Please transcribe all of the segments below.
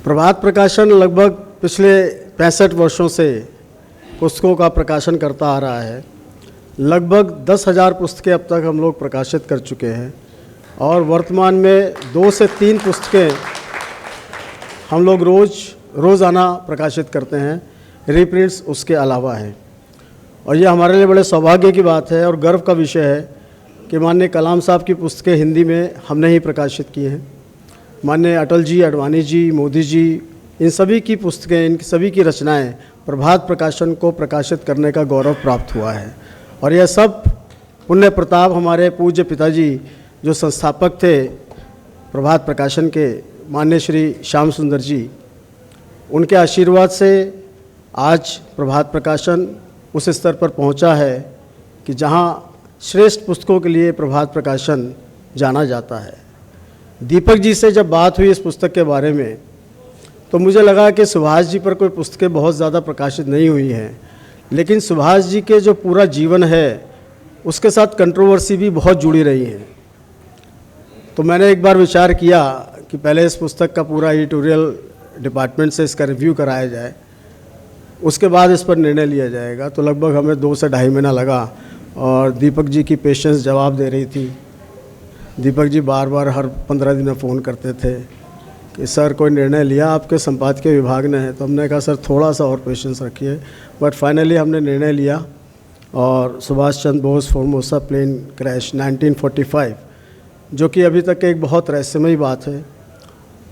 प्रभात प्रकाशन लगभग पिछले 65 वर्षों से पुस्तकों का प्रकाशन करता आ रहा है। लगभग 10,000 पुस्तकें अब तक हम लोग प्रकाशित कर चुके हैं और वर्तमान में 2 से 3 पुस्तकें हम लोग रोज़ाना प्रकाशित करते हैं, रीप्रिंट्स उसके अलावा हैं। और ये हमारे लिए बड़े सौभाग्य की बात है और गर्व का विषय है कि माननीय कलाम साहब की पुस्तकें हिंदी में हमने ही प्रकाशित की हैं। माननीय अटल जी, अडवाणी जी, मोदी जी, इन सभी की पुस्तकें, इन सभी की रचनाएं प्रभात प्रकाशन को प्रकाशित करने का गौरव प्राप्त हुआ है। और यह सब पुण्य प्रताप हमारे पूज्य पिताजी जो संस्थापक थे प्रभात प्रकाशन के, माननीय श्री श्याम सुंदर जी, उनके आशीर्वाद से आज प्रभात प्रकाशन उस स्तर पर पहुंचा है कि जहां श्रेष्ठ पुस्तकों के लिए प्रभात प्रकाशन जाना जाता है। दीपक जी से जब बात हुई इस पुस्तक के बारे में तो मुझे लगा कि सुभाष जी पर कोई पुस्तकें बहुत ज़्यादा प्रकाशित नहीं हुई हैं, लेकिन सुभाष जी के जो पूरा जीवन है उसके साथ कंट्रोवर्सी भी बहुत जुड़ी रही है। तो मैंने एक बार विचार किया कि पहले इस पुस्तक का पूरा एडिटोरियल डिपार्टमेंट से इसका रिव्यू कराया जाए, उसके बाद इस पर निर्णय लिया जाएगा। तो लगभग हमें 2 से ढाई महीना लगा और दीपक जी की पेशेंस जवाब दे रही थी। दीपक जी बार बार हर 15 दिन में फ़ोन करते थे कि सर कोई निर्णय लिया आपके संपादकीय विभाग ने है। तो हमने कहा सर थोड़ा सा और पेशेंस रखिए। बट फाइनली हमने निर्णय लिया और Subhash Chandra Bose Formosa plane crash 1945, जो कि अभी तक एक बहुत रहस्यमयी बात है,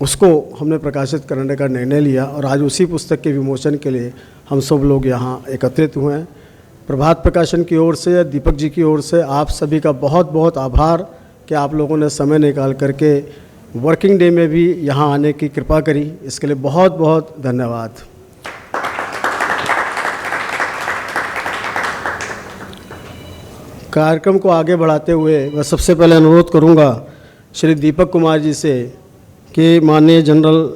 उसको हमने प्रकाशित करने का निर्णय लिया। और आज उसी पुस्तक के विमोचन के लिए हम सब लोग यहाँ एकत्रित हुए हैं। प्रभात प्रकाशन की ओर से, दीपक जी की ओर से आप सभी का बहुत बहुत आभार कि आप लोगों ने समय निकाल करके वर्किंग डे में भी यहाँ आने की कृपा करी। इसके लिए बहुत बहुत धन्यवाद। कार्यक्रम को आगे बढ़ाते हुए मैं सबसे पहले अनुरोध करूँगा श्री दीपक कुमार जी से कि माननीय जनरल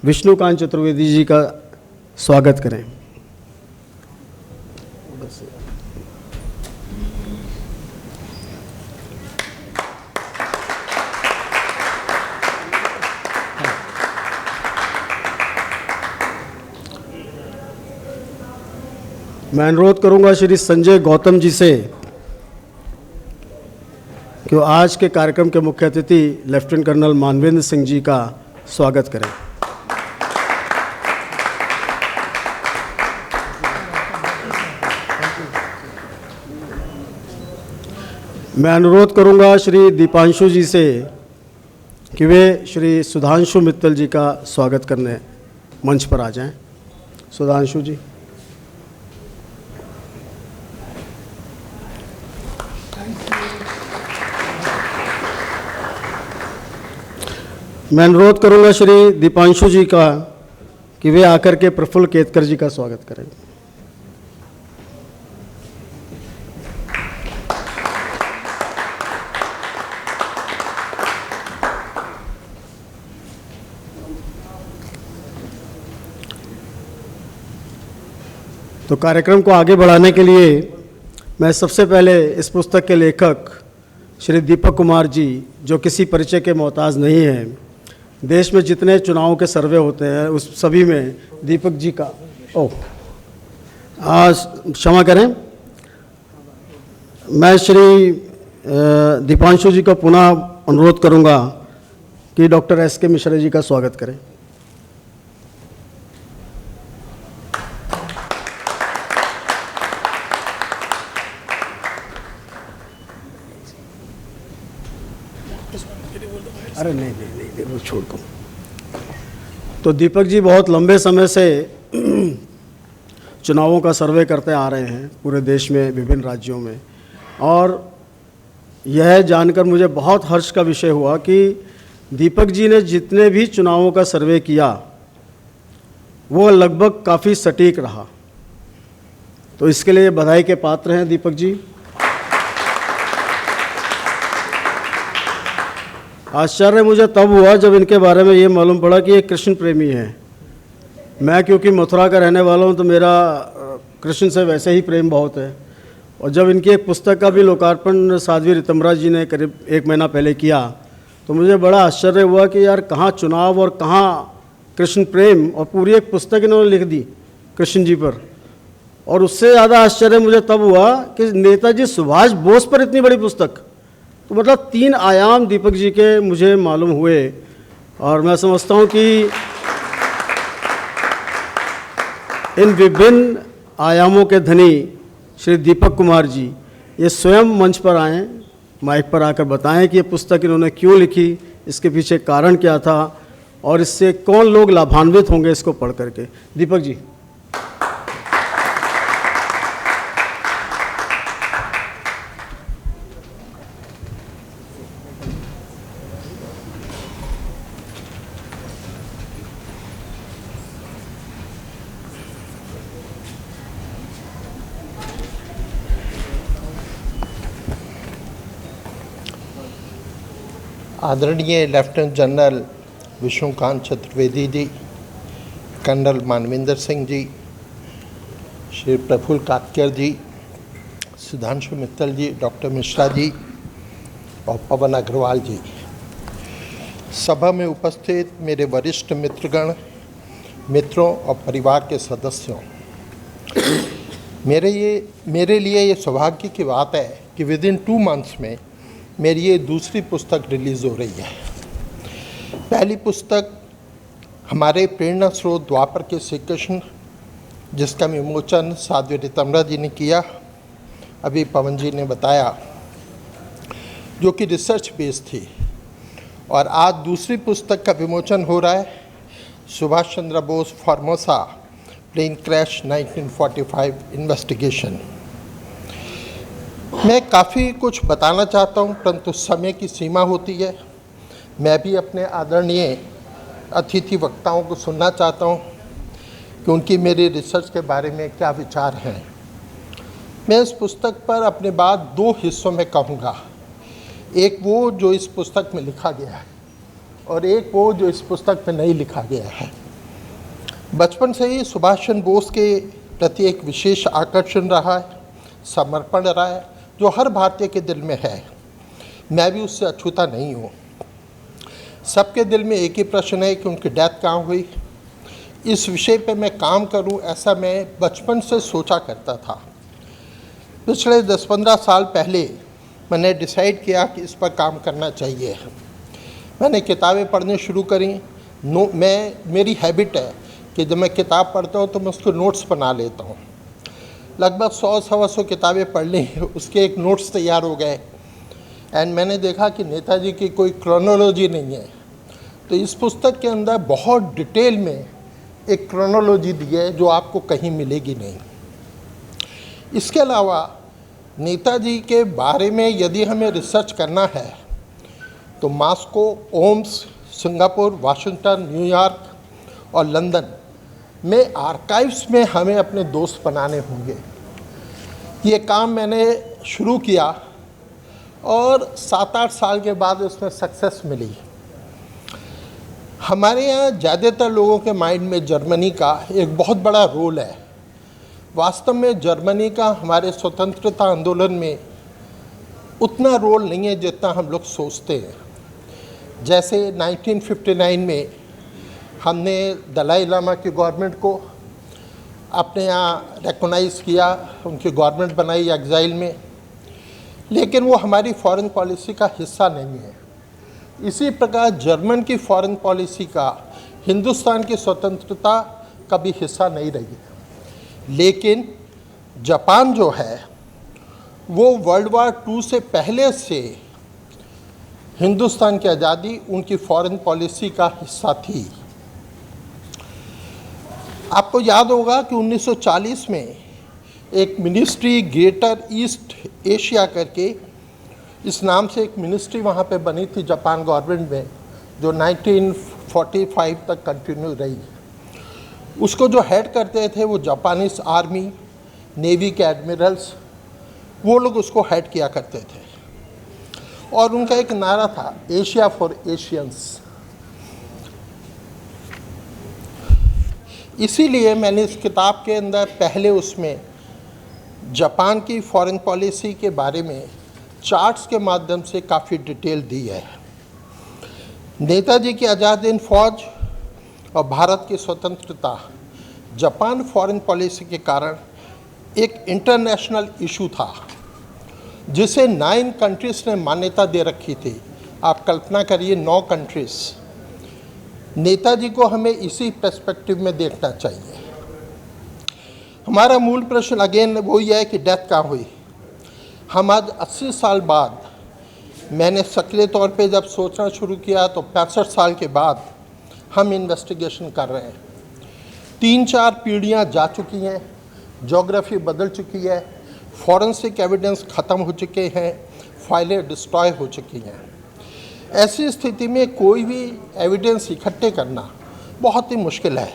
विष्णुकांत चतुर्वेदी जी का स्वागत करें। मैं अनुरोध करूंगा श्री संजय गौतम जी से कि वो आज के कार्यक्रम के मुख्य अतिथि लेफ्टिनेंट कर्नल मानवेंद्र सिंह जी का स्वागत करें। मैं अनुरोध करूंगा श्री दीपांशु जी से कि वे श्री सुधांशु मित्तल जी का स्वागत करने मंच पर आ जाएं। सुधांशु जी। मैं अनुरोध करूंगा श्री दीपांशु जी का कि वे आकर के प्रफुल्ल केतकर जी का स्वागत करें। तो कार्यक्रम को आगे बढ़ाने के लिए मैं सबसे पहले इस पुस्तक के लेखक श्री दीपक कुमार जी, जो किसी परिचय के मोहताज नहीं हैं, देश में जितने चुनावों के सर्वे होते हैं उस सभी में दीपक जी का क्षमा करें, मैं श्री दीपांशु जी का पुनः अनुरोध करूंगा कि डॉक्टर SK मिश्रा जी का स्वागत करें। अरे नहीं वो छोड़ दो। तो दीपक जी बहुत लंबे समय से चुनावों का सर्वे करते आ रहे हैं पूरे देश में, विभिन्न राज्यों में, और यह जानकर मुझे बहुत हर्ष का विषय हुआ कि दीपक जी ने जितने भी चुनावों का सर्वे किया वो लगभग काफ़ी सटीक रहा। तो इसके लिए बधाई के पात्र हैं दीपक जी। आश्चर्य मुझे तब हुआ जब इनके बारे में ये मालूम पड़ा कि ये कृष्ण प्रेमी हैं। मैं क्योंकि मथुरा का रहने वाला हूँ तो मेरा कृष्ण से वैसे ही प्रेम बहुत है। और जब इनकी एक पुस्तक का भी लोकार्पण साध्वी रितम्बरा जी ने करीब 1 महीना पहले किया तो मुझे बड़ा आश्चर्य हुआ कि यार कहाँ चुनाव और कहाँ कृष्ण प्रेम, और पूरी एक पुस्तक इन्होंने लिख दी कृष्ण जी पर। और उससे ज़्यादा आश्चर्य मुझे तब हुआ कि नेताजी सुभाष बोस पर इतनी बड़ी पुस्तक। तो मतलब 3 आयाम दीपक जी के मुझे मालूम हुए। और मैं समझता हूँ कि इन विभिन्न आयामों के धनी श्री दीपक कुमार जी ये स्वयं मंच पर आएँ, माइक पर आकर बताएं कि ये पुस्तक इन्होंने क्यों लिखी, इसके पीछे कारण क्या था और इससे कौन लोग लाभान्वित होंगे इसको पढ़ करके। दीपक जी। आदरणीय lieutenant general Vishnukant Chaturvedi ji, colonel Manvinder Singh ji, Shri Praful कातकर जी, सुधांशु मित्तल जी, डॉक्टर मिश्रा जी और पवन अग्रवाल जी, सभा में उपस्थित मेरे वरिष्ठ मित्रगण, मित्रों और परिवार के सदस्यों, मेरे लिए ये सौभाग्य की बात है कि विदिन 2 मंथ्स में मेरी ये दूसरी पुस्तक रिलीज़ हो रही है। पहली पुस्तक हमारे प्रेरणा स्रोत द्वापर के श्री कृष्ण, जिसका विमोचन साध्वी रितमरा जी ने किया, अभी पवन जी ने बताया, जो कि रिसर्च बेस्ड थी। और आज दूसरी पुस्तक का विमोचन हो रहा है, Subhash Chandra Bose Formosa plane crash 1945 investigation. मैं काफ़ी कुछ बताना चाहता हूं, परंतु समय की सीमा होती है। मैं भी अपने आदरणीय अतिथि वक्ताओं को सुनना चाहता हूं कि उनकी मेरी रिसर्च के बारे में क्या विचार हैं। मैं इस पुस्तक पर अपने बात 2 हिस्सों में कहूँगा। एक वो जो इस पुस्तक में लिखा गया है और एक वो जो इस पुस्तक में नहीं लिखा गया है। बचपन से ही सुभाष चंद्र बोस के प्रति एक विशेष आकर्षण रहा है, समर्पण रहा है, जो हर भारतीय के दिल में है। मैं भी उससे अछूता नहीं हूँ। सबके दिल में एक ही प्रश्न है कि उनकी डेथ कहाँ हुई। इस विषय पे मैं काम करूँ, ऐसा मैं बचपन से सोचा करता था। पिछले 10-15 साल पहले मैंने डिसाइड किया कि इस पर काम करना चाहिए। मैंने किताबें पढ़ने शुरू करी। मेरी हैबिट है कि जब मैं किताब पढ़ता हूँ तो मैं उसको नोट्स बना लेता हूँ। लगभग 100-125 किताबें पढ़ ली, उसके एक नोट्स तैयार हो गए। एंड मैंने देखा कि नेताजी की कोई क्रोनोलॉजी नहीं है। तो इस पुस्तक के अंदर बहुत डिटेल में एक क्रोनोलॉजी दी है जो आपको कहीं मिलेगी नहीं। इसके अलावा नेताजी के बारे में यदि हमें रिसर्च करना है तो मास्को, ओम्स, सिंगापुर, वाशिंगटन, न्यूयॉर्क और लंदन में आर्काइव्स में हमें अपने दोस्त बनाने होंगे। ये काम मैंने शुरू किया और 7-8 साल के बाद उसमें सक्सेस मिली। हमारे यहाँ ज़्यादातर लोगों के माइंड में जर्मनी का एक बहुत बड़ा रोल है। वास्तव में जर्मनी का हमारे स्वतंत्रता आंदोलन में उतना रोल नहीं है जितना हम लोग सोचते हैं। जैसे 1959 में हमने दलाई लामा की गवर्नमेंट को अपने यहाँ रिकॉग्नाइज़ किया, उनकी गवर्नमेंट बनाई एग्जाइल में, लेकिन वो हमारी फॉरेन पॉलिसी का हिस्सा नहीं है। इसी प्रकार जर्मन की फॉरेन पॉलिसी का हिंदुस्तान की स्वतंत्रता कभी हिस्सा नहीं रही है। लेकिन जापान जो है वो वर्ल्ड वार 2 से पहले से हिंदुस्तान की आज़ादी उनकी फॉरेन पॉलिसी का हिस्सा थी। आपको याद होगा कि 1940 में एक मिनिस्ट्री ग्रेटर ईस्ट एशिया करके इस नाम से एक मिनिस्ट्री वहाँ पे बनी थी जापान गवर्नमेंट में, जो 1945 तक कंटिन्यू रही। उसको जो हेड करते थे वो जापानीज आर्मी, नेवी के एडमिरल्स, वो लोग उसको हेड किया करते थे। और उनका एक नारा था, एशिया फॉर एशियंस। इसीलिए मैंने इस किताब के अंदर पहले उसमें जापान की फॉरेन पॉलिसी के बारे में चार्ट्स के माध्यम से काफ़ी डिटेल दी है। नेताजी की आज़ाद हिंद फौज और भारत की स्वतंत्रता जापान फॉरेन पॉलिसी के कारण एक इंटरनेशनल इशू था जिसे 9 कंट्रीज़ ने मान्यता दे रखी थी। आप कल्पना करिए 9 कंट्रीज़। नेताजी को हमें इसी पर्सपेक्टिव में देखना चाहिए। हमारा मूल प्रश्न अगेन वही है कि डेथ कहाँ हुई। हम आज 80 साल बाद, मैंने सक्रिय तौर पे जब सोचना शुरू किया तो 65 साल के बाद हम इन्वेस्टिगेशन कर रहे हैं। 3-4 पीढ़ियाँ जा चुकी हैं, ज्योग्राफी बदल चुकी है, फॉरेंसिक एविडेंस ख़त्म हो चुके हैं, फाइलें डिस्ट्रॉय हो चुकी हैं। ऐसी स्थिति में कोई भी एविडेंस इकट्ठे करना बहुत ही मुश्किल है,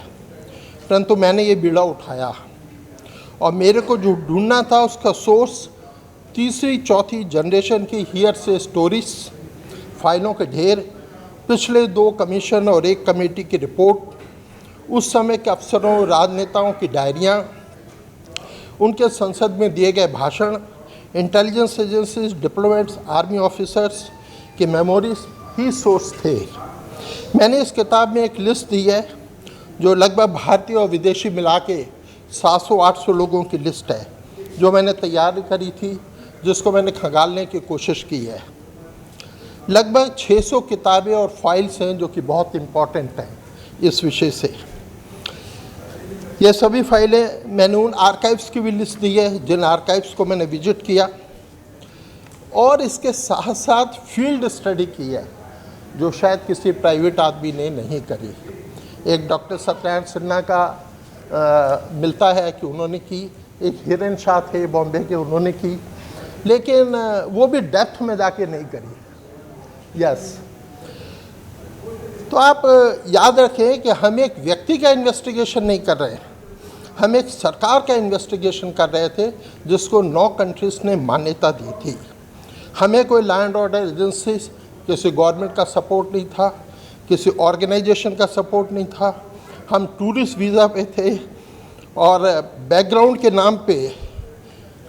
परंतु मैंने ये बीड़ा उठाया और मेरे को जो ढूंढना था उसका सोर्स तीसरी चौथी जनरेशन की हियर से स्टोरीज, फाइलों के ढेर, पिछले 2 कमीशन और 1 कमेटी की रिपोर्ट, उस समय के अफसरों राजनेताओं की डायरियाँ, उनके संसद में दिए गए भाषण, intelligence agencies, diplomats, army officers के मेमोरीज ही सोर्स थे। मैंने इस किताब में एक लिस्ट दी है जो लगभग भारतीय और विदेशी मिला के 700-800 लोगों की लिस्ट है, जो मैंने तैयार करी थी, जिसको मैंने खंगालने की कोशिश की है। लगभग 600 किताबें और फाइल्स हैं जो कि बहुत इम्पॉर्टेंट हैं इस विषय से। ये सभी फाइलें मैंने उन आर्काइव्स की भी लिस्ट दी है जिन आर्काइव्स को मैंने विजिट किया, और इसके साथ साथ फील्ड स्टडी की है जो शायद किसी प्राइवेट आदमी ने नहीं करी। एक डॉक्टर सत्यनारायण सिन्हा का मिलता है कि उन्होंने की, एक हिरेन शाह थे बॉम्बे के, उन्होंने की, लेकिन वो भी डेप्थ में जाके नहीं करी। यस, तो आप याद रखें कि हम एक व्यक्ति का इन्वेस्टिगेशन नहीं कर रहे हैं, हम एक सरकार का इन्वेस्टिगेशन कर रहे थे जिसको 9 कंट्रीज़ ने मान्यता दी थी। हमें कोई लॉ एंड ऑर्डर एजेंसी, किसी गवर्नमेंट का सपोर्ट नहीं था, किसी ऑर्गेनाइजेशन का सपोर्ट नहीं था। हम टूरिस्ट वीज़ा पे थे और बैकग्राउंड के नाम पे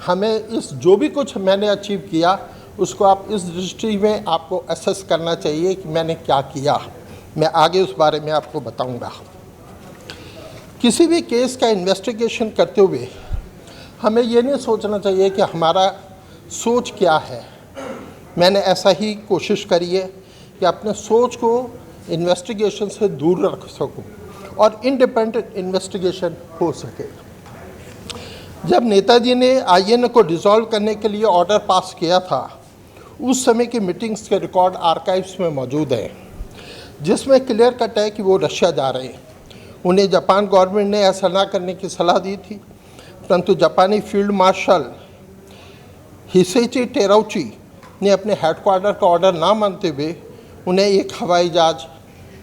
हमें इस जो भी कुछ मैंने अचीव किया उसको आप इस दृष्टि में आपको असेस करना चाहिए कि मैंने क्या किया। मैं आगे उस बारे में आपको बताऊंगा। किसी भी केस का इन्वेस्टिगेशन करते हुए हमें ये नहीं सोचना चाहिए कि हमारा सोच क्या है। मैंने ऐसा ही कोशिश करी है कि अपने सोच को इन्वेस्टिगेशन से दूर रख सकूं और इंडिपेंडेंट इन्वेस्टिगेशन हो सके। जब नेताजी ने आईएनए को डिसॉल्व करने के लिए ऑर्डर पास किया था, उस समय की मीटिंग्स के रिकॉर्ड आर्काइव्स में मौजूद हैं, जिसमें क्लियर कट है कि वो रशिया जा रहे हैं। उन्हें जापान गवर्नमेंट ने ऐसा ना करने की सलाह दी थी, परंतु जापानी फील्ड मार्शल हिसेची टेराउची ने अपने हेडक्वार्टर का ऑर्डर ना मानते हुए उन्हें एक हवाई जहाज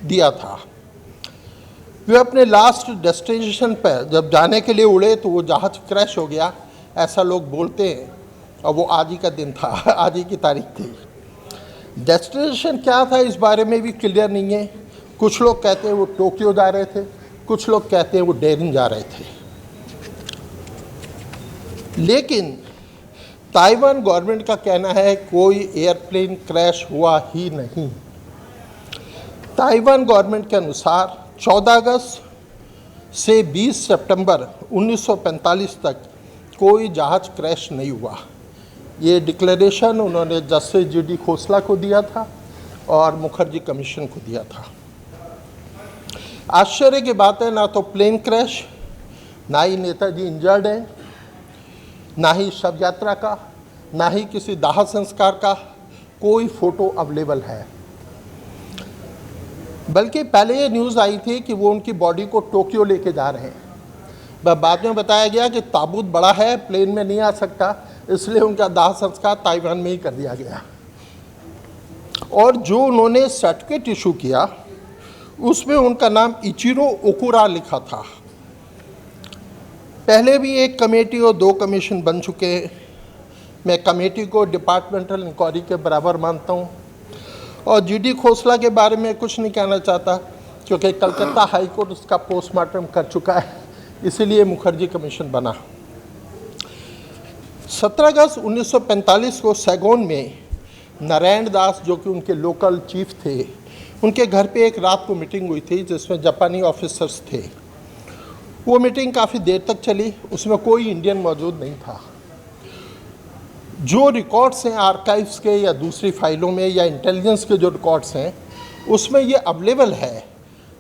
दिया था। वे अपने लास्ट डेस्टिनेशन पर जब जाने के लिए उड़े तो वो जहाज़ क्रैश हो गया, ऐसा लोग बोलते हैं, और वो आज ही का दिन था, आज ही की तारीख थी। डेस्टिनेशन क्या था इस बारे में भी क्लियर नहीं है। कुछ लोग कहते हैं वो टोक्यो जा रहे थे, कुछ लोग कहते हैं वो डेरिन जा रहे थे। लेकिन ताइवान गवर्नमेंट का कहना है कोई एयरप्लेन क्रैश हुआ ही नहीं। ताइवान गवर्नमेंट के अनुसार 14 अगस्त से 20 सितंबर 1945 तक कोई जहाज़ क्रैश नहीं हुआ। ये डिक्लेरेशन उन्होंने जस्टिस जीडी खोसला को दिया था और मुखर्जी कमीशन को दिया था। आश्चर्य की बात है, ना तो प्लेन क्रैश, ना ही नेताजी इंजर्ड हैं, ना ही शव यात्रा का, ना ही किसी दाह संस्कार का कोई फोटो अवेलेबल है। बल्कि पहले ये न्यूज़ आई थी कि वो उनकी बॉडी को टोक्यो लेके जा रहे हैं। बाद में बताया गया कि ताबूत बड़ा है, प्लेन में नहीं आ सकता, इसलिए उनका दाह संस्कार ताइवान में ही कर दिया गया। और जो उन्होंने सर्टिफिकेट इशू किया उसमें उनका नाम इचिरो ओकुरा लिखा था। पहले भी एक कमेटी और 2 कमीशन बन चुके हैं। मैं कमेटी को डिपार्टमेंटल इंक्वायरी के बराबर मानता हूँ और जीडी खोसला के बारे में कुछ नहीं कहना चाहता क्योंकि कलकत्ता हाई कोर्ट उसका पोस्टमार्टम कर चुका है, इसीलिए मुखर्जी कमीशन बना। 17 अगस्त 1945 को सैगोन में नारायण दास, जो कि उनके लोकल चीफ थे, उनके घर पे एक रात को मीटिंग हुई थी जिसमें जापानी ऑफिसर्स थे। वो मीटिंग काफ़ी देर तक चली, उसमें कोई इंडियन मौजूद नहीं था। जो रिकॉर्ड्स हैं आर्काइव्स के या दूसरी फाइलों में या इंटेलिजेंस के जो रिकॉर्ड्स हैं उसमें ये अवेलेबल है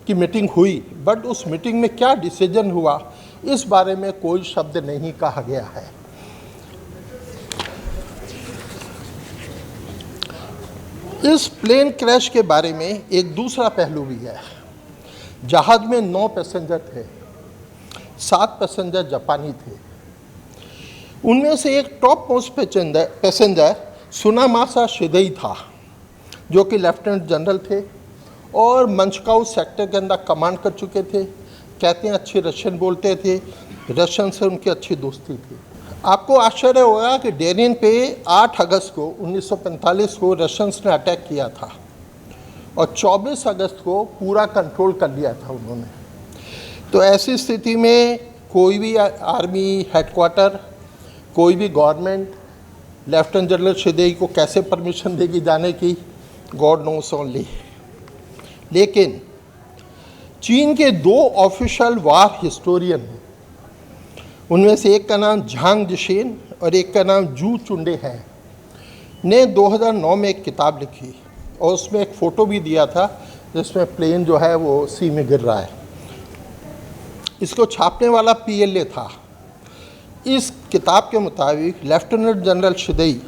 कि मीटिंग हुई, बट उस मीटिंग में क्या डिसीजन हुआ इस बारे में कोई शब्द नहीं कहा गया है। इस प्लेन क्रैश के बारे में एक दूसरा पहलू भी है। जहाज़ में 9 पैसेंजर थे, 7 पैसेंजर जापानी थे। उनमें से एक टॉप मोस्ट पैसेंजर सुनामासा शिदेई था, जो कि लेफ्टिनेंट जनरल थे और मंचकाउ सेक्टर के अंदर कमांड कर चुके थे। कहते हैं अच्छी रशियन बोलते थे, रशियन से उनकी अच्छी दोस्ती थी। आपको आश्चर्य होगा कि डेरियन पे 8 अगस्त को 1945 को रशियंस ने अटैक किया था और 24 अगस्त को पूरा कंट्रोल कर लिया था उन्होंने। तो ऐसी स्थिति में कोई भी आर्मी हेडक्वार्टर, कोई भी गवर्नमेंट लेफ्टिनेंट जनरल शिदेई को कैसे परमिशन देगी जाने की, गॉड नोस ओनली। लेकिन चीन के 2 ऑफिशियल वार हिस्टोरियन हैं, उनमें से एक का नाम झांग जिशेन और एक का नाम जू चुंडे है, ने 2009 में एक किताब लिखी और उसमें एक फ़ोटो भी दिया था जिसमें प्लेन जो है वो सी में गिर रहा है। इसको छापने वाला PLA था। इस किताब के मुताबिक लेफ्टिनेंट जनरल शिदेई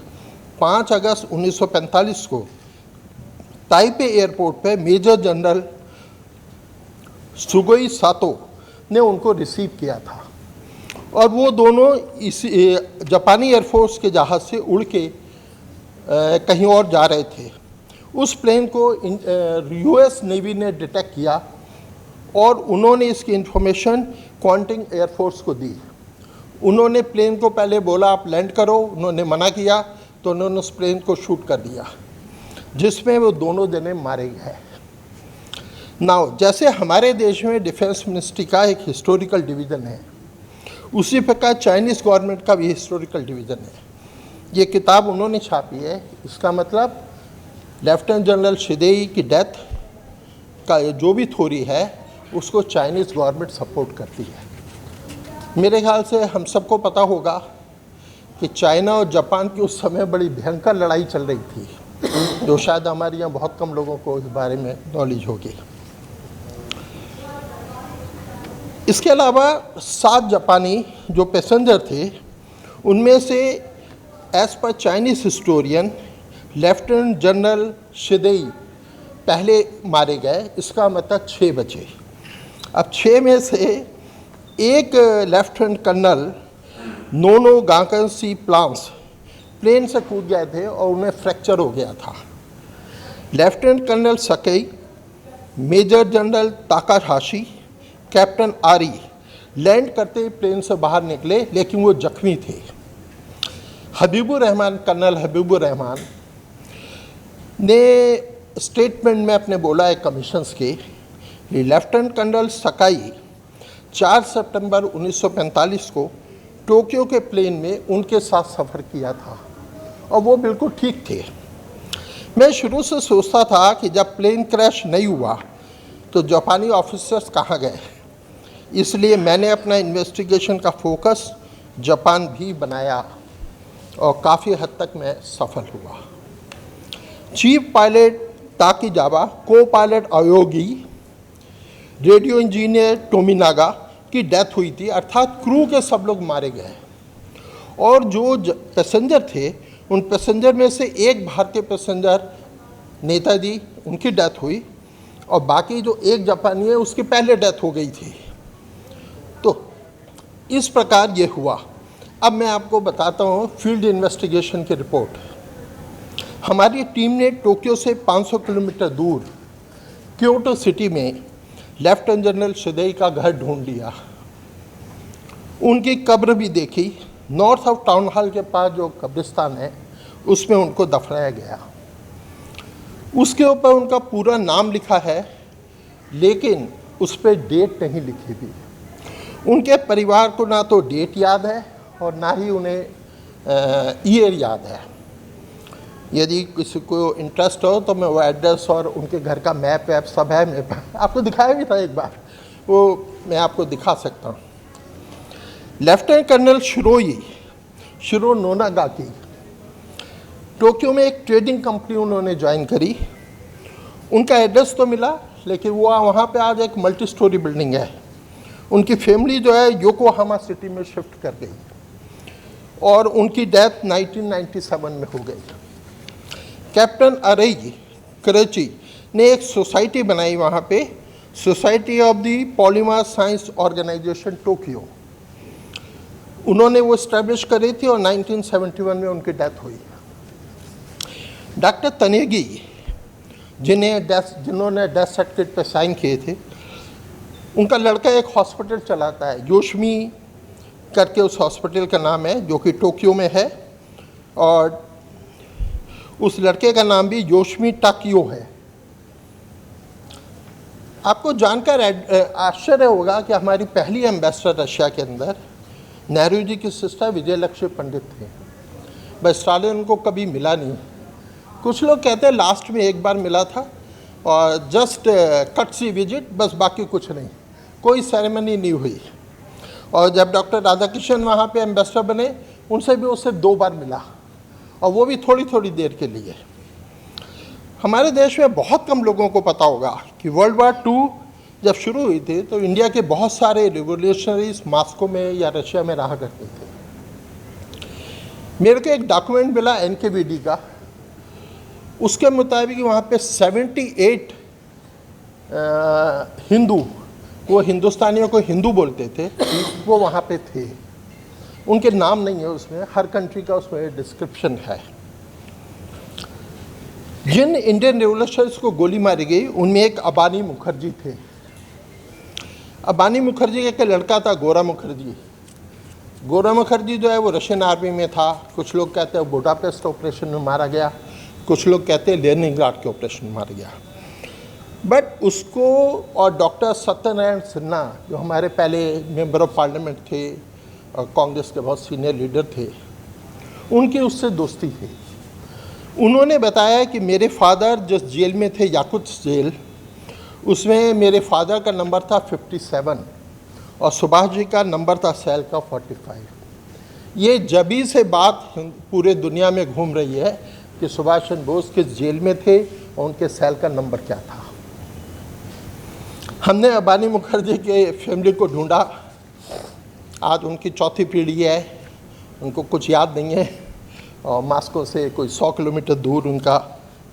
5 अगस्त 1945 को ताइपे एयरपोर्ट पे मेजर जनरल सुगोई सातो ने उनको रिसीव किया था और वो दोनों इस जापानी एयरफोर्स के जहाज़ से उड़ के कहीं और जा रहे थे। उस प्लेन को US नेवी ने डिटेक्ट किया और उन्होंने इसकी इंफॉर्मेशन क्वांटिंग एयरफोर्स को दी। उन्होंने प्लेन को पहले बोला आप लैंड करो, उन्होंने मना किया तो उन्होंने उस प्लेन को शूट कर दिया, जिसमें वो दोनों जने मारे गए। नाउ जैसे हमारे देश में डिफेंस मिनिस्ट्री का एक हिस्टोरिकल डिवीज़न है, उसी प्रकार चाइनीज़ गवर्नमेंट का भी हिस्टोरिकल डिवीज़न है। ये किताब उन्होंने छापी है, इसका मतलब लेफ्टिनेंट जनरल शिदेई की डेथ का जो भी थ्योरी है उसको चाइनीज़ गवर्नमेंट सपोर्ट करती है। मेरे ख्याल से हम सबको पता होगा कि चाइना और जापान की उस समय बड़ी भयंकर लड़ाई चल रही थी, जो शायद हमारे यहाँ बहुत कम लोगों को इस बारे में नॉलेज होगी। इसके अलावा 7 जापानी जो पैसेंजर थे, उनमें से as per Chinese historian lieutenant general Shidei पहले मारे गए, इसका मतलब 6 बचे। अब 6 में से एक लेफ्टिनेंट कर्नल नोनो गांकनसी प्लांस प्लेन से कूद गए थे और उन्हें फ्रैक्चर हो गया था। Lieutenant colonel Sakai, major general Takahashi, captain Arai land करते ही प्लेन से बाहर निकले, लेकिन वो जख्मी थे। हबीबुर रहमान, कर्नल हबीबुर रहमान ने स्टेटमेंट में अपने बोला है कमीशंस के, लेफ्टिनेंट कर्नल सकाई 4 सितंबर 1945 को टोक्यो के प्लेन में उनके साथ सफ़र किया था और वो बिल्कुल ठीक थे। मैं शुरू से सोचता था कि जब प्लेन क्रैश नहीं हुआ तो जापानी ऑफिसर्स कहाँ गए, इसलिए मैंने अपना इन्वेस्टिगेशन का फोकस जापान भी बनाया और काफ़ी हद तक मैं सफल हुआ। चीफ पायलट ताकीजावा, को पायलट अयोगी, रेडियो इंजीनियर टोमिनागा की डेथ हुई थी, अर्थात क्रू के सब लोग मारे गए और जो पैसेंजर थे उन पैसेंजर में से एक भारतीय पैसेंजर नेताजी, उनकी डेथ हुई और बाकी जो एक जापानी है उसकी पहले डेथ हो गई थी। तो इस प्रकार ये हुआ। अब मैं आपको बताता हूँ फील्ड इन्वेस्टिगेशन की रिपोर्ट। हमारी टीम ने टोक्यो से 500 किलोमीटर दूर क्योटो सिटी में लेफ्टिनेंट जनरल शिदेई का घर ढूंढ लिया, उनकी कब्र भी देखी। नॉर्थ ऑफ टाउन हॉल के पास जो कब्रिस्तान है उसमें उनको दफनाया गया। उसके ऊपर उनका पूरा नाम लिखा है, लेकिन उस पर डेट नहीं लिखी थी। उनके परिवार को ना तो डेट याद है और ना ही उन्हें ईयर याद है। यदि किसी को इंटरेस्ट हो तो मैं वो एड्रेस और उनके घर का मैप वैप सब है मेरे पास, आपको दिखाया भी था एक बार, वो मैं आपको दिखा सकता हूँ। लेफ्टिनेंट कर्नल शिरो नोनागाकी, टोक्यो में एक ट्रेडिंग कंपनी उन्होंने ज्वाइन करी। उनका एड्रेस तो मिला, लेकिन वो वहाँ पे आज एक मल्टी स्टोरी बिल्डिंग है। उनकी फैमिली जो है योकोहामा सिटी में शिफ्ट कर गई और उनकी डेथ 1997 में हो गई। कैप्टन अरेई कराची ने एक सोसाइटी बनाई वहाँ पे, society of the polymer science organisation Tokyo. उन्होंने वो इस्टेब्लिश करी थी और 1971 में उनकी डेथ हुई। डॉक्टर तनेगी जिन्होंने डेथ सर्टिफिकेट पे साइन किए थे, उनका लड़का एक हॉस्पिटल चलाता है, योशमी करके उस हॉस्पिटल का नाम है, जो कि टोक्यो में है, और उस लड़के का नाम भी योशमी टाकियो है। आपको जानकर आश्चर्य होगा कि हमारी पहली एम्बेसडर रशिया के अंदर नेहरू जी की सिस्टर विजयलक्ष्मी पंडित थे, बस स्टालिन उनको कभी मिला नहीं। कुछ लोग कहते हैं लास्ट में एक बार मिला था और जस्ट कटसी विजिट, बस बाकी कुछ नहीं, कोई सेरेमनी नहीं हुई। और जब डॉक्टर राधाकृष्णन वहाँ पे एम्बेसडर बने, उनसे भी उससे 2 बार मिला, और वो भी थोड़ी थोड़ी देर के लिए। हमारे देश में बहुत कम लोगों को पता होगा कि वर्ल्ड वार 2 जब शुरू हुई थी तो इंडिया के बहुत सारे रिवोल्यूशनरीज मॉस्को में या रशिया में रहा करते थे। मेरे को एक डॉक्यूमेंट मिला एनकेवीडी का, उसके मुताबिक वहाँ पे 78 हिंदू, वो हिंदुस्तानियों को हिंदू बोलते थे, वो वहाँ पे थे। उनके नाम नहीं है उसमें, हर कंट्री का उसमें डिस्क्रिप्शन है। जिन इंडियन रिवोल्यूशनर्स को गोली मारी गई उनमें एक अबानी मुखर्जी थे। अबानी मुखर्जी का लड़का था गोरा मुखर्जी। गोरा मुखर्जी जो है वो रशियन आर्मी में था। कुछ लोग कहते हैं बुडापेस्ट ऑपरेशन में मारा गया, कुछ लोग कहते हैं लेनिनग्राड के ऑपरेशन में मारा गया। बट उसको और डॉक्टर सत्यनारायण सिन्हा, जो हमारे पहले मेंबर ऑफ पार्लियामेंट थे और कांग्रेस के बहुत सीनियर लीडर थे, उनकी उससे दोस्ती थी। उन्होंने बताया कि मेरे फादर जिस जेल में थे, याकुत्स जेल, उसमें मेरे फादर का नंबर था 57 और सुभाष जी का नंबर था सेल का 45। ये जभी से बात पूरे दुनिया में घूम रही है कि सुभाष चंद्र बोस किस जेल में थे और उनके सेल का नंबर क्या था। हमने अबानी मुखर्जी के फैमिली को ढूंढा, आज उनकी 4थी पीढ़ी है, उनको कुछ याद नहीं है, और मास्को से कोई 100 किलोमीटर दूर उनका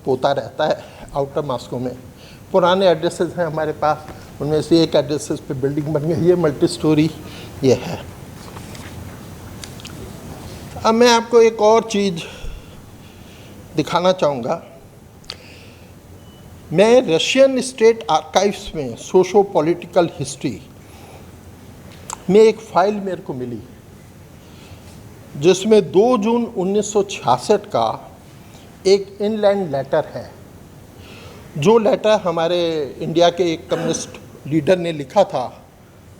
पोता रहता है, आउटर मास्को में। पुराने एड्रेसेस हैं हमारे पास, उनमें से एक एड्रेसेस पे बिल्डिंग बन गई है, मल्टी स्टोरी ये है। अब मैं आपको एक और चीज़ दिखाना चाहूँगा। मैं रशियन स्टेट आर्काइव्स में सोशो पॉलिटिकल हिस्ट्री में एक फाइल मेरे को मिली, जिसमें 2 जून 1966 का एक इनलैंड लेटर है। जो लेटर हमारे इंडिया के एक कम्युनिस्ट लीडर ने लिखा था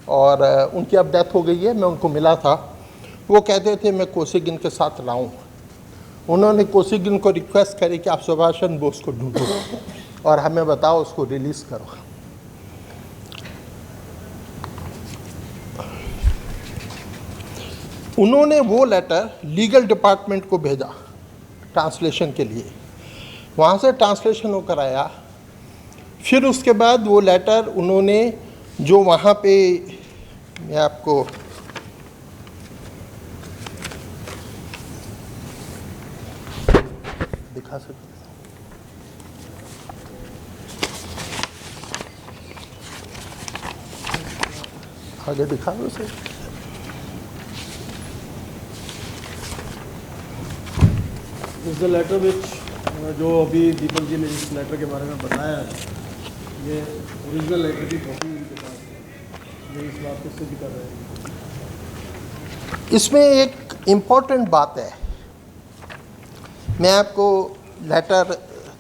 और उनकी अब डेथ हो गई है, मैं उनको मिला था। वो कहते थे मैं कोसिगिन के साथ रहा हूँ। उन्होंने कोसिगिन को रिक्वेस्ट करी कि आप सुभाष चंद्र बोस को ढूंढो और हमें बताओ, उसको रिलीज़ करो। उन्होंने वो लेटर लीगल डिपार्टमेंट को भेजा ट्रांसलेशन के लिए, वहाँ से ट्रांसलेशन होकर आया। फिर उसके बाद वो लेटर उन्होंने जो वहाँ पे, मैं आपको दिखा सकता हूँ, आगे दिखा दो सर। इस द लेटर विच, जो अभी दीपक जी ने जिस लेटर के बारे में बताया है, ये ओरिजिनल लेटर की कॉपी उनके पास है। ये इस बात को सिद्ध कर रहे हैं। इसमें एक इम्पॉर्टेंट बात है, मैं आपको लेटर,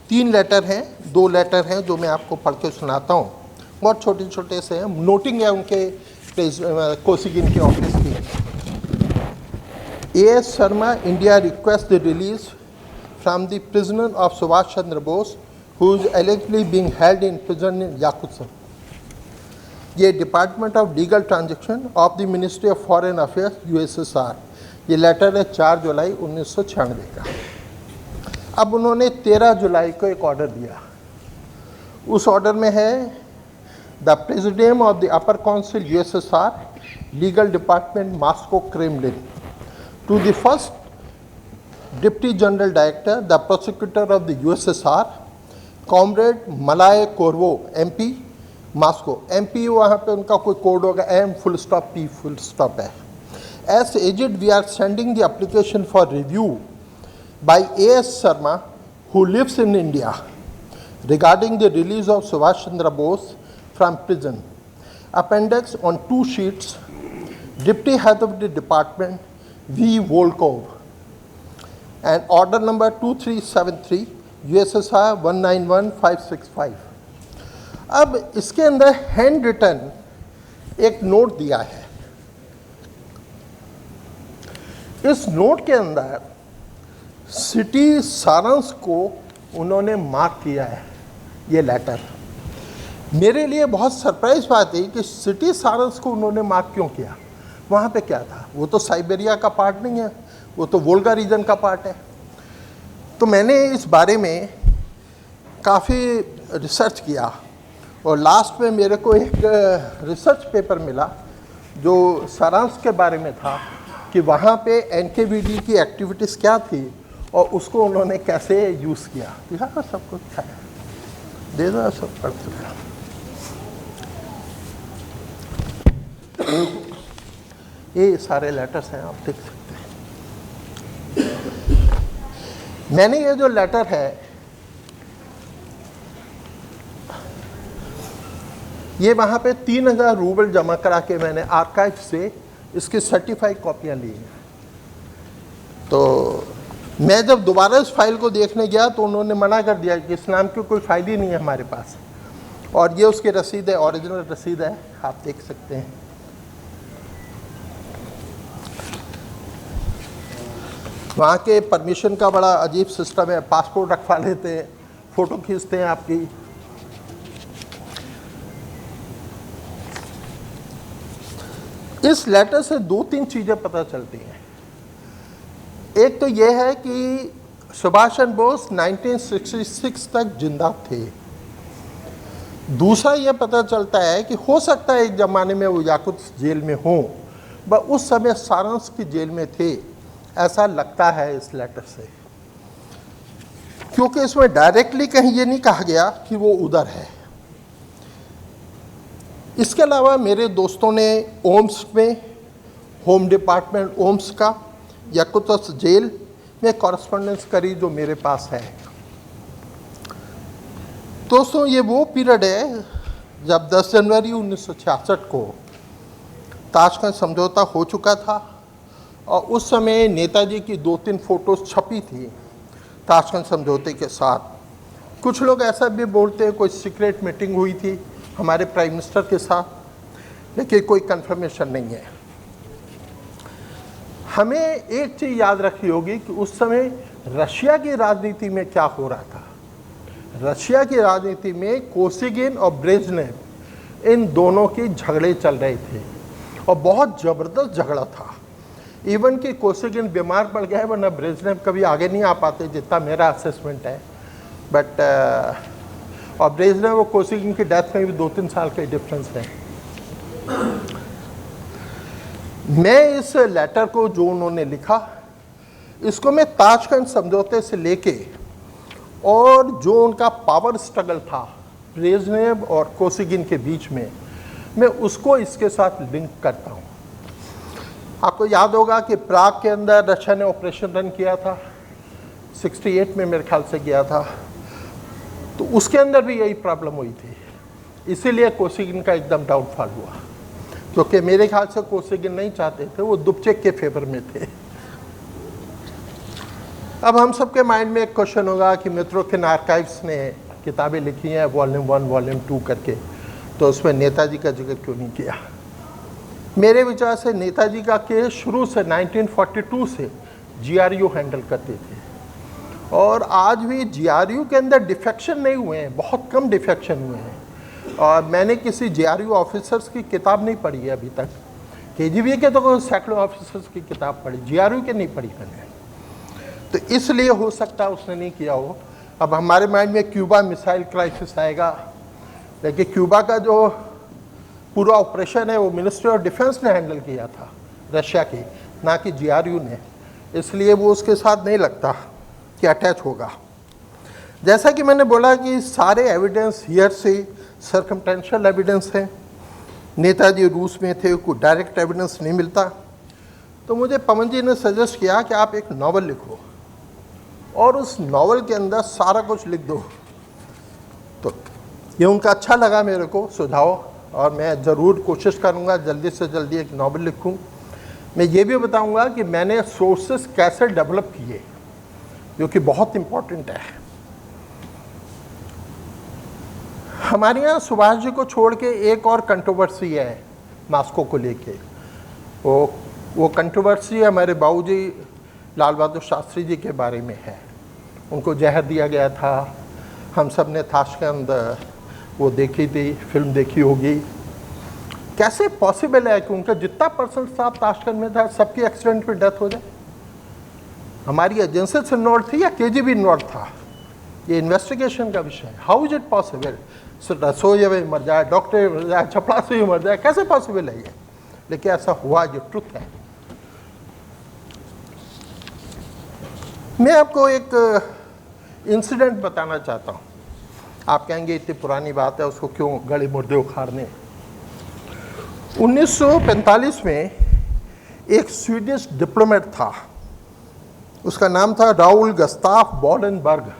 3 लेटर हैं, 2 लेटर हैं जो मैं आपको पढ़ के सुनाता हूँ। बहुत छोटे छोटे से हैं, नोटिंग है उनके कोसिगिन के ऑफिस की। A.S. Sharma, India requests the release from the prisoner of Subhash Chandra Bose, who is allegedly being held in prison in Yakutsk. ये department of legal transaction of the ministry of foreign affairs USSR, ये letter है 4 जुलाई 1996 का। अब उन्होंने 13 जुलाई को एक order दिया। उस ऑर्डर में है the president of the upper council USSR legal department Moscow Kremlin to the first deputy general director the prosecutor of the USSR comrade Malay Korvo MP Moscow. MP वहाँ पे उनका कोई कोड होगा M full stop P full stop है। As एजेड we are sending the application for review by A.S. Sharma, who lives in India, regarding the release of Subhash Chandra Bose from prison. Appendix on 2 sheets, Deputy Head of the Department, V. Volkov, and order number 2373, USSR 191565. अब इसके अंदर hand written एक note दिया है। इस note के अंदर city सारांश को उन्होंने मार्क किया है। ये लेटर मेरे लिए बहुत सरप्राइज बात है कि सिटी सारांश को उन्होंने मार्क क्यों किया। वहाँ पे क्या था? वो तो साइबेरिया का पार्ट नहीं है, वो तो वोल्गा रीजन का पार्ट है। तो मैंने इस बारे में काफ़ी रिसर्च किया और लास्ट में मेरे को एक रिसर्च पेपर मिला जो सारांश के बारे में था कि वहाँ पे एनकेवीडी की एक्टिविटीज़ क्या थी और उसको उन्होंने कैसे यूज़ किया। दिखा सब कुछ है, दे दो सब पढ़ चुका। ये सारे लेटर्स हैं, आप देख सकते हैं। मैंने ये जो लेटर है ये वहाँ पे 3000 रूबल जमा करा के मैंने आर्काइव से इसकी सर्टिफाइड कॉपियाँ ली हैं। तो मैं जब दोबारा इस फाइल को देखने गया तो उन्होंने मना कर दिया कि इस नाम की कोई फाइल ही नहीं है हमारे पास। और ये उसकी रसीद है, ओरिजिनल रसीद है, आप देख सकते हैं। वहाँ के परमिशन का बड़ा अजीब सिस्टम है, पासपोर्ट रखवा लेते हैं, फ़ोटो खींचते हैं आपकी। इस लेटर से 2-3 चीज़ें पता चलती हैं। एक तो यह है कि सुभाष चंद्र बोस 1966 तक जिंदा थे। दूसरा यह पता चलता है कि हो सकता है एक ज़माने में वो याकुत्स्क जेल में हों, वह उस समय सारांश की जेल में थे, ऐसा लगता है इस लेटर से, क्योंकि इसमें डायरेक्टली कहीं ये नहीं कहा गया कि वो उधर है। इसके अलावा मेरे दोस्तों ने ओम्स में, होम डिपार्टमेंट ओम्स का, याकुत्स्क जेल में कॉरेस्पॉन्डेंस करी जो मेरे पास है। दोस्तों ये वो पीरियड है जब 10 जनवरी 1966 को ताशकंद समझौता हो चुका था और उस समय नेताजी की 2-3 फोटोज छपी थी ताशकंद समझौते के साथ। कुछ लोग ऐसा भी बोलते हैं कोई सीक्रेट मीटिंग हुई थी हमारे प्राइम मिनिस्टर के साथ, लेकिन कोई कंफर्मेशन नहीं है। हमें एक चीज़ याद रखनी होगी कि उस समय रशिया की राजनीति में क्या हो रहा था। रशिया की राजनीति में कोसिगिन और ब्रेजनेव, इन दोनों के झगड़े चल रहे थे और बहुत ज़बरदस्त झगड़ा था। इवन कि कोसिगिन बीमार पड़ गया है, वरना ब्रेजनेव कभी आगे नहीं आ पाते, जितना मेरा असेसमेंट है। बट और ब्रेजनेव और कोसिगिन की डेथ में भी 2-3 साल का डिफरेंस है। मैं इस लेटर को जो उन्होंने लिखा, इसको मैं ताशकंद समझौते से लेके और जो उनका पावर स्ट्रगल था ब्रेजनेव और कोसिगिन के बीच में, मैं उसको इसके साथ लिंक करता हूँ। आपको याद होगा कि प्राग के अंदर रशिया ने ऑपरेशन रन किया था, 68 में मेरे ख्याल से गया था, तो उसके अंदर भी यही प्रॉब्लम हुई थी। इसीलिए कोसिगिन का एकदम डाउनफॉल हुआ, क्योंकि मेरे ख्याल से कोसिगिन नहीं चाहते थे, वो दुबचेक के फेवर में थे। अब हम सबके माइंड में एक क्वेश्चन होगा कि मित्रों आर्काइव्स ने किताबें लिखी हैं वॉल्यूम 1 वॉल्यूम 2 करके, तो उसमें नेताजी का जिक्र क्यों नहीं किया। मेरे विचार से नेताजी का केस शुरू से 1942 से GRU हैंडल करते थे और आज भी जीआरयू के अंदर डिफेक्शन नहीं हुए हैं, बहुत कम डिफेक्शन हुए हैं। और मैंने किसी जीआरयू ऑफिसर्स की किताब नहीं पढ़ी है अभी तक। केजीबी के तो सैकड़ों ऑफिसर्स की किताब पढ़ी, जीआरयू के नहीं पढ़ी मैंने। तो इसलिए हो सकता है उसने नहीं किया हो। अब हमारे माइंड में क्यूबा मिसाइल क्राइसिस आएगा, लेकिन क्यूबा का जो पूरा ऑपरेशन है वो मिनिस्ट्री ऑफ डिफेंस ने हैंडल किया था, रशिया की, ना कि जीआरयू ने। इसलिए वो उसके साथ नहीं लगता कि अटैच होगा। जैसा कि मैंने बोला कि सारे एविडेंस हियर से सर्कमटेंशियल एविडेंस है। नेताजी रूस में थे, कोई डायरेक्ट एविडेंस नहीं मिलता। तो मुझे पवन जी ने सजेस्ट किया कि आप एक नावल लिखो और उस नावल के अंदर सारा कुछ लिख दो। तो ये उनका अच्छा लगा मेरे को सुझाव, और मैं ज़रूर कोशिश करूँगा जल्दी से जल्दी एक नावल लिखूँ। मैं ये भी बताऊँगा कि मैंने सोर्सेस कैसे डेवलप किए, जो कि बहुत इम्पोर्टेंट है। हमारे यहाँ सुभाष जी को छोड़ के एक और कंट्रोवर्सी है मास्को को लेके। वो कंट्रोवर्सी हमारे बाबूजी लाल बहादुर शास्त्री जी के बारे में है। उनको जहर दिया गया था। हम सब ने ताशकंद वो देखी थी, फिल्म देखी होगी। कैसे पॉसिबल है कि उनका जितना परसेंट स्टाफ ताशकंद में था सबकी एक्सीडेंट में डेथ हो जाए? हमारी एजेंसी से इन्वॉल्व थी या केजीबी इन्वॉल्व था? ये इन्वेस्टिगेशन का विषय है। How is it possible? रसोई में मर जाए, डॉक्टर मर जाए, चपरासी में मर जाए, कैसे पॉसिबल है ये? लेकिन ऐसा हुआ, ये ट्रुथ है। मैं आपको एक इंसिडेंट बताना चाहता हूँ। आप कहेंगे इतनी पुरानी बात है, उसको क्यों गले मुर्दे उखाड़ने। 1945 में एक स्वीडिश डिप्लोमेट था, उसका नाम था राउल गस्ताफ बॉडनबर्ग,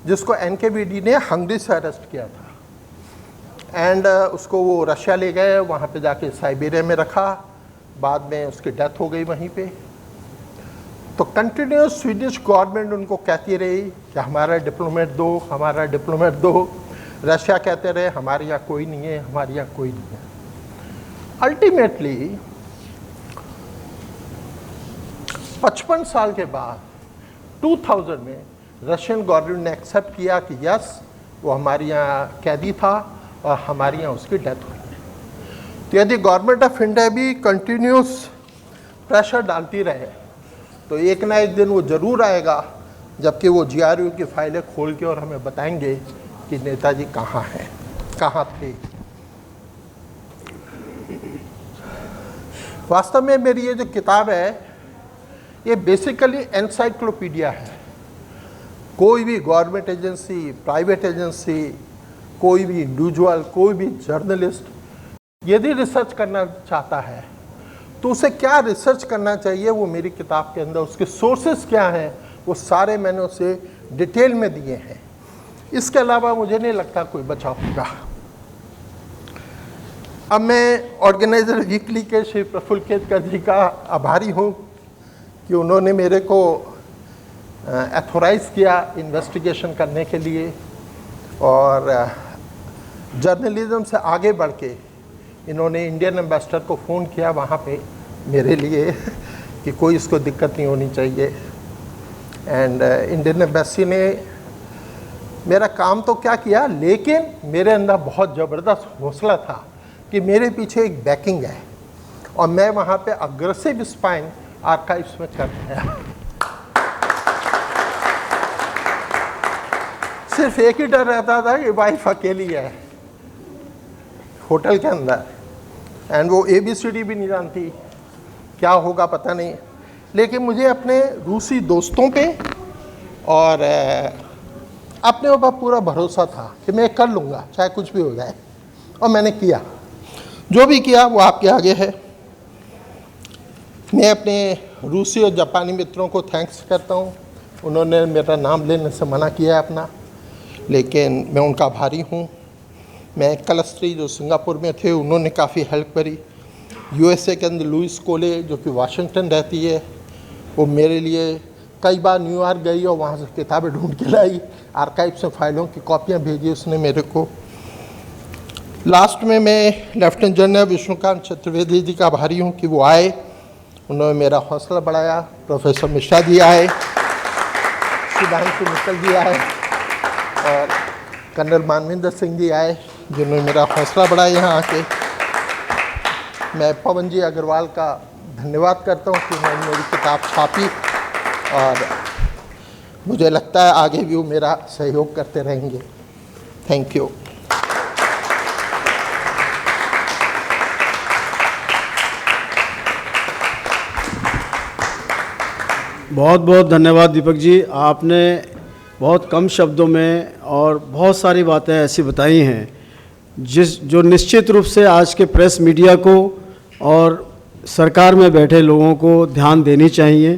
जिसको एनकेवीडी ने हंगरी से अरेस्ट किया था। एंड उसको वो रशिया ले गए, वहाँ पे जाके साइबेरिया में रखा। बाद में उसकी डेथ हो गई वहीं पे। तो कंटिन्यूस स्वीडिश गवर्नमेंट उनको कहती रही कि हमारा डिप्लोमेट दो, हमारा डिप्लोमेट दो। रशिया कहते रहे हमारे यहाँ कोई नहीं है, हमारे यहाँ कोई नहीं है। अल्टीमेटली 55 साल के बाद 2000 में रशियन गवर्नमेंट ने एक्सेप्ट किया कि यस, वो हमारे यहाँ कैदी था और हमारे यहाँ उसकी डेथ हुई। तो यदि गवर्नमेंट ऑफ इंडिया भी कंटिन्यूस प्रेशर डालती रहे तो एक ना एक दिन वो ज़रूर आएगा जबकि वो जीआरयू की फाइलें खोल के और हमें बताएंगे कि नेताजी कहाँ हैं, कहाँ थे। वास्तव में मेरी ये जो किताब है ये बेसिकली एनसाइक्लोपीडिया है। कोई भी गवर्नमेंट एजेंसी, प्राइवेट एजेंसी, कोई भी इंडिविजुअल, कोई भी जर्नलिस्ट यदि रिसर्च करना चाहता है तो उसे क्या रिसर्च करना चाहिए, वो मेरी किताब के अंदर उसके सोर्सेस क्या हैं वो सारे मैंने उसे डिटेल में दिए हैं। इसके अलावा मुझे नहीं लगता कोई बचा होगा। अब मैं ऑर्गेनाइजर वीकली के श्री प्रफुल्ल केतकर जी का आभारी हूँ कि उन्होंने मेरे को एथोराइज किया इन्वेस्टिगेशन करने के लिए, और जर्नलिज्म से आगे बढ़ के इन्होंने इंडियन एम्बेसडर को फ़ोन किया वहाँ पे मेरे लिए कि कोई इसको दिक्कत नहीं होनी चाहिए। एंड इंडियन एम्बेसी ने मेरा काम तो क्या किया, लेकिन मेरे अंदर बहुत ज़बरदस्त हौसला था कि मेरे पीछे एक बैकिंग है और मैं वहाँ पे अग्रेसिव स्पाइंग आर्काइव्स में कर गया। सिर्फ एक ही डर रहता था कि वाइफ अकेली है होटल के अंदर, एंड वो ABCD भी नहीं जानती, क्या होगा पता नहीं। लेकिन मुझे अपने रूसी दोस्तों पे और अपने ऊपर पूरा भरोसा था कि मैं कर लूँगा चाहे कुछ भी हो जाए, और मैंने किया। जो भी किया वो आपके आगे है। मैं अपने रूसी और जापानी मित्रों को थैंक्स करता हूँ। उन्होंने मेरा नाम लेने से मना किया है अपना, लेकिन मैं उनका आभारी हूँ। मैं कलस्ट्री जो सिंगापुर में थे उन्होंने काफ़ी हेल्प करी। USA के अंदर लुइस कोले जो कि वाशिंगटन रहती है, वो मेरे लिए कई बार न्यूयॉर्क गई और वहाँ से किताबें ढूंढ के लाई, आर्काइव से फाइलों की कॉपियाँ भेजी उसने मेरे को। लास्ट में मैं लेफ्टिनेंट जनरल विष्णुकांत चतुर्वेदी जी का आभारी हूँ कि वो आए, उन्होंने मेरा हौसला बढ़ाया। प्रोफेसर मिश्रा जी आए, सुधांशु मित्तल जी आए और कर्नल मानविंदर सिंह जी आए जिन्होंने मेरा हौसला बढ़ाया यहाँ आके। मैं पवन जी अग्रवाल का धन्यवाद करता हूँ कि उन्होंने मेरी किताब छापी और मुझे लगता है आगे भी वो मेरा सहयोग करते रहेंगे। Thank you. बहुत बहुत धन्यवाद दीपक जी। आपने बहुत कम शब्दों में और बहुत सारी बातें ऐसी बताई हैं जो निश्चित रूप से आज के प्रेस मीडिया को और सरकार में बैठे लोगों को ध्यान देनी चाहिए,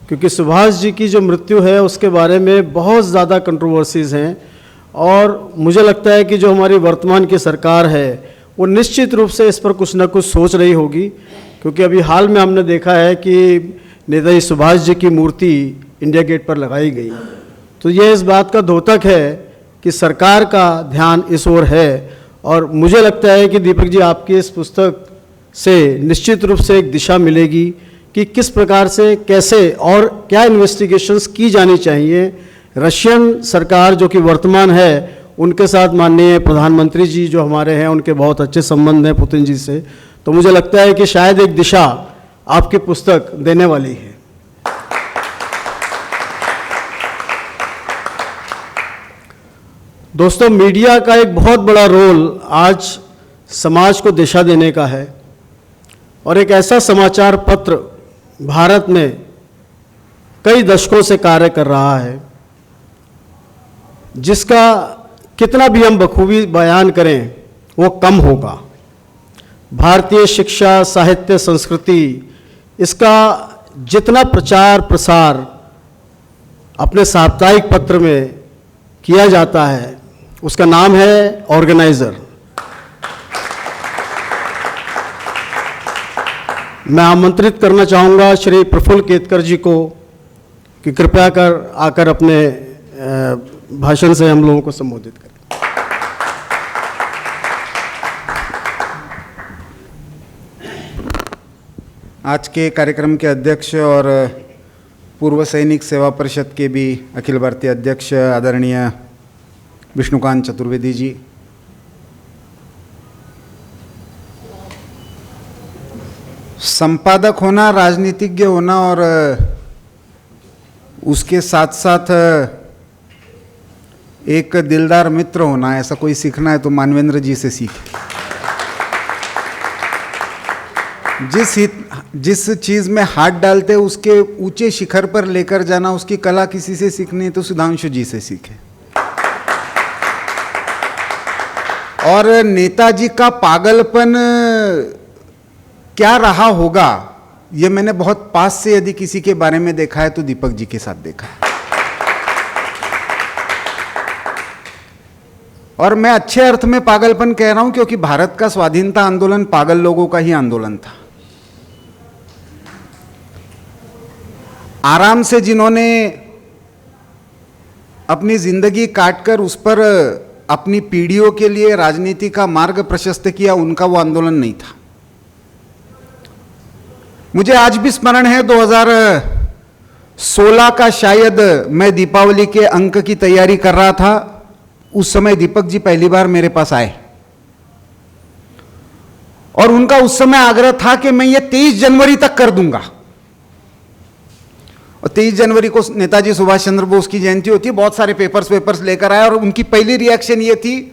क्योंकि सुभाष जी की जो मृत्यु है उसके बारे में बहुत ज़्यादा कंट्रोवर्सीज़ हैं और मुझे लगता है कि जो हमारी वर्तमान की सरकार है वो निश्चित रूप से इस पर कुछ ना कुछ सोच रही होगी, क्योंकि अभी हाल में हमने देखा है कि नेताजी सुभाष जी की मूर्ति इंडिया गेट पर लगाई गई। तो ये इस बात का द्योतक है कि सरकार का ध्यान इस ओर है और मुझे लगता है कि दीपक जी आपकी इस पुस्तक से निश्चित रूप से एक दिशा मिलेगी कि किस प्रकार से कैसे और क्या इन्वेस्टिगेशंस की जानी चाहिए। रशियन सरकार जो कि वर्तमान है उनके साथ माननीय प्रधानमंत्री जी जो हमारे हैं उनके बहुत अच्छे संबंध हैं पुतिन जी से, तो मुझे लगता है कि शायद एक दिशा आपकी पुस्तक देने वाली है। दोस्तों, मीडिया का एक बहुत बड़ा रोल आज समाज को दिशा देने का है और एक ऐसा समाचार पत्र भारत में कई दशकों से कार्य कर रहा है जिसका कितना भी हम बखूबी बयान करें वो कम होगा। भारतीय शिक्षा, साहित्य, संस्कृति, इसका जितना प्रचार प्रसार अपने साप्ताहिक पत्र में किया जाता है उसका नाम है ऑर्गेनाइजर। मैं आमंत्रित करना चाहूँगा श्री प्रफुल्ल केतकर जी को कि कृपया कर आकर अपने भाषण से हम लोगों को संबोधित करें। आज के कार्यक्रम के अध्यक्ष और पूर्व सैनिक सेवा परिषद के भी अखिल भारतीय अध्यक्ष आदरणीय विष्णुकांत चतुर्वेदी जी, संपादक होना, राजनीतिज्ञ होना और उसके साथ साथ एक दिलदार मित्र होना, ऐसा कोई सीखना है तो मानवेंद्र जी से सीखे। जिस चीज़ में हाथ डालते उसके ऊंचे शिखर पर लेकर जाना, उसकी कला किसी से सीखनी है तो सुधांशु जी से सीखे। और नेताजी का पागलपन क्या रहा होगा ये मैंने बहुत पास से यदि किसी के बारे में देखा है तो दीपक जी के साथ देखा है। और मैं अच्छे अर्थ में पागलपन कह रहा हूं क्योंकि भारत का स्वाधीनता आंदोलन पागल लोगों का ही आंदोलन था। आराम से जिन्होंने अपनी जिंदगी काटकर उस पर अपनी पीढ़ियों के लिए राजनीति का मार्ग प्रशस्त किया, उनका वो आंदोलन नहीं था। मुझे आज भी स्मरण है 2016 का, शायद मैं दीपावली के अंक की तैयारी कर रहा था। उस समय दीपक जी पहली बार मेरे पास आए और उनका उस समय आग्रह था कि मैं ये 23 जनवरी तक कर दूंगा। और 23 जनवरी को नेताजी सुभाष चंद्र बोस की जयंती होती है। बहुत सारे पेपर्स लेकर आए और उनकी पहली रिएक्शन ये थी,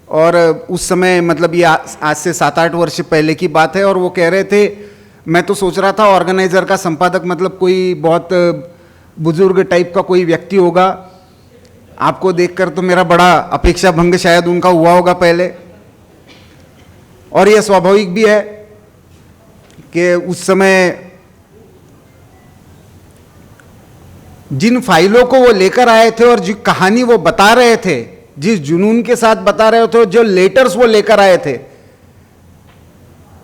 और उस समय मतलब ये आज से 7-8 वर्ष पहले की बात है, और वो कह रहे थे, मैं तो सोच रहा था ऑर्गेनाइजर का संपादक मतलब कोई बहुत बुजुर्ग टाइप का कोई व्यक्ति होगा, आपको देखकर तो मेरा बड़ा अपेक्षा भंग शायद उनका हुआ होगा पहले। और यह स्वाभाविक भी है कि उस समय जिन फाइलों को वो लेकर आए थे और जो कहानी वो बता रहे थे, जिस जुनून के साथ बता रहे थे, जो लेटर्स वो लेकर आए थे,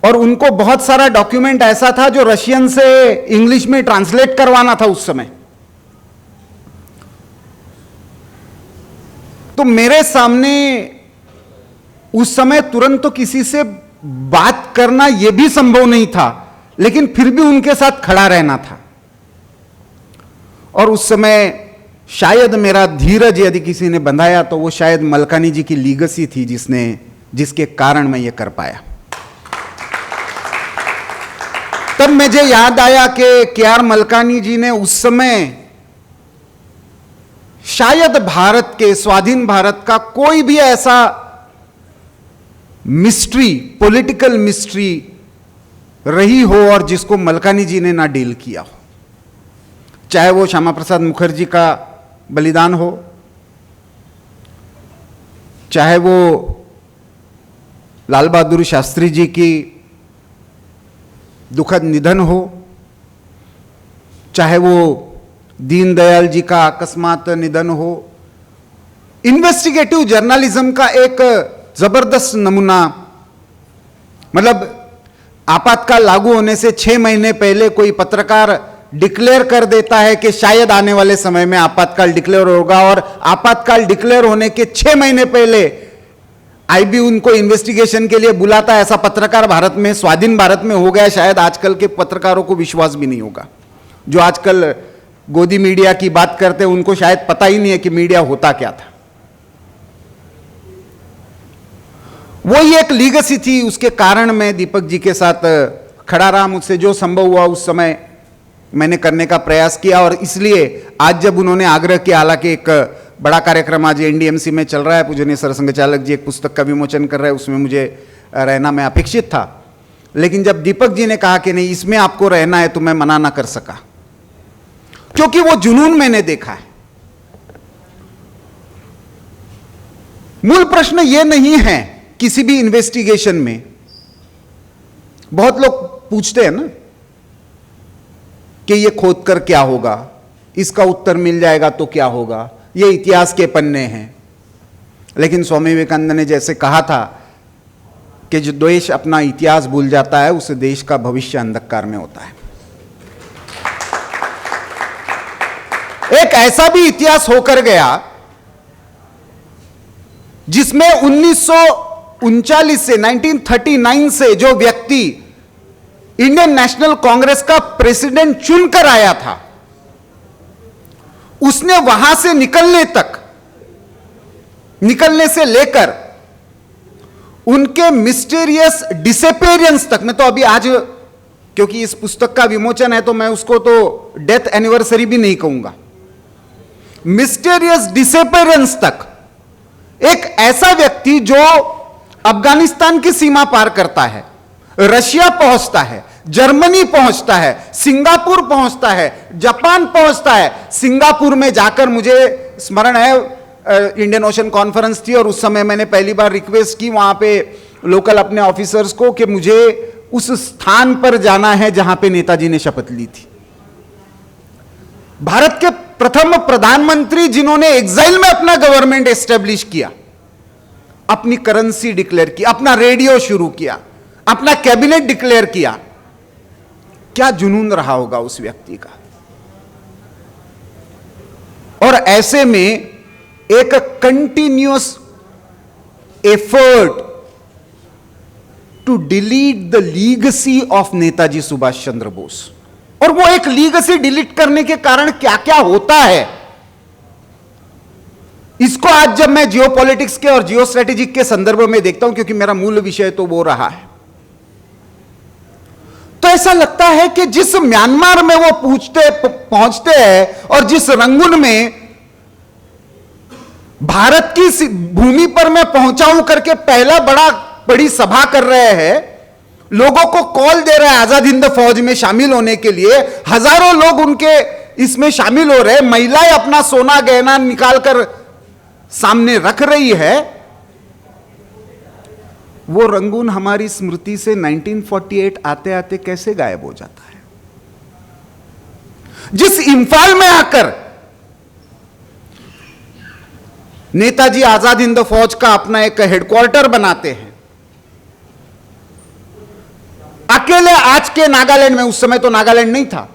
और उनको बहुत सारा डॉक्यूमेंट ऐसा था जो रशियन से इंग्लिश में ट्रांसलेट करवाना था उस समय। तो मेरे सामने उस समय तुरंत तो किसी से बात करना यह भी संभव नहीं था, लेकिन फिर भी उनके साथ खड़ा रहना था। और उस समय शायद मेरा धीरज यदि किसी ने बंधाया तो वो शायद मलकानी जी की लीगसी थी, जिसके कारण मैं ये कर पाया। तब मुझे याद आया कि के.आर. मलकानी जी ने उस समय शायद भारत के, स्वाधीन भारत का कोई भी ऐसा मिस्ट्री, पॉलिटिकल मिस्ट्री रही हो और जिसको मलकानी जी ने ना डील किया हो, चाहे वो श्यामा प्रसाद मुखर्जी का बलिदान हो, चाहे वो लाल बहादुर शास्त्री जी की दुखद निधन हो, चाहे वो दीनदयाल जी का अकस्मात निधन हो। इन्वेस्टिगेटिव जर्नलिज्म का एक जबरदस्त नमूना, मतलब आपातकाल लागू होने से 6 महीने पहले कोई पत्रकार डिक्लेयर कर देता है कि शायद आने वाले समय में आपातकाल डिक्लेयर होगा, और आपातकाल डिक्लेयर होने के 6 महीने पहले आईबी उनको इन्वेस्टिगेशन के लिए बुलाता है। ऐसा पत्रकार भारत में, स्वाधीन भारत में हो गया। शायद आजकल के पत्रकारों को विश्वास भी नहीं होगा, जो आजकल गोदी मीडिया की बात करते हैं, उनको शायद पता ही नहीं है कि मीडिया होता क्या था। वो ही एक लीगसी थी, उसके कारण मैं दीपक जी के साथ खड़ा रहा। मुझसे जो संभव हुआ उस समय मैंने करने का प्रयास किया, और इसलिए आज जब उन्होंने आग्रह किया, हालांकि एक बड़ा कार्यक्रम आज एनडीएमसी में चल रहा है, पूजनीय सरसंघचालक जी एक पुस्तक का विमोचन कर रहे हैं, उसमें मुझे रहना मैं अपेक्षित था, लेकिन जब दीपक जी ने कहा कि नहीं इसमें आपको रहना है तो मैं मना ना कर सका, क्योंकि वो जुनून मैंने देखा है। मूल प्रश्न ये नहीं है किसी भी इन्वेस्टिगेशन में, बहुत लोग पूछते हैं ना कि ये खोद कर क्या होगा, इसका उत्तर मिल जाएगा तो क्या होगा, ये इतिहास के पन्ने हैं। लेकिन स्वामी विवेकानंद ने जैसे कहा था कि जो देश अपना इतिहास भूल जाता है उस देश का भविष्य अंधकार में होता है। एक ऐसा भी इतिहास होकर गया जिसमें 1939 से 1939 से जो व्यक्ति इंडियन नेशनल कांग्रेस का प्रेसिडेंट चुनकर आया था, उसने वहां से निकलने से लेकर उनके मिस्टीरियस डिसअपीयरेंस तक, मैं तो अभी आज क्योंकि इस पुस्तक का विमोचन है तो मैं उसको तो डेथ एनिवर्सरी भी नहीं कहूंगा, मिस्टीरियस डिसअपीयरेंस तक एक ऐसा व्यक्ति जो अफगानिस्तान की सीमा पार करता है, रशिया पहुंचता है, जर्मनी पहुंचता है, सिंगापुर पहुंचता है, जापान पहुंचता है। सिंगापुर में जाकर मुझे स्मरण है इंडियन ओशन कॉन्फ्रेंस थी, और उस समय मैंने पहली बार रिक्वेस्ट की वहां पे लोकल अपने ऑफिसर्स को कि मुझे उस स्थान पर जाना है जहां पे नेताजी ने शपथ ली थी। भारत के प्रथम प्रधानमंत्री जिन्होंने एग्जाइल में अपना गवर्नमेंट एस्टेब्लिश किया, अपनी करेंसी डिक्लेयर की, अपना रेडियो शुरू किया, अपना कैबिनेट डिक्लेयर किया, क्या जुनून रहा होगा उस व्यक्ति का। और ऐसे में एक continuous effort to delete the legacy of Netaji Subhash Chandra Bose, और वो एक लीगेसी डिलीट करने के कारण क्या क्या होता है, इसको आज जब मैं जियोपॉलिटिक्स के और जियो स्ट्रेटेजिक के संदर्भ में देखता हूं, क्योंकि मेरा मूल विषय तो वो रहा है, तो ऐसा लगता है कि जिस म्यांमार में वो पहुंचते हैं और जिस रंगून में भारत की भूमि पर मैं पहुंचाऊं करके पहला बड़ी सभा कर रहे हैं, लोगों को कॉल दे रहा है आजाद हिंद फौज में शामिल होने के लिए, हजारों लोग उनके इसमें शामिल हो रहे हैं, महिलाएं अपना सोना गहना निकालकर सामने रख रही है, वो रंगून हमारी स्मृति से 1948 आते आते कैसे गायब हो जाता है। जिस इंफाल में आकर नेताजी आजाद हिंद फौज का अपना एक हेडक्वार्टर बनाते हैं, अकेले आज के नागालैंड में, उस समय तो नागालैंड नहीं था,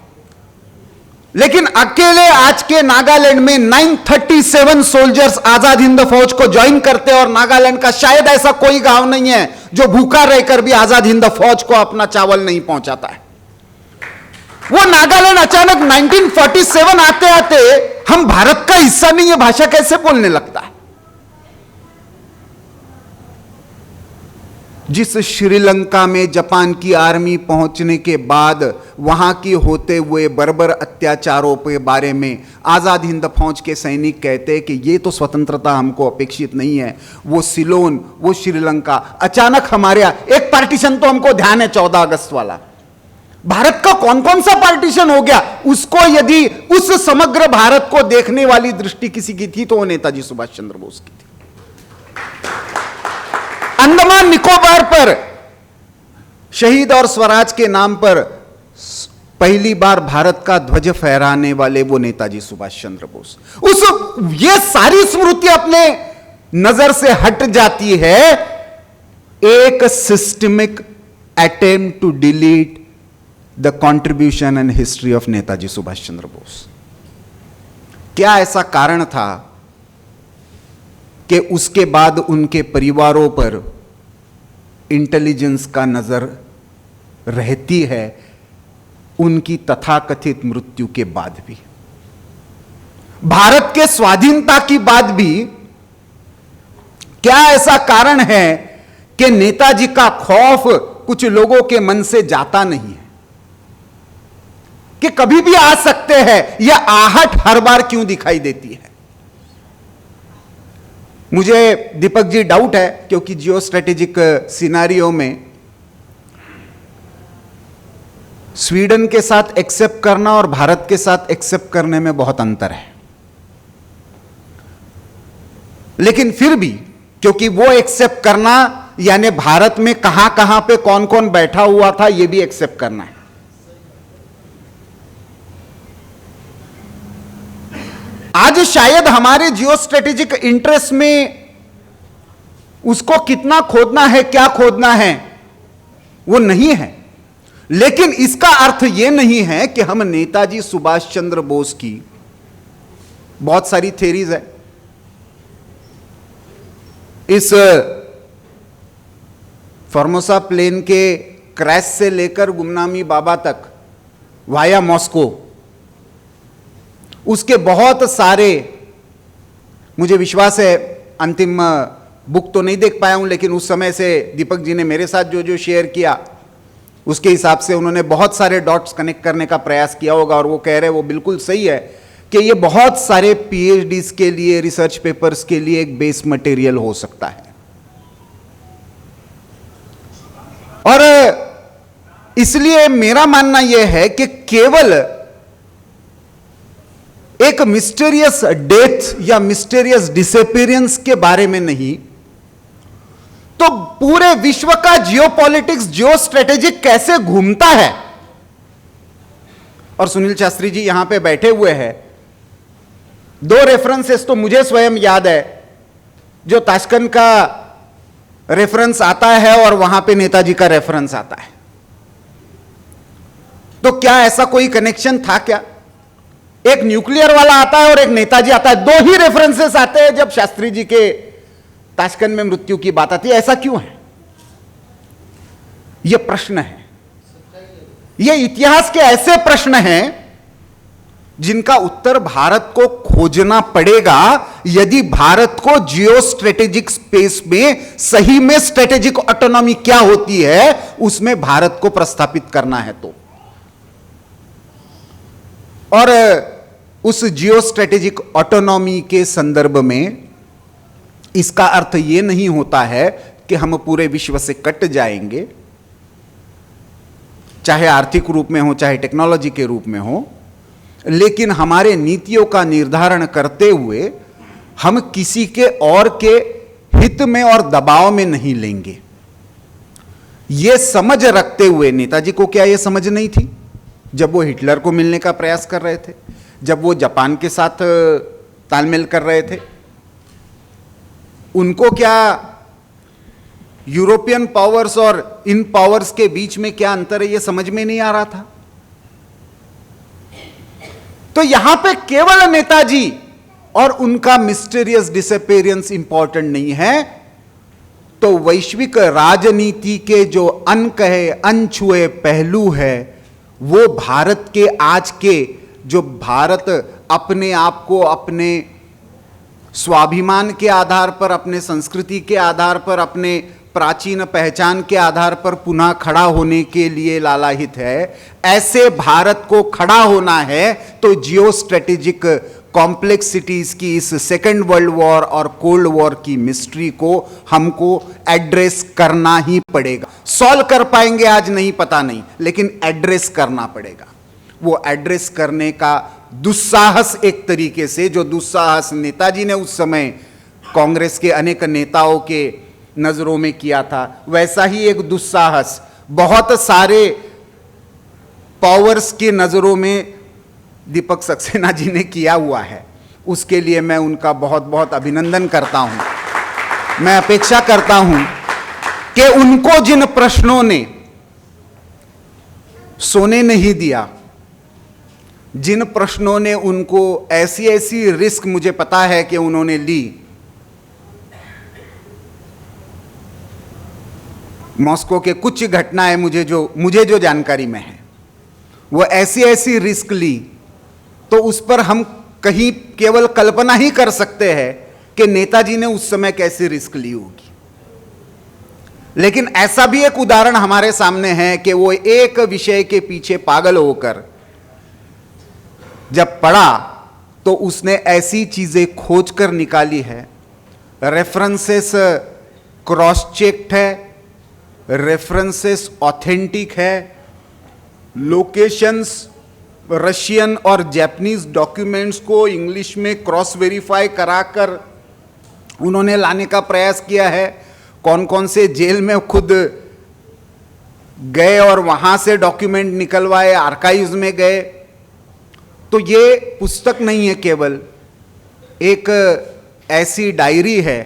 लेकिन अकेले आज के नागालैंड में 937 सोल्जर्स आजाद हिंद फौज को ज्वाइन करते हैं, और नागालैंड का शायद ऐसा कोई गांव नहीं है जो भूखा रहकर भी आजाद हिंद फौज को अपना चावल नहीं पहुंचाता है। वो नागालैंड अचानक 1947 आते आते हम भारत का हिस्सा नहीं है भाषा कैसे बोलने लगता है? जिस श्रीलंका में जापान की आर्मी पहुंचने के बाद वहां की होते हुए बर्बर अत्याचारों के बारे में आजाद हिंद फौज के सैनिक कहते हैं कि ये तो स्वतंत्रता हमको अपेक्षित नहीं है, वो सिलोन, वो श्रीलंका, अचानक हमारे एक पार्टीशन तो हमको ध्यान है 14 अगस्त वाला। भारत का कौन कौन सा पार्टीशन हो गया, उसको यदि उस समग्र भारत को देखने वाली दृष्टि किसी की थी तो वो नेताजी सुभाष चंद्र बोस की थी। अंडमान निकोबार पर शहीद और स्वराज के नाम पर पहली बार भारत का ध्वज फहराने वाले वो नेताजी सुभाष चंद्र बोस। ये सारी स्मृति अपने नजर से हट जाती है एक systemic attempt to delete the contribution and history of Netaji Subhash Chandra Bose. क्या ऐसा कारण था कि उसके बाद उनके परिवारों पर इंटेलिजेंस का नजर रहती है उनकी तथाकथित मृत्यु के बाद भी? भारत के स्वाधीनता की बाद भी क्या ऐसा कारण है कि नेताजी का खौफ कुछ लोगों के मन से जाता नहीं है कि कभी भी आ सकते हैं? यह आहट हर बार क्यों दिखाई देती है? मुझे दीपक जी डाउट है, क्योंकि जियो स्ट्रेटेजिक सिनारियो में स्वीडन के साथ एक्सेप्ट करना और भारत के साथ एक्सेप्ट करने में बहुत अंतर है। लेकिन फिर भी क्योंकि वो एक्सेप्ट करना यानी भारत में कहां कहां पे कौन कौन बैठा हुआ था ये भी एक्सेप्ट करना है। आज शायद हमारे जियो स्ट्रेटेजिक इंटरेस्ट में उसको कितना खोदना है, क्या खोदना है वो नहीं है, लेकिन इसका अर्थ यह नहीं है कि हम नेताजी सुभाष चंद्र बोस की बहुत सारी थ्योरीज है। इस फॉर्मोसा प्लेन के क्रैश से लेकर गुमनामी बाबा तक वाया मॉस्को, उसके बहुत सारे, मुझे विश्वास है अंतिम बुक तो नहीं देख पाया हूं, लेकिन उस समय से दीपक जी ने मेरे साथ जो जो शेयर किया उसके हिसाब से उन्होंने बहुत सारे डॉट्स कनेक्ट करने का प्रयास किया होगा और वो कह रहे हैं वो बिल्कुल सही है कि ये बहुत सारे पीएचडीज के लिए, रिसर्च पेपर्स के लिए एक बेस मटेरियल हो सकता है। और इसलिए मेरा मानना यह है कि केवल एक मिस्टीरियस डेथ या मिस्टीरियस डिसअपीयरेंस के बारे में नहीं, तो पूरे विश्व का जियोपॉलिटिक्स, जियो स्ट्रेटेजिक कैसे घूमता है। और सुनील शास्त्री जी यहां पे बैठे हुए हैं, दो रेफरेंसेस तो मुझे स्वयं याद है, जो ताशकंद का रेफरेंस आता है और वहां पे नेताजी का रेफरेंस आता है। तो क्या ऐसा कोई कनेक्शन था क्या? एक न्यूक्लियर वाला आता है और एक नेताजी आता है, दो ही रेफरेंसेस आते हैं जब शास्त्री जी के ताशकंद में मृत्यु की बात आती है। ऐसा क्यों है? यह प्रश्न है। यह इतिहास के ऐसे प्रश्न हैं जिनका उत्तर भारत को खोजना पड़ेगा यदि भारत को जियो स्ट्रेटेजिक स्पेस में सही में स्ट्रेटेजिक ऑटोनॉमी क्या होती है उसमें भारत को प्रस्थापित करना है। तो और उस जियो स्ट्रेटेजिक ऑटोनॉमी के संदर्भ में इसका अर्थ यह नहीं होता है कि हम पूरे विश्व से कट जाएंगे, चाहे आर्थिक रूप में हो चाहे टेक्नोलॉजी के रूप में हो, लेकिन हमारे नीतियों का निर्धारण करते हुए हम किसी के और के हित में और दबाव में नहीं लेंगे। यह समझ रखते हुए, नेताजी को क्या यह समझ नहीं थी जब वो हिटलर को मिलने का प्रयास कर रहे थे, जब वो जापान के साथ तालमेल कर रहे थे? उनको क्या यूरोपियन पावर्स और इन पावर्स के बीच में क्या अंतर है यह समझ में नहीं आ रहा था? तो यहां पे केवल नेताजी और उनका मिस्टीरियस डिसअपीयरेंस इंपॉर्टेंट नहीं है, तो वैश्विक राजनीति के जो अनकहे अनछुए पहलू है वो भारत के आज के जो भारत अपने आप को अपने स्वाभिमान के आधार पर, अपने संस्कृति के आधार पर, अपने प्राचीन पहचान के आधार पर पुनः खड़ा होने के लिए लालायित है, ऐसे भारत को खड़ा होना है तो जियो स्ट्रेटेजिक कॉम्प्लेक्सिटीज की इस सेकेंड वर्ल्ड वॉर और कोल्ड वॉर की मिस्ट्री को हमको एड्रेस करना ही पड़ेगा। सॉल्व कर पाएंगे आज नहीं, पता नहीं, लेकिन एड्रेस करना पड़ेगा। वो एड्रेस करने का दुस्साहस, एक तरीके से जो दुस्साहस नेताजी ने उस समय कांग्रेस के अनेक नेताओं के नजरों में किया था, वैसा ही एक दुस्साहस बहुत सारे पावर्स के नजरों में दीपक सक्सेना जी ने किया हुआ है। उसके लिए मैं उनका बहुत बहुत अभिनंदन करता हूं। मैं अपेक्षा करता हूं कि उनको जिन प्रश्नों ने सोने नहीं दिया, जिन प्रश्नों ने उनको ऐसी ऐसी रिस्क, मुझे पता है कि उन्होंने ली, मॉस्को के कुछ घटनाएं मुझे जो जानकारी में है, वो ऐसी ऐसी रिस्क ली, तो उस पर हम कहीं केवल कल्पना ही कर सकते हैं कि नेताजी ने उस समय कैसी रिस्क ली होगी। लेकिन ऐसा भी एक उदाहरण हमारे सामने है कि वो एक विषय के पीछे पागल होकर जब पढ़ा तो उसने ऐसी चीजें खोज कर निकाली है, रेफरेंसेस क्रॉस चेक्ड है, रेफरेंसेस ऑथेंटिक है, लोकेशंस रशियन और जापानीज डॉक्यूमेंट्स को इंग्लिश में क्रॉस वेरीफाई कराकर उन्होंने लाने का प्रयास किया है। कौन कौन से जेल में खुद गए और वहां से डॉक्यूमेंट निकलवाए, आर्काइव्स में गए। तो ये पुस्तक नहीं है, केवल एक ऐसी डायरी है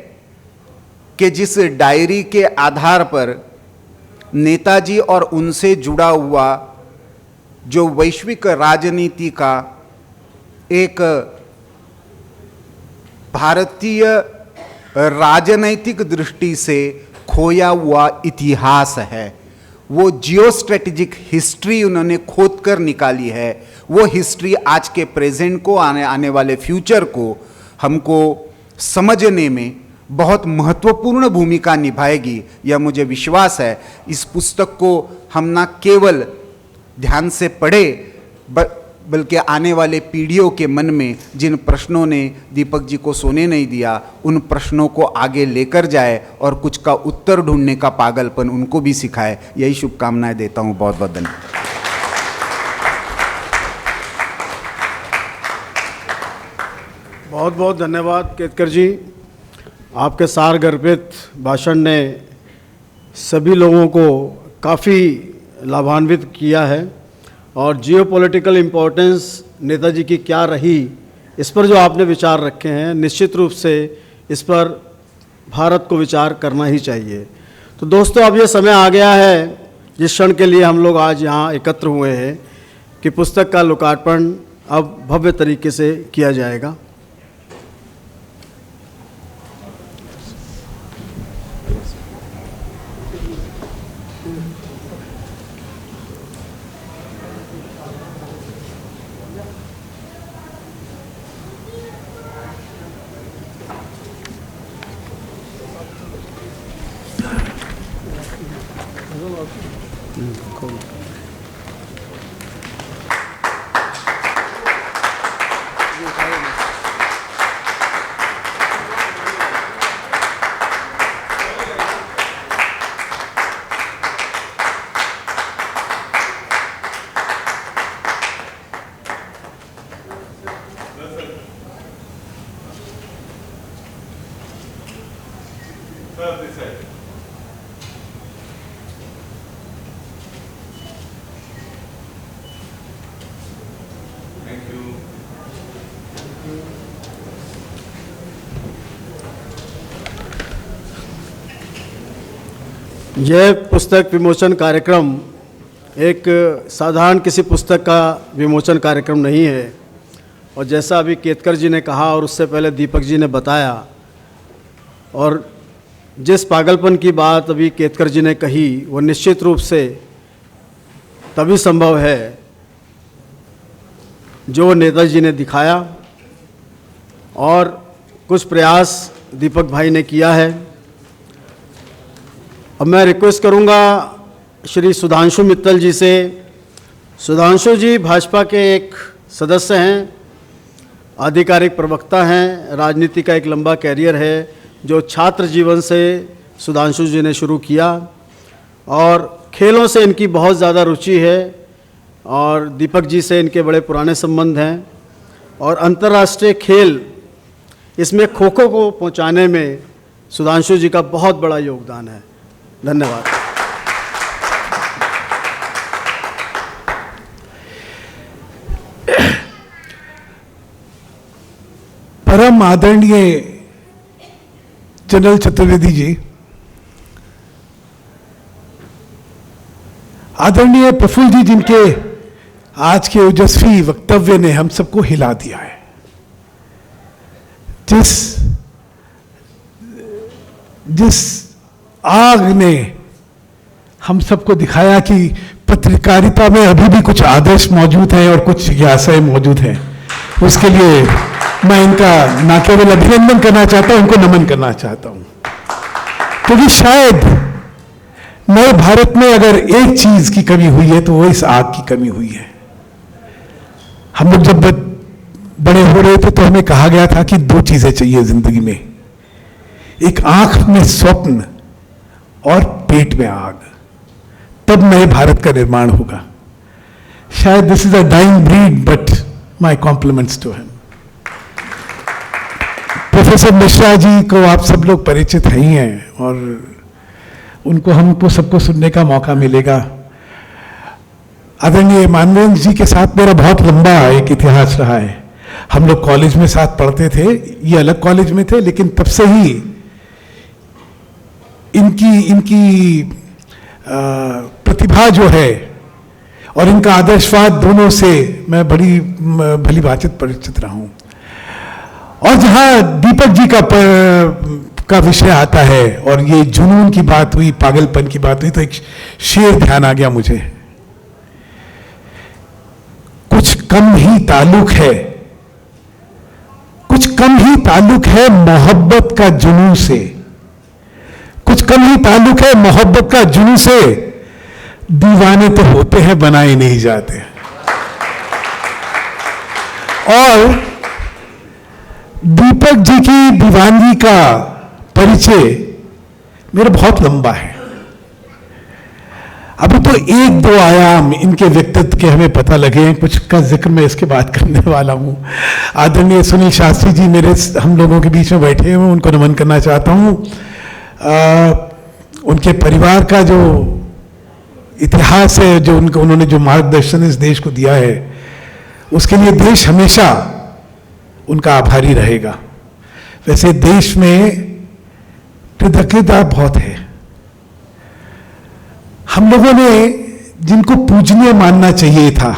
कि जिस डायरी के आधार पर नेताजी और उनसे जुड़ा हुआ जो वैश्विक राजनीति का एक भारतीय राजनैतिक दृष्टि से खोया हुआ इतिहास है, वो जियो स्ट्रेटेजिक हिस्ट्री उन्होंने खोद कर निकाली है। वो हिस्ट्री आज के प्रेजेंट को, आने वाले फ्यूचर को हमको समझने में बहुत महत्वपूर्ण भूमिका निभाएगी, यह मुझे विश्वास है। इस पुस्तक को हम न केवल ध्यान से पढ़े, बल्कि आने वाले पीढ़ियों के मन में जिन प्रश्नों ने दीपक जी को सोने नहीं दिया, उन प्रश्नों को आगे लेकर जाए और कुछ का उत्तर ढूंढने का पागलपन उनको भी सिखाए। यही शुभकामनाएं देता हूं। बहुत बहुत धन्यवाद। बहुत बहुत धन्यवाद केतकर जी। आपके सारगर्भित भाषण ने सभी लोगों को काफ़ी लाभान्वित किया है और जियोपॉलिटिकल इम्पोर्टेंस नेताजी की क्या रही, इस पर जो आपने विचार रखे हैं, निश्चित रूप से इस पर भारत को विचार करना ही चाहिए। तो दोस्तों, अब ये समय आ गया है जिस क्षण के लिए हम लोग आज यहाँ एकत्र हुए हैं कि पुस्तक का लोकार्पण अब भव्य तरीके से किया जाएगा। यह पुस्तक विमोचन कार्यक्रम एक साधारण किसी पुस्तक का विमोचन कार्यक्रम नहीं है। और जैसा अभी केतकर जी ने कहा और उससे पहले दीपक जी ने बताया, और जिस पागलपन की बात अभी केतकर जी ने कही, वो निश्चित रूप से तभी संभव है जो नेताजी जी ने दिखाया और कुछ प्रयास दीपक भाई ने किया है। अब मैं रिक्वेस्ट करूंगा श्री सुधांशु मित्तल जी से। सुधांशु जी भाजपा के एक सदस्य हैं, आधिकारिक प्रवक्ता हैं, राजनीति का एक लंबा कैरियर है जो छात्र जीवन से सुधांशु जी ने शुरू किया और खेलों से इनकी बहुत ज़्यादा रुचि है और दीपक जी से इनके बड़े पुराने संबंध हैं और अंतर्राष्ट्रीय खेल इसमें खो खो को पहुंचाने में सुधांशु जी का बहुत बड़ा योगदान है। धन्यवाद। परम आदरणीय जनरल चतुर्वेदी जी, आदरणीय प्रफुल्ल जी, जिनके आज के ओजस्वी वक्तव्य ने हम सबको हिला दिया है, जिस आग ने हम सबको दिखाया कि पत्रकारिता में अभी भी कुछ आदर्श मौजूद हैं और कुछ जिज्ञासाएं मौजूद हैं, उसके लिए मैं इनका ना केवल अभिनंदन करना चाहता हूं, उनको नमन करना चाहता हूं। क्योंकि शायद नए भारत में अगर एक चीज की कमी हुई है तो वो इस आग की कमी हुई है। हम लोग जब बड़े हो रहे थे तो हमें कहा गया था कि दो चीजें चाहिए जिंदगी में, एक आंख में स्वप्न और पेट में आग, तब नए भारत का निर्माण होगा। शायद this is a dying breed, but my compliments to him. Professor Mishra ji को आप सब लोग परिचित ही हैं और उनको हमको सबको सुनने का मौका मिलेगा। आदरणीय मानवेंद्र जी के साथ मेरा बहुत लंबा एक इतिहास रहा है। हम लोग कॉलेज में साथ पढ़ते थे, ये अलग कॉलेज में थे, लेकिन तब से ही इनकी प्रतिभा जो है और इनका आदर्शवाद, दोनों से मैं बड़ी भली भांति परिचित रहा हूं। और जहां दीपक जी का विषय आता है और ये जुनून की बात हुई, पागलपन की बात हुई, तो एक शेर ध्यान आ गया मुझे। कुछ कम ही ताल्लुक है, कुछ कम ही ताल्लुक है मोहब्बत का जुनून से, कुछ कम ही ताल्लुक है मोहब्बत का जुनून से, दीवाने तो होते हैं बनाए नहीं जाते। और दीपक जी की दीवानगी का परिचय मेरा बहुत लंबा है। अभी तो एक दो आयाम इनके व्यक्तित्व के हमें पता लगे हैं, कुछ का जिक्र मैं इसके बाद करने वाला हूं। आदरणीय सुनील शास्त्री जी मेरे हम लोगों के बीच में बैठे हुए, उनको नमन करना चाहता हूं। उनके परिवार का जो इतिहास है, जो उन्होंने जो मार्गदर्शन इस देश को दिया है, उसके लिए देश हमेशा उनका आभारी रहेगा। वैसे देश में कृतज्ञता बहुत है। हम लोगों ने जिनको पूजनीय मानना चाहिए था,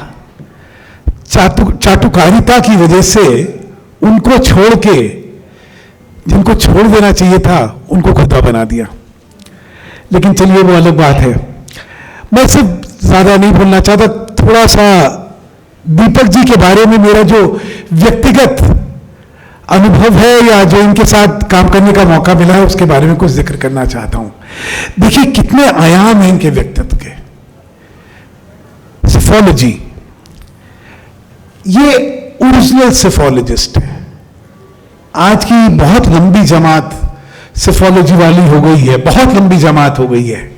चाटुकारिता की वजह से उनको छोड़ के जिनको छोड़ देना चाहिए था, उनको खुदा बना दिया। लेकिन चलिए वो अलग बात है। मैं सिर्फ ज्यादा नहीं बोलना चाहता, थोड़ा सा दीपक जी के बारे में मेरा जो व्यक्तिगत अनुभव है या जो इनके साथ काम करने का मौका मिला है, उसके बारे में कुछ जिक्र करना चाहता हूं। देखिए कितने आयाम हैं इनके व्यक्तित्व के। सिफोलॉजी, ये ओरिजिनल सिफोलॉजिस्ट है। आज की बहुत लंबी जमात सिफोलॉजी वाली हो गई है, बहुत लंबी जमात हो गई है,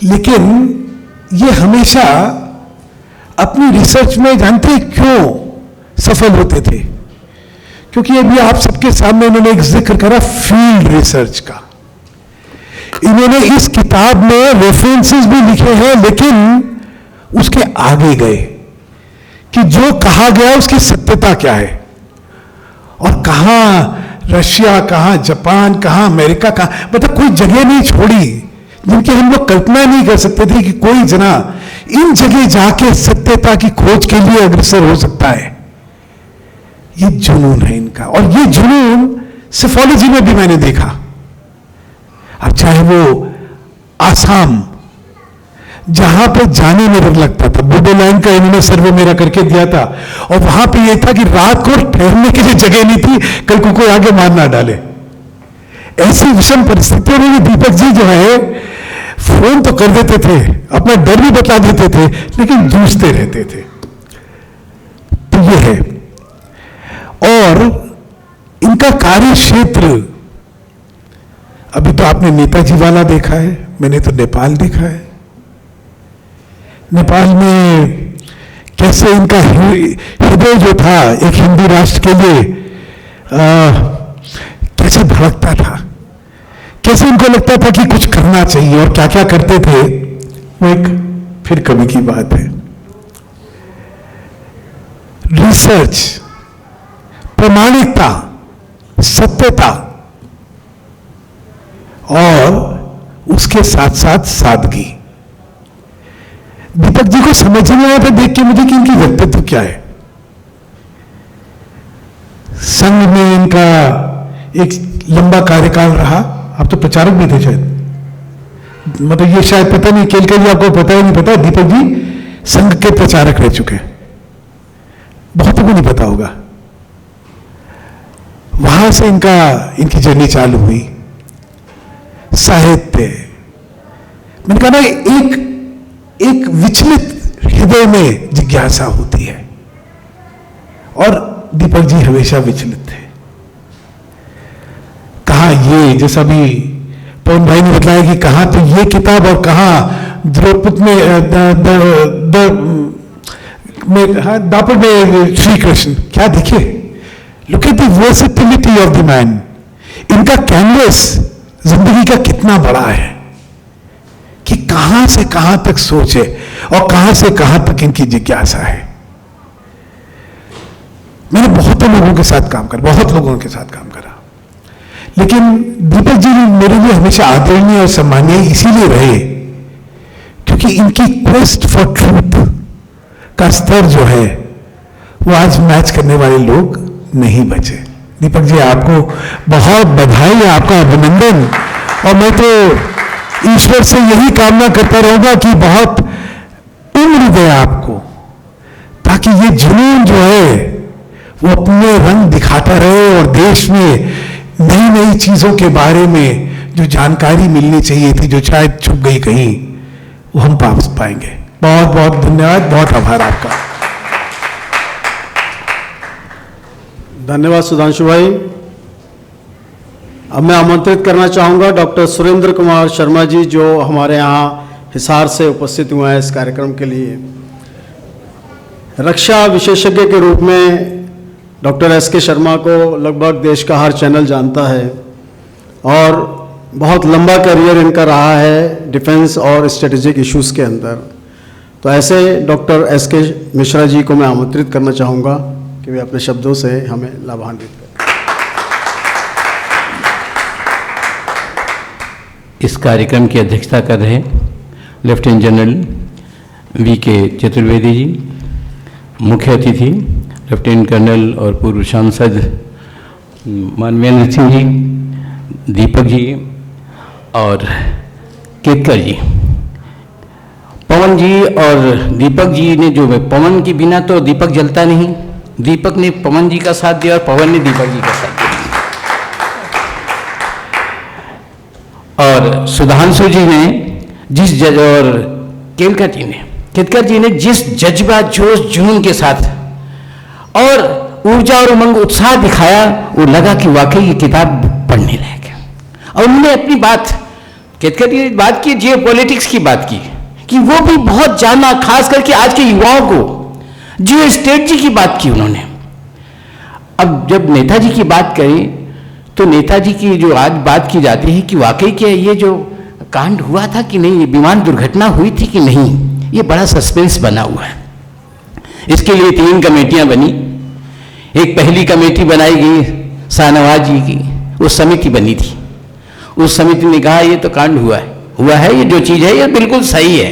लेकिन ये हमेशा अपनी रिसर्च में जानते क्यों सफल होते थे? क्योंकि अभी आप सबके सामने उन्होंने एक जिक्र करा फील्ड रिसर्च का। इन्होंने इस किताब में रेफरेंसेस भी लिखे हैं, लेकिन उसके आगे गए कि जो कहा गया उसकी सत्यता क्या है, और कहां रशिया, कहां जापान, कहां अमेरिका, कहां मतलब कोई जगह नहीं छोड़ी जिनकी हम लोग कल्पना नहीं कर सकते थे कि कोई जना इन जगह जाके सत्यता की खोज के लिए अग्रसर हो सकता है। ये जुनून है इनका, और ये जुनून सिफोलॉजी में भी मैंने देखा। अब चाहे वो आसाम जहां पे जाने में डर लगता था। बूडो लाइन का इन्होंने सर्वे मेरा करके दिया था, और वहां पे ये था कि रात को ठहरने के लिए जगह नहीं थी, कल को कोई आगे मार ना डाले। ऐसी विषम परिस्थितियों में दीपक जी जो है फोन तो कर देते थे, अपना डर भी बता देते थे, लेकिन जूझते रहते थे। तो ये है। और इनका कार्य क्षेत्र, अभी तो आपने नेताजी वाला देखा है, मैंने तो नेपाल देखा है। नेपाल में कैसे इनका हृदय जो था एक हिंदू राष्ट्र के लिए कैसे भड़कता था, कैसे इनको लगता था कि कुछ करना चाहिए, और क्या क्या करते थे वो एक फिर कभी की बात है। रिसर्च, प्रामाणिकता, सत्यता और उसके साथ साथ सादगी। दीपक जी को समझ नहीं आया था देख के मुझे कि इनकी व्यक्तित्व क्या है। संघ में इनका एक लंबा कार्यकाल रहा, आप तो प्रचारक भी थे शायद, मतलब ये शायद पता नहीं, केलकर जी आपको पता ही नहीं पता, दीपक जी संघ के प्रचारक रह चुके हैं, बहुतों को नहीं पता होगा। वहां से इनकी जर्नी चालू हुई। साहित्य, मैंने कहा ना, एक विचलित हृदय में जिज्ञासा होती है, और दीपक जी हमेशा विचलित थे। कहा ये, जैसा भी पवन भाई ने बताया कि कहा तो ये किताब और कहा द्रौपदी दापट में श्री कृष्ण। क्या देखिए, look at the versatility of the man. इनका कैनवस जिंदगी का कितना बड़ा है कि कहां से कहां तक सोचे और कहां से कहां तक इनकी जिज्ञासा है। मैंने बहुत लोगों के साथ काम करा, लेकिन दीपक जी मेरे लिए हमेशा आदरणीय और सम्मानीय इसीलिए रहे क्योंकि इनकी क्वेस्ट फॉर ट्रूथ का स्तर जो है वो आज मैच करने वाले लोग नहीं बचे। दीपक जी, आपको बहुत बधाई, आपका अभिनंदन, और मैं तो ईश्वर से यही कामना करता रहूंगा कि बहुत उम्र दे आपको, ताकि ये जुनून जो है वो अपने रंग दिखाता रहे और देश में नई नई चीजों के बारे में जो जानकारी मिलनी चाहिए थी, जो शायद छुप गई कहीं, वो हम वापस पाएंगे। बहुत बहुत धन्यवाद, बहुत आभार आपका। धन्यवाद सुधांशु भाई। अब मैं आमंत्रित करना चाहूँगा डॉक्टर सुरेंद्र कुमार शर्मा जी, जो हमारे यहाँ हिसार से उपस्थित हुए हैं इस कार्यक्रम के लिए। रक्षा विशेषज्ञ के रूप में डॉक्टर एस.के. शर्मा को लगभग देश का हर चैनल जानता है, और बहुत लंबा करियर इनका रहा है डिफेंस और स्ट्रेटेजिक इश्यूज़ के अंदर। तो ऐसे डॉक्टर एस.के. मिश्रा जी को मैं आमंत्रित करना चाहूँगा कि वे अपने शब्दों से हमें लाभान्वित करें। इस कार्यक्रम की अध्यक्षता कर रहे lieutenant general VK. Chaturvedi ji, मुख्य अतिथि लेफ्टिनेंट कर्नल और पूर्व सांसद मानवेंद्र सिंह जी, दीपक जी और केतकर जी। पवन जी और दीपक जी ने जो, पवन के बिना तो दीपक जलता नहीं, दीपक ने पवन जी का साथ दिया और पवन ने दीपक जी का साथ दिया। और सुधांशु जी ने जिस जज, और केतकर जी ने जिस जज्बा, जोश, जुनून के साथ और ऊर्जा और उमंग, उत्साह दिखाया, वो लगा कि वाकई ये किताब पढ़ने लायक है। और उन्होंने अपनी बात, केतकर जी ने बात की, जियो पॉलिटिक्स की बात की, कि वो भी बहुत जाना, खास करके आज के युवाओं को जियो स्ट्रेटजी की बात की उन्होंने। अब जब नेताजी की बात करें तो नेताजी की जो आज बात की जाती है कि वाकई क्या ये जो कांड हुआ था कि नहीं, विमान दुर्घटना हुई थी कि नहीं, ये बड़ा सस्पेंस बना हुआ है। इसके लिए 3 कमेटियां बनी। एक पहली कमेटी बनाई गई शाहनवाज जी की, वो समिति बनी थी। उस समिति ने कहा ये तो कांड हुआ है, ये जो चीज़ है ये बिल्कुल सही है।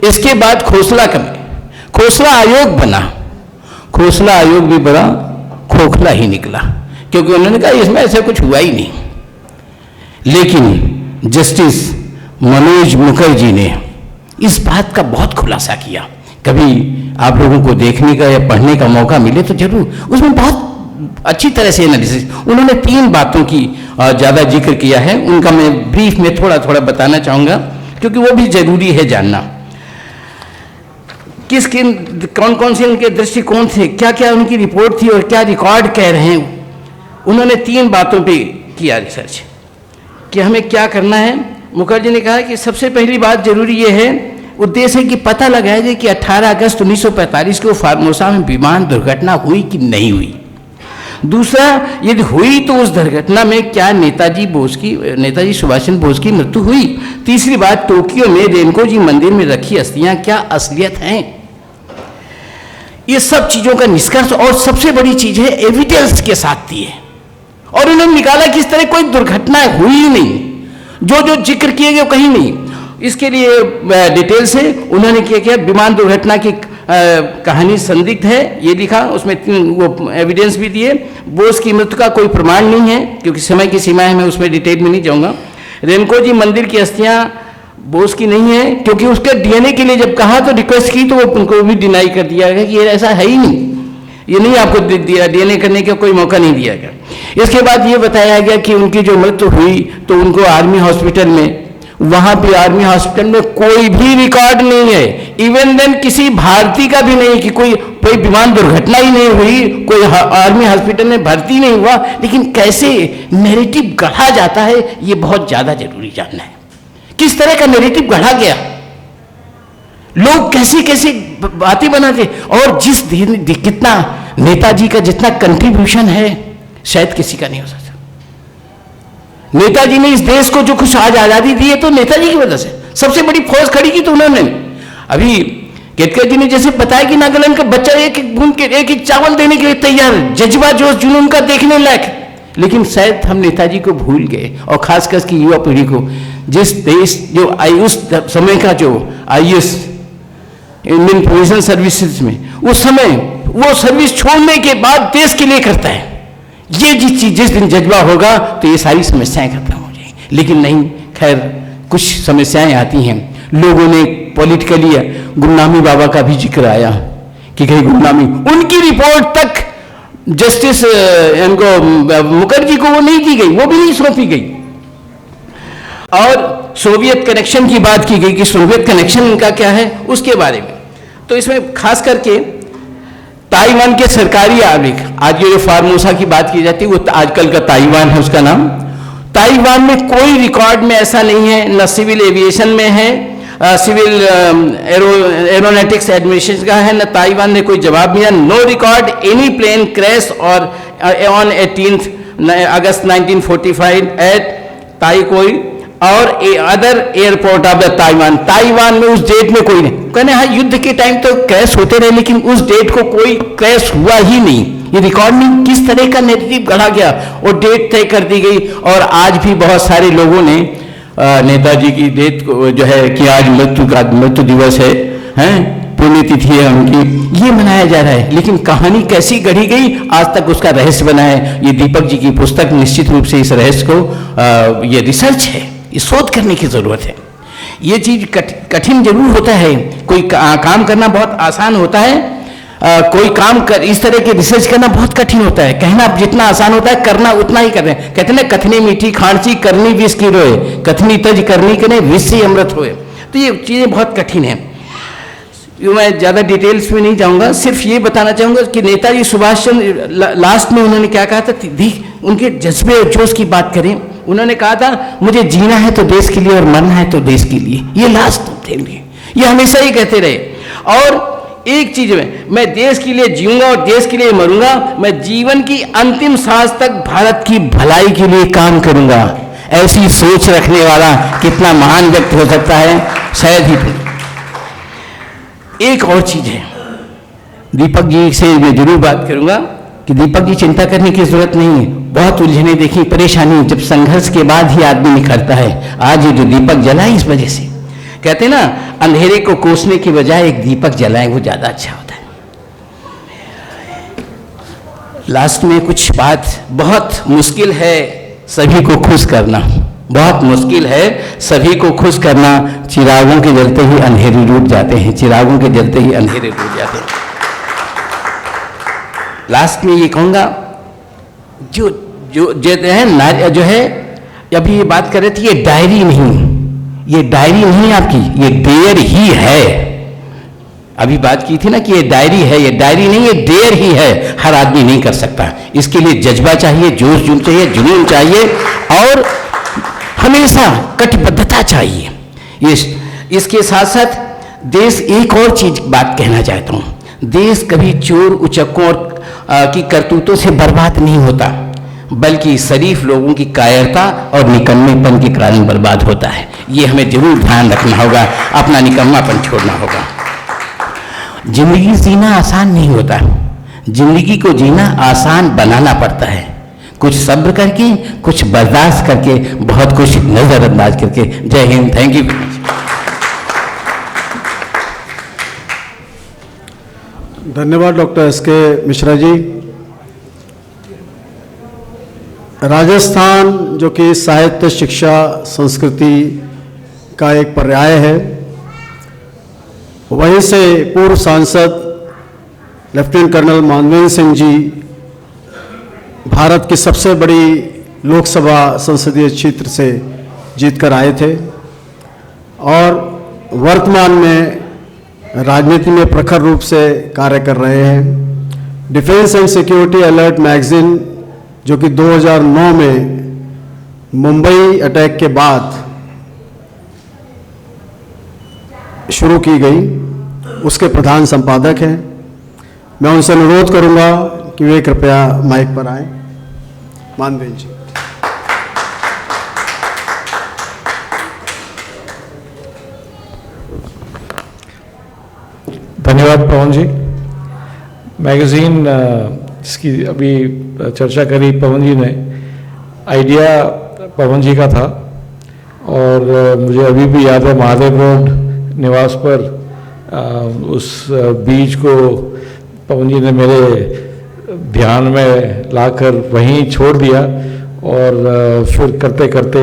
इसके बाद खोसला आयोग बना। खोसला आयोग भी बड़ा खोखला ही निकला, क्योंकि उन्होंने कहा इसमें ऐसा कुछ हुआ ही नहीं। लेकिन जस्टिस मनोज मुखर्जी ने इस बात का बहुत खुलासा किया। कभी आप लोगों को देखने का या पढ़ने का मौका मिले तो जरूर, उसमें बहुत अच्छी तरह से एनालिसिस, उन्होंने 3 बातों की ज़्यादा जिक्र किया है, उनका मैं ब्रीफ में थोड़ा थोड़ा बताना चाहूँगा क्योंकि वो भी ज़रूरी है जानना। कौन कौन से उनके दृष्टिकोण थे, क्या क्या उनकी रिपोर्ट थी और क्या रिकॉर्ड कह रहे हैं। उन्होंने 3 बातों पे किया रिसर्च कि हमें क्या करना है। मुखर्जी ने कहा कि सबसे पहली बात जरूरी ये है, उद्देश्य है कि पता लगाया जाए कि 18 अगस्त 1945 को फार्मोसा में विमान दुर्घटना हुई कि नहीं हुई। दूसरा, यदि हुई तो उस दुर्घटना में क्या नेताजी सुभाष चंद्र बोस की मृत्यु हुई। तीसरी बात, टोक्यो में रेनकोजी मंदिर में रखी अस्थियां क्या असलियत हैं। ये सब चीजों का निष्कर्ष और सबसे बड़ी चीज है एविडेंस के साथ दिए, और उन्होंने निकाला कि इस तरह कोई दुर्घटना हुई ही नहीं, जो जिक्र किए गए कहीं नहीं। इसके लिए डिटेल से उन्होंने क्या विमान दुर्घटना की कहानी संदिग्ध है, ये लिखा, उसमें वो एविडेंस भी दिए। बोस की मृत्यु का कोई प्रमाण नहीं है क्योंकि समय की सीमा है, मैं उसमें डिटेल में नहीं जाऊंगा। रेनकोजी मंदिर की अस्थियां बोस की नहीं है क्योंकि उसके डीएनए के लिए जब कहा तो रिक्वेस्ट की तो वो उनको भी डिनाई कर दिया गया कि ये ऐसा है ही नहीं, ये नहीं, आपको डीएनए करने का कोई मौका नहीं दिया गया। इसके बाद ये बताया गया कि उनकी जो मृत्यु हुई तो उनको आर्मी हॉस्पिटल में, वहां भी आर्मी हॉस्पिटल में कोई भी रिकॉर्ड नहीं है, इवन देन किसी भारतीय का भी नहीं कि कोई विमान दुर्घटना ही नहीं हुई, कोई आर्मी हॉस्पिटल में भर्ती नहीं हुआ। लेकिन कैसे नैरेटिव गढ़ा जाता है ये बहुत ज्यादा जरूरी जानना है। किस तरह का नैरेटिव गढ़ा गया, लोग कैसे कैसे बातें बनाते, और कितना नेताजी का जितना कंट्रीब्यूशन है शायद किसी का नहीं हो सकता। नेताजी ने इस देश को जो कुछ आज आजादी दी है तो नेताजी की वजह से, सबसे बड़ी फौज खड़ी की तो उन्होंने। अभी केतकर जी ने जैसे बताया कि नागालैंड का बच्चा एक एक बूंद के एक एक चावल देने के लिए तैयार, जज्बा जोश जुनून का देखने लायक, लेकिन शायद हम नेताजी को भूल गए, और खासकर की युवा पीढ़ी को। जिस देश जो उस समय का जो IAS इंडियन प्रोविजन सर्विसेज में उस समय वो सर्विस छोड़ने के बाद देश के लिए करता है, ये जिस दिन जज्बा होगा तो ये सारी समस्याएं खत्म हो जाएंगी। लेकिन नहीं, खैर कुछ समस्याएं आती हैं। लोगों ने पॉलिटिकली गुमनामी बाबा का भी जिक्र आया कि कहीं गुमनामी, उनकी रिपोर्ट तक जस्टिस मुखर्जी को वो नहीं दी गई, वो भी नहीं सौंपी गई। और सोवियत कनेक्शन की बात की गई कि सोवियत कनेक्शन इनका क्या है उसके बारे में, तो इसमें खास करके ताइवान के सरकारी आर्थिक, आज ये जो फार्मोसा की बात की जाती है वो आजकल का ताइवान है उसका नाम। ताइवान में कोई रिकॉर्ड में ऐसा नहीं है, न सिविल एविएशन में है, सिविल एरोनॉटिक्स एडमिनिस्ट्रेशन का है, न ताइवान ने कोई जवाब दिया। No record any plane crash or on 18 August 1945 at Taihoku or other airport of the Taiwan. Taiwan में उस डेट में कोई नहीं, कहने हाँ युद्ध के टाइम तो क्रैश होते रहे लेकिन उस डेट को कोई क्रैश हुआ ही नहीं। ये रिकॉर्ड में किस तरह का नैरेटिव गढ़ा गया और डेट तय कर दी गई। और आज भी बहुत सारे लोगों ने नेताजी की डेट को जो है कि आज मृत्यु दिवस है, पुण्यतिथि है उनकी, ये मनाया जा रहा है। लेकिन कहानी कैसी गढ़ी गई आज तक उसका रहस्य बना है। ये दीपक जी की पुस्तक निश्चित रूप से इस रहस्य को, ये रिसर्च है, ये शोध करने की जरूरत है। ये चीज कठिन जरूर होता है, कोई काम करना बहुत आसान होता है, कोई काम इस तरह के रिसर्च करना बहुत कठिन होता है। कहना जितना आसान होता है करना उतना ही करना है। कहते ना कथनी मीठी खांसी करनी विष की रोए, कथनी तज करनी करे विष से अमृत होए। तो ये चीजें बहुत कठिन है, मैं ज़्यादा डिटेल्स में नहीं जाऊंगा, सिर्फ ये बताना चाहूँगा कि नेताजी सुभाष चंद्र लास्ट में उन्होंने क्या कहा था, उनके जज्बे और जोश की बात करें। उन्होंने कहा था मुझे जीना है तो देश के लिए और मरना है तो देश के लिए, ये लास्ट थे, ये हमेशा ही कहते रहे। और एक चीज में, मैं देश के लिए जीऊंगा और देश के लिए मरूंगा, मैं जीवन की अंतिम सांस तक भारत की भलाई के लिए काम करूंगा। ऐसी सोच रखने वाला कितना महान व्यक्ति हो सकता है, शायद ही। एक और चीज है, दीपक जी से मैं जरूर बात करूंगा कि दीपक जी चिंता करने की जरूरत नहीं है, बहुत उलझने देखी, परेशानी जब संघर्ष के बाद ही आदमी निखरता है। आज ये जो दीपक जला इस वजह से, कहते हैं ना अंधेरे को कोसने की बजाय एक दीपक जलाएं वो ज्यादा अच्छा होता है। लास्ट में कुछ बात, बहुत मुश्किल है सभी को खुश करना, बहुत मुश्किल है सभी को खुश करना। चिरागों के जलते ही अंधेरे टूट जाते हैं, चिरागों के जलते ही अंधेरे टूट जाते हैं। लास्ट में ये कहूँगा, जो जो जो है अभी ये बात कर रहे थे, ये डायरी नहीं, ये डायरी नहीं आपकी, ये डेयर ही है। अभी बात की थी ना कि ये डायरी है, ये डायरी नहीं, ये डेयर ही है। हर आदमी नहीं कर सकता, इसके लिए जज्बा चाहिए, जोश चाहिए, जुनून चाहिए और हमेशा कटिबद्धता चाहिए। इसके साथ साथ देश, एक और चीज बात कहना चाहता हूँ, देश कभी चोर उचक्कों की करतूतों से बर्बाद नहीं होता, बल्कि शरीफ लोगों की कायरता और निकम्मेपन के कारण बर्बाद होता है। ये हमें जरूर ध्यान रखना होगा, अपना निकम्मापन छोड़ना होगा। जिंदगी जीना आसान नहीं होता, जिंदगी को जीना आसान बनाना पड़ता है, कुछ सब्र करके, कुछ बर्दाश्त करके, बहुत कुछ नजरअंदाज करके। जय हिंद, थैंक यू। धन्यवाद डॉक्टर एस.के. मिश्रा जी। राजस्थान जो कि साहित्य, शिक्षा, संस्कृति का एक पर्याय है, वहीं से पूर्व सांसद लेफ्टिनेंट कर्नल मानवेंद्र सिंह जी भारत की सबसे बड़ी लोकसभा संसदीय क्षेत्र से जीतकर आए थे और वर्तमान में राजनीति में प्रखर रूप से कार्य कर रहे हैं। Defence and security alert magazine जो कि 2009 में मुंबई अटैक के बाद शुरू की गई, उसके प्रधान संपादक हैं। मैं उनसे अनुरोध करूंगा कि वे कृपया माइक पर आएं। मानवेंद्र जी। धन्यवाद पवन जी। मैगज़ीन जिसकी अभी चर्चा करी पवन जी ने, आइडिया पवन जी का था और मुझे अभी भी याद है महादेव रोड निवास पर उस बीज को पवन जी ने मेरे ध्यान में लाकर वहीं छोड़ दिया और फिर करते करते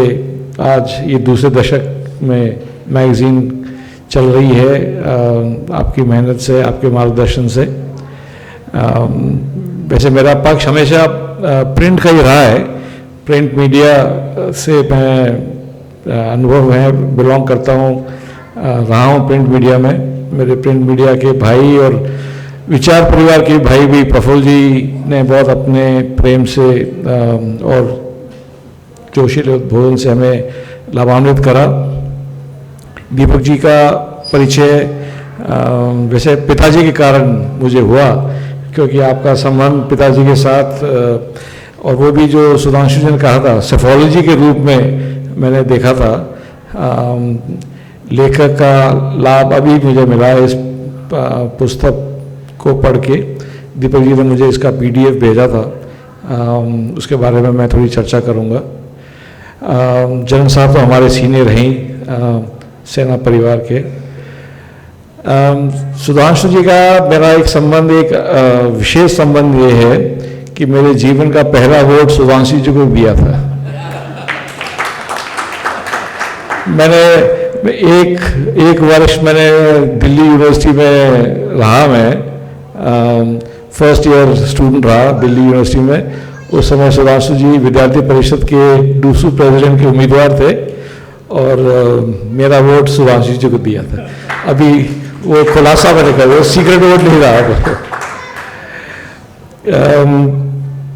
आज ये दूसरे दशक में मैगज़ीन चल रही है, आपकी मेहनत से, आपके मार्गदर्शन से। वैसे मेरा पक्ष हमेशा प्रिंट का ही रहा है, प्रिंट मीडिया से मैं अनुभव है, बिलोंग करता हूँ, रहा हूँ प्रिंट मीडिया में। मेरे प्रिंट मीडिया के भाई और विचार परिवार के भाई भी प्रफुल्ल जी ने बहुत अपने प्रेम से और जोशीले उद्बोधन से हमें लाभान्वित करा। दीपक जी का परिचय वैसे पिताजी के कारण मुझे हुआ, क्योंकि आपका संबंध पिताजी के साथ और वो भी जो सुधांशु जी ने कहा था सेफोलॉजी के रूप में मैंने देखा था। लेखक का लाभ अभी मुझे मिला इस पुस्तक को पढ़ के। दीपक जी ने मुझे इसका PDF भेजा था, उसके बारे में मैं थोड़ी चर्चा करूँगा। जन साहब तो हमारे सीनियर हैं सेना परिवार के। सुधांशु जी का मेरा एक संबंध, एक विशेष संबंध ये है कि मेरे जीवन का पहला वोट सुधांशु जी को दिया था। मैंने एक वर्ष मैंने दिल्ली यूनिवर्सिटी में रहा, मैं फर्स्ट ईयर स्टूडेंट रहा दिल्ली यूनिवर्सिटी में। उस समय सुधांशु जी विद्यार्थी परिषद के डूसू प्रेसिडेंट के उम्मीदवार थे और मेरा वोट सुधांशु जी को दिया था। अभी वो खुलासा मैंने कर, वो सीक्रेट वोट नहीं रहा।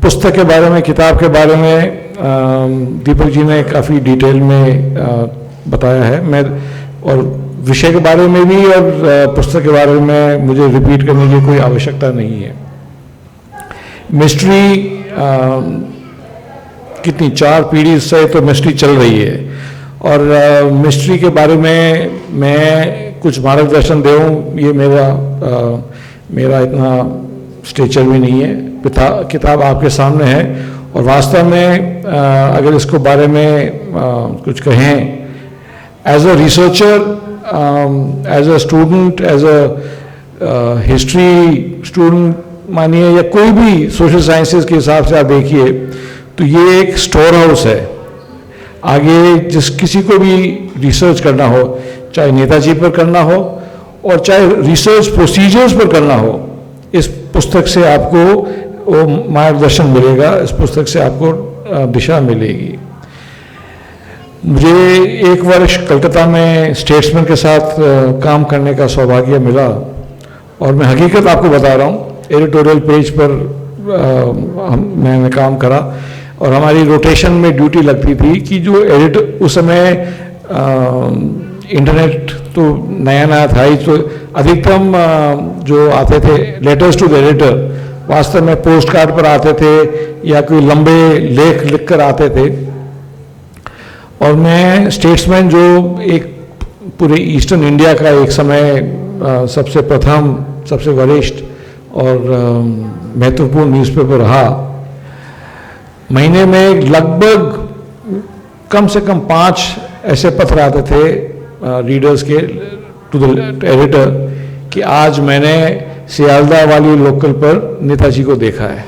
पुस्तक के बारे में, किताब के बारे में दीपक जी ने काफ़ी डिटेल में बताया है। मैं और विषय के बारे में भी और पुस्तक के बारे में मुझे रिपीट करने की कोई आवश्यकता नहीं है। मिस्ट्री कितनी 4 पीढ़ी से तो मिस्ट्री चल रही है और मिस्ट्री के बारे में मैं कुछ मार्गदर्शन दूँ, ये मेरा इतना स्टेचर भी नहीं है। किताब आपके सामने है और वास्तव में अगर इसको बारे में कुछ कहें, as a researcher, as a student, as a history student मानिए या कोई भी सोशल साइंसेज के हिसाब से आप देखिए तो ये एक स्टोर हाउस है। आगे जिस किसी को भी रिसर्च करना हो, चाहे नेताजी पर करना हो और चाहे रिसर्च प्रोसीजर्स पर करना हो, इस पुस्तक से आपको वो मार्गदर्शन मिलेगा, इस पुस्तक से आपको दिशा मिलेगी। मुझे 1 वर्ष कलकत्ता में स्टेट्समैन के साथ काम करने का सौभाग्य मिला और मैं हकीकत आपको बता रहा हूँ, एडिटोरियल पेज पर मैंने काम करा और हमारी रोटेशन में ड्यूटी लगती थी कि जो उस समय इंटरनेट तो नया नया था ही, तो अधिकतम जो आते थे लेटर्स टू द एडिटर वास्तव में पोस्ट कार्ड पर आते थे या कोई लंबे लेख लिखकर आते थे। और मैं स्टेट्समैन जो एक पूरे ईस्टर्न इंडिया का एक समय सबसे प्रथम, सबसे वरिष्ठ और महत्वपूर्ण न्यूज़पेपर रहा, महीने में लगभग कम से कम 5 ऐसे पत्र आते थे रीडर्स के टू द एडिटर कि आज मैंने सियालदा वाली लोकल पर नेताजी को देखा है।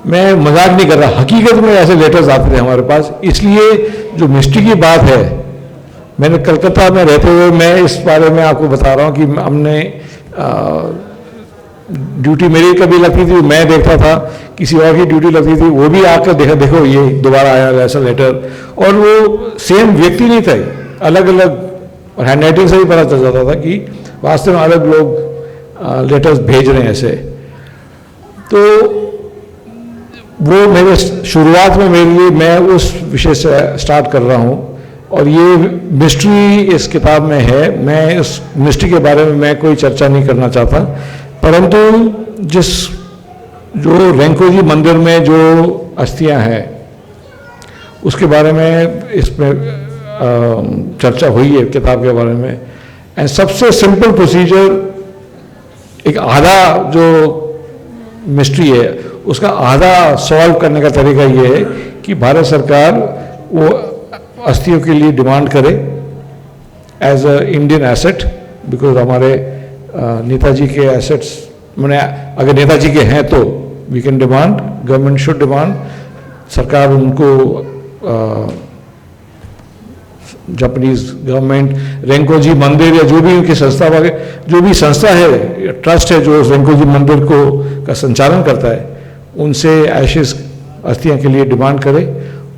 मैं मजाक नहीं कर रहा, हकीकत में ऐसे लेटर्स आते थे हमारे पास। इसलिए जो मिस्ट्री की बात है, मैंने कलकत्ता में रहते हुए मैं इस बारे में आपको बता रहा हूँ कि हमने ड्यूटी मेरी कभी लगती थी, मैं देखता था, किसी और की ड्यूटी लगती थी, वो भी आकर देखा, देखो ये दोबारा आया ऐसा लेटर, और वो सेम व्यक्ति नहीं था, अलग अलग, और हैंड राइटिंग से ही पता चल जाता था कि वास्तव में अलग लोग लेटर्स भेज रहे हैं ऐसे। तो वो मेरे शुरुआत में मेरे लिए, मैं उस विषय से स्टार्ट कर रहा हूँ और ये मिस्ट्री इस किताब में है। मैं इस मिस्ट्री के बारे में मैं कोई चर्चा नहीं करना चाहता, परंतु जो रेंकोजी मंदिर में जो अस्थियां हैं उसके बारे में इसमें चर्चा हुई है किताब के बारे में। एंड सबसे सिंपल प्रोसीजर, एक आधा जो मिस्ट्री है उसका आधा सॉल्व करने का तरीका ये है कि भारत सरकार वो अस्थियों के लिए डिमांड करे as a Indian asset, because हमारे नेताजी के एसेट्स, मैंने अगर नेताजी के हैं तो we can demand, government should demand, सरकार उनको जापानीज गवर्नमेंट रेंकोजी मंदिर या जो भी उनकी संस्था वगैरह, जो भी संस्था है, ट्रस्ट है जो रेंकोजी मंदिर को का संचालन करता है, उनसे एशेस अस्थियां के लिए डिमांड करे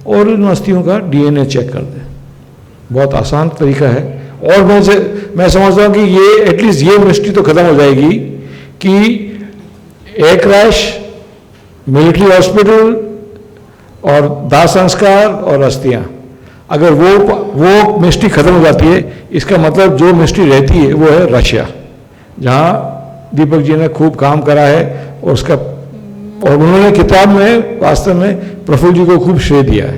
और उन अस्थियों का डीएनए चेक कर दे। बहुत आसान तरीका है और मैं समझता हूँ कि ये एटलीस्ट ये मिस्ट्री तो खत्म हो जाएगी कि एयर क्रैश, मिलिट्री हॉस्पिटल और दाह संस्कार और अस्थियां, अगर वो मिस्ट्री खत्म हो जाती है, इसका मतलब जो मिस्ट्री रहती है वो है रशिया, जहाँ दीपक जी ने खूब काम करा है और उसका, और उन्होंने किताब में वास्तव में प्रफुल्ल जी को खूब श्रेय दिया है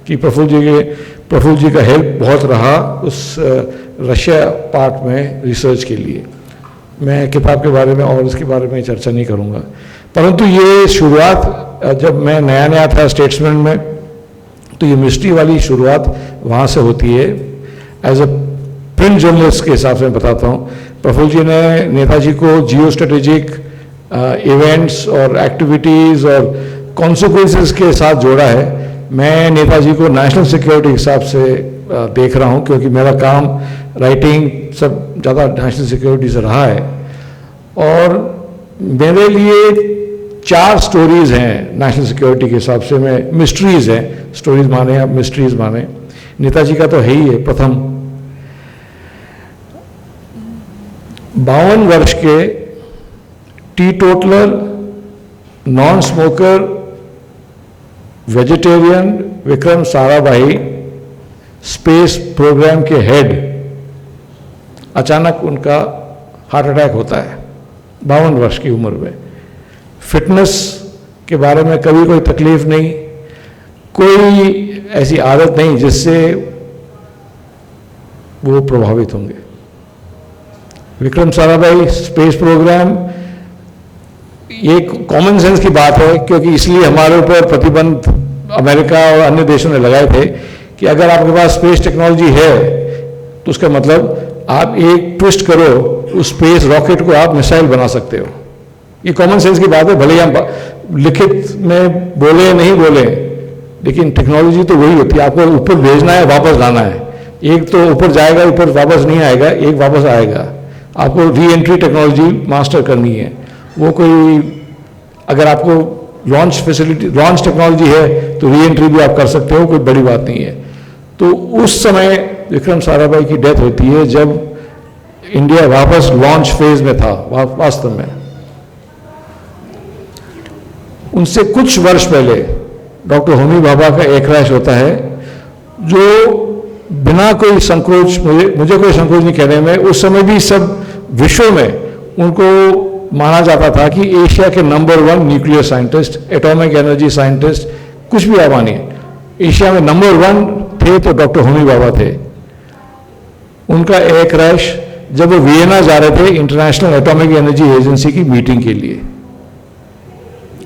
कि प्रफुल्ल जी का हेल्प बहुत रहा उस रशिया पार्ट में रिसर्च के लिए। मैं किताब के बारे में और इसके बारे में चर्चा नहीं करूँगा, परंतु ये शुरुआत जब मैं नया नया था स्टेट्समैन में, तो ये मिस्ट्री वाली शुरुआत वहाँ से होती है। एज अ प्रिंट जर्नलिस्ट के हिसाब से मैं बताता हूँ, प्रफुल्ल जी ने नेताजी को जियो स्ट्रेटेजिक इवेंट्स और एक्टिविटीज़ और कॉन्सिक्वेंसेस के साथ जोड़ा है। मैं नेताजी को नेशनल सिक्योरिटी के हिसाब से देख रहा हूँ, क्योंकि मेरा काम राइटिंग सब ज़्यादा नेशनल सिक्योरिटी से रहा है। और मेरे लिए 4 स्टोरीज़ हैं नेशनल सिक्योरिटी के हिसाब से, मैं मिस्ट्रीज़ हैं, स्टोरीज माने या मिस्ट्रीज़ माने। नेताजी का तो है ही है प्रथम, 52 वर्ष के teetotaller, non smoker, vegetarian Vikram Sarabhai, space programme के हेड, अचानक उनका हार्ट अटैक होता है 52 वर्ष की उम्र में। फिटनेस के बारे में कभी कोई तकलीफ नहीं, कोई ऐसी आदत नहीं जिससे वो प्रभावित होंगे। विक्रम साराभाई, स्पेस प्रोग्राम, ये कॉमन सेंस की बात है, क्योंकि इसलिए हमारे ऊपर प्रतिबंध अमेरिका और अन्य देशों ने लगाए थे कि अगर आपके पास स्पेस टेक्नोलॉजी है तो उसका मतलब आप एक ट्विस्ट करो, उस स्पेस रॉकेट को आप मिसाइल बना सकते हो। ये कॉमन सेंस की बात है, भले ही हम लिखित में बोले नहीं बोले, लेकिन टेक्नोलॉजी तो वही होती है, आपको ऊपर भेजना है, वापस लाना है। एक तो ऊपर जाएगा, ऊपर वापस नहीं आएगा, एक वापस आएगा। आपको री एंट्री टेक्नोलॉजी मास्टर करनी है। वो कोई, अगर आपको लॉन्च फैसिलिटी, लॉन्च टेक्नोलॉजी है तो री एंट्री भी आप कर सकते हो, कोई बड़ी बात नहीं है। तो उस समय विक्रम साराभाई की डेथ होती है जब इंडिया वापस लॉन्च फेज में था वास्तव में। उनसे कुछ वर्ष पहले डॉक्टर होमी भाभा का एक क्रैश होता है, जो बिना कोई संकोच, मुझे कोई संकोच नहीं कहने में, उस समय भी सब विश्व में उनको माना जाता था कि एशिया के number 1 nuclear scientist, atomic energy scientist, कुछ भी आप मानिए, एशिया में नंबर 1 थे तो डॉक्टर होमी भाभा थे। उनका एयर क्रैश जब वो वियना जा रहे थे इंटरनेशनल एटॉमिक एनर्जी एजेंसी की मीटिंग के लिए,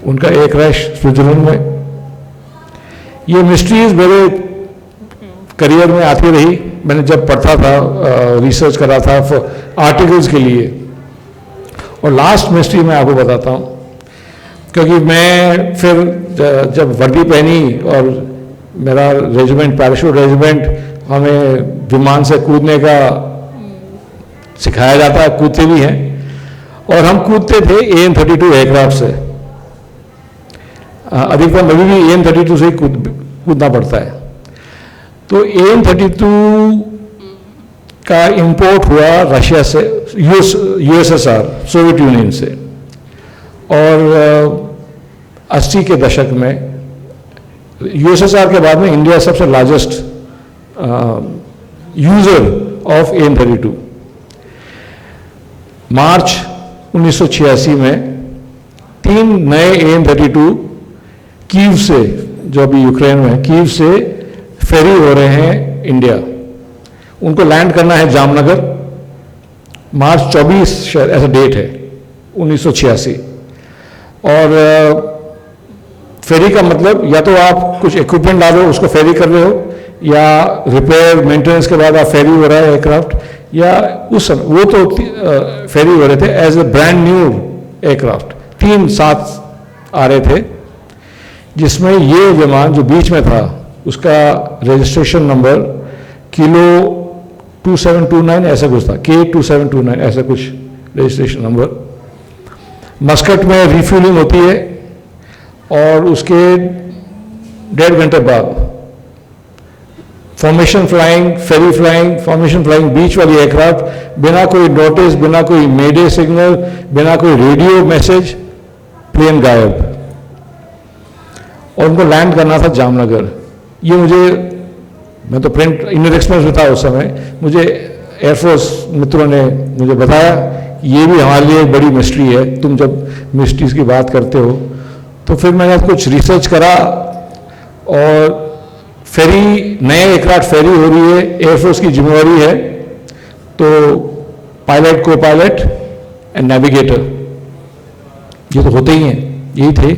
उनका एयर क्रैश स्विट्जरलैंड में। ये मिस्ट्रीज मेरे करियर में आती रही। मैंने जब पढ़ता था, रिसर्च करा था आर्टिकल्स के लिए। और लास्ट मिस्ट्री मैं आपको बताता हूँ, क्योंकि मैं फिर जब वर्दी पहनी और मेरा रेजिमेंट, पैराशूट रेजिमेंट, हमें विमान से कूदने का सिखाया जाता है, कूदते भी हैं, और हम कूदते थे AN-32 एयरक्राफ्ट से। अधिकतम अभी भी AN-32 से ही कूदना पड़ता है। तो AN-32 का इंपोर्ट हुआ रशिया से, USSR, सोवियत यूनियन से, और 80 के दशक में USSR के बाद में इंडिया सबसे लार्जेस्ट यूजर ऑफ AN-32। मार्च 1986 में 3 नए AN-32 कीव से, जो अभी यूक्रेन में, कीव से फेरी हो रहे हैं इंडिया। उनको लैंड करना है जामनगर, मार्च 24 ऐसा डेट है 1986। और फेरी का मतलब या तो आप कुछ इक्विपमेंट डालो, उसको फेरी कर रहे हो, या रिपेयर मेंटेनेंस के बाद आप फेरी हो रहा है एयरक्राफ्ट, या उस समय वो तो फेरी हो रहे थे as a brand new aircraft. 3 साथ आ रहे थे, जिसमें ये विमान जो बीच में था उसका रजिस्ट्रेशन नंबर किलो 2729 ऐसा कुछ था, K2729 ऐसा कुछ रजिस्ट्रेशन नंबर। मस्कट में रिफ्यूलिंग होती है और उसके 1.5 घंटे बाद फॉर्मेशन फ्लाइंग, फेरी फ्लाइंग, फॉर्मेशन फ्लाइंग, बीच वाली एयरक्राफ्ट, बिना कोई नोटिस, बिना कोई मेडे सिग्नल, बिना कोई रेडियो मैसेज, प्लेन गायब। और उनको लैंड करना था जामनगर। ये मैं तो प्रिंट इंडियन एक्सप्रेस में था उस समय, मुझे एयरफोर्स मित्रों ने मुझे बताया ये भी हमारे लिए एक बड़ी मिस्ट्री है, तुम जब मिस्ट्रीज की बात करते हो। तो फिर मैंने कुछ रिसर्च करा, और फेरी, नए एयरक्राफ्ट फेरी हो रही है, एयरफोर्स की जिम्मेवारी है, तो पायलट, को पायलट एंड नेविगेटर, ये तो होते ही हैं, यही थे।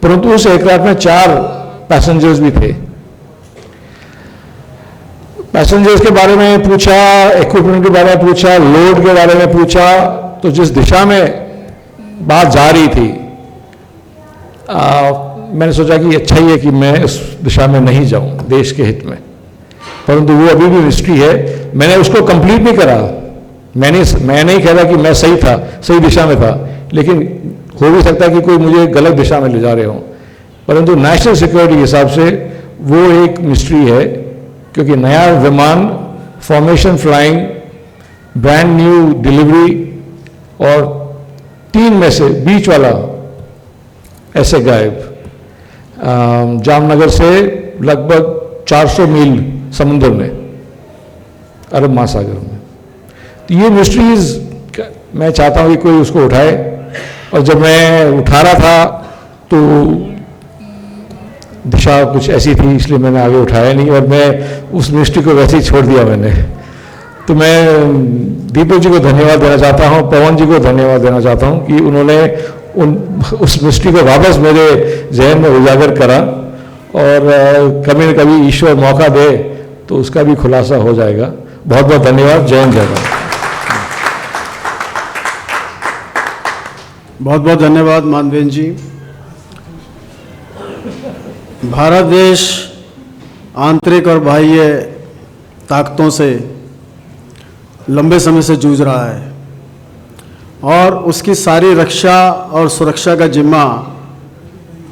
परंतु उस एयरक्राफ्ट में 4 पैसेंजर्स भी थे। पैसेंजर्स के बारे में पूछा, इक्विपमेंट के बारे में पूछा, लोड के बारे में पूछा, तो जिस दिशा में बात जा रही थी, मैंने सोचा कि अच्छा ही है कि मैं इस दिशा में नहीं जाऊं देश के हित में। परंतु वो अभी भी मिस्ट्री है, मैंने उसको कंप्लीट नहीं करा। मैं नहीं कह रहा कि मैं सही था, सही दिशा में था, लेकिन हो भी सकता है कि कोई मुझे गलत दिशा में ले जा रहे हों। परंतु नेशनल सिक्योरिटी के हिसाब से वो एक मिस्ट्री है, क्योंकि नया विमान, formation flying, brand new delivery, और 3 में से बीच वाला ऐसे गायब। जामनगर से लगभग 400 मील समुद्र में, अरब महासागर में। तो ये मिस्ट्रीज मैं चाहता हूँ कि कोई उसको उठाए। और जब मैं उठा रहा था तो दिशा कुछ ऐसी थी, इसलिए मैंने आगे उठाया नहीं, और मैं उस मिस्ट्री को वैसे ही छोड़ दिया मैंने। तो मैं दीपक जी को धन्यवाद देना चाहता हूँ, पवन जी को धन्यवाद देना चाहता हूँ कि उन्होंने उस मिस्ट्री को वापस मेरे जहन में उजागर करा, और कभी न कभी ईश्वर मौका दे तो उसका भी खुलासा हो जाएगा। बहुत बहुत धन्यवाद। जय हिंद, जय भारत। बहुत बहुत धन्यवाद मानवेंद्र जी। भारत देश आंतरिक और बाह्य ताकतों से लंबे समय से जूझ रहा है और उसकी सारी रक्षा और सुरक्षा का जिम्मा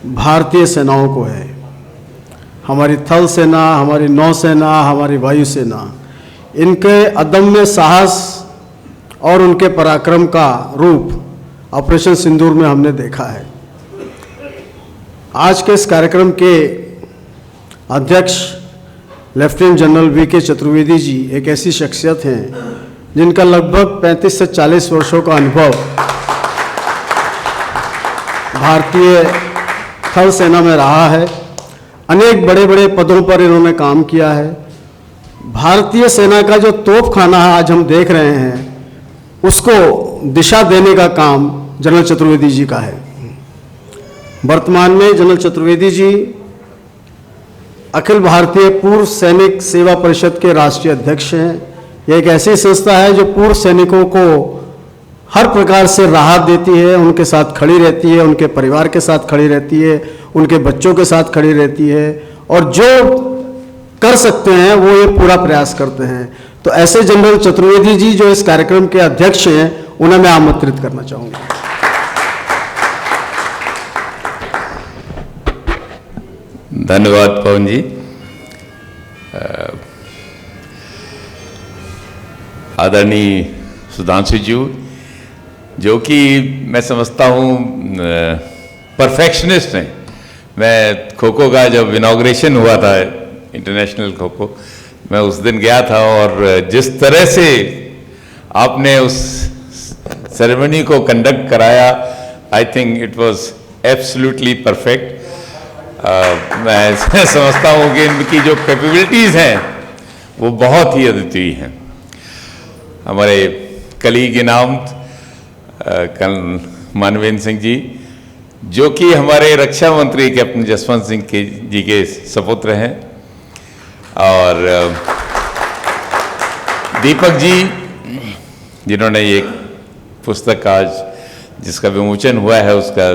भारतीय सेनाओं को है। हमारी थल सेना, हमारी नौसेना, हमारी वायुसेना, इनके अदम्य साहस और उनके पराक्रम का रूप ऑपरेशन सिंदूर में हमने देखा है। आज के इस कार्यक्रम के अध्यक्ष lieutenant general VK. Chaturvedi ji एक ऐसी शख्सियत हैं जिनका लगभग 35 से 40 वर्षों का अनुभव भारतीय थल सेना में रहा है। अनेक बड़े बड़े पदों पर इन्होंने काम किया है। भारतीय सेना का जो तोपखाना आज हम देख रहे हैं, उसको दिशा देने का काम जनरल चतुर्वेदी जी का है। वर्तमान में जनरल चतुर्वेदी जी अखिल भारतीय पूर्व सैनिक सेवा परिषद के राष्ट्रीय अध्यक्ष हैं। यह एक ऐसी संस्था है जो पूर्व सैनिकों को हर प्रकार से राहत देती है, उनके साथ खड़ी रहती है, उनके परिवार के साथ खड़ी रहती है, उनके बच्चों के साथ खड़ी रहती है और जो कर सकते हैं वो ये पूरा प्रयास करते हैं। तो ऐसे जनरल चतुर्वेदी जी जो इस कार्यक्रम के अध्यक्ष हैं, उन्हें मैं आमंत्रित करना चाहूँगा। धन्यवाद पवन जी। आदरणीय सुधांशु जी, जो कि मैं समझता हूँ परफेक्शनिस्ट हैं। मैं खो खो का जब इनॉग्रेशन हुआ था, इंटरनेशनल खो खो, मैं उस दिन गया था और जिस तरह से आपने उस सेरेमनी को कंडक्ट कराया, I think it was absolutely perfect. मैं समझता हूँ कि इनकी जो कैपेबिलिटीज़ हैं वो बहुत ही अद्वितीय हैं। हमारे कलीग इनाम मानवेंद्र सिंह जी, जो कि हमारे रक्षा मंत्री कैप्टन जसवंत सिंह जी के सपुत्र हैं, और दीपक जी जिन्होंने एक पुस्तक आज जिसका विमोचन हुआ है, उसका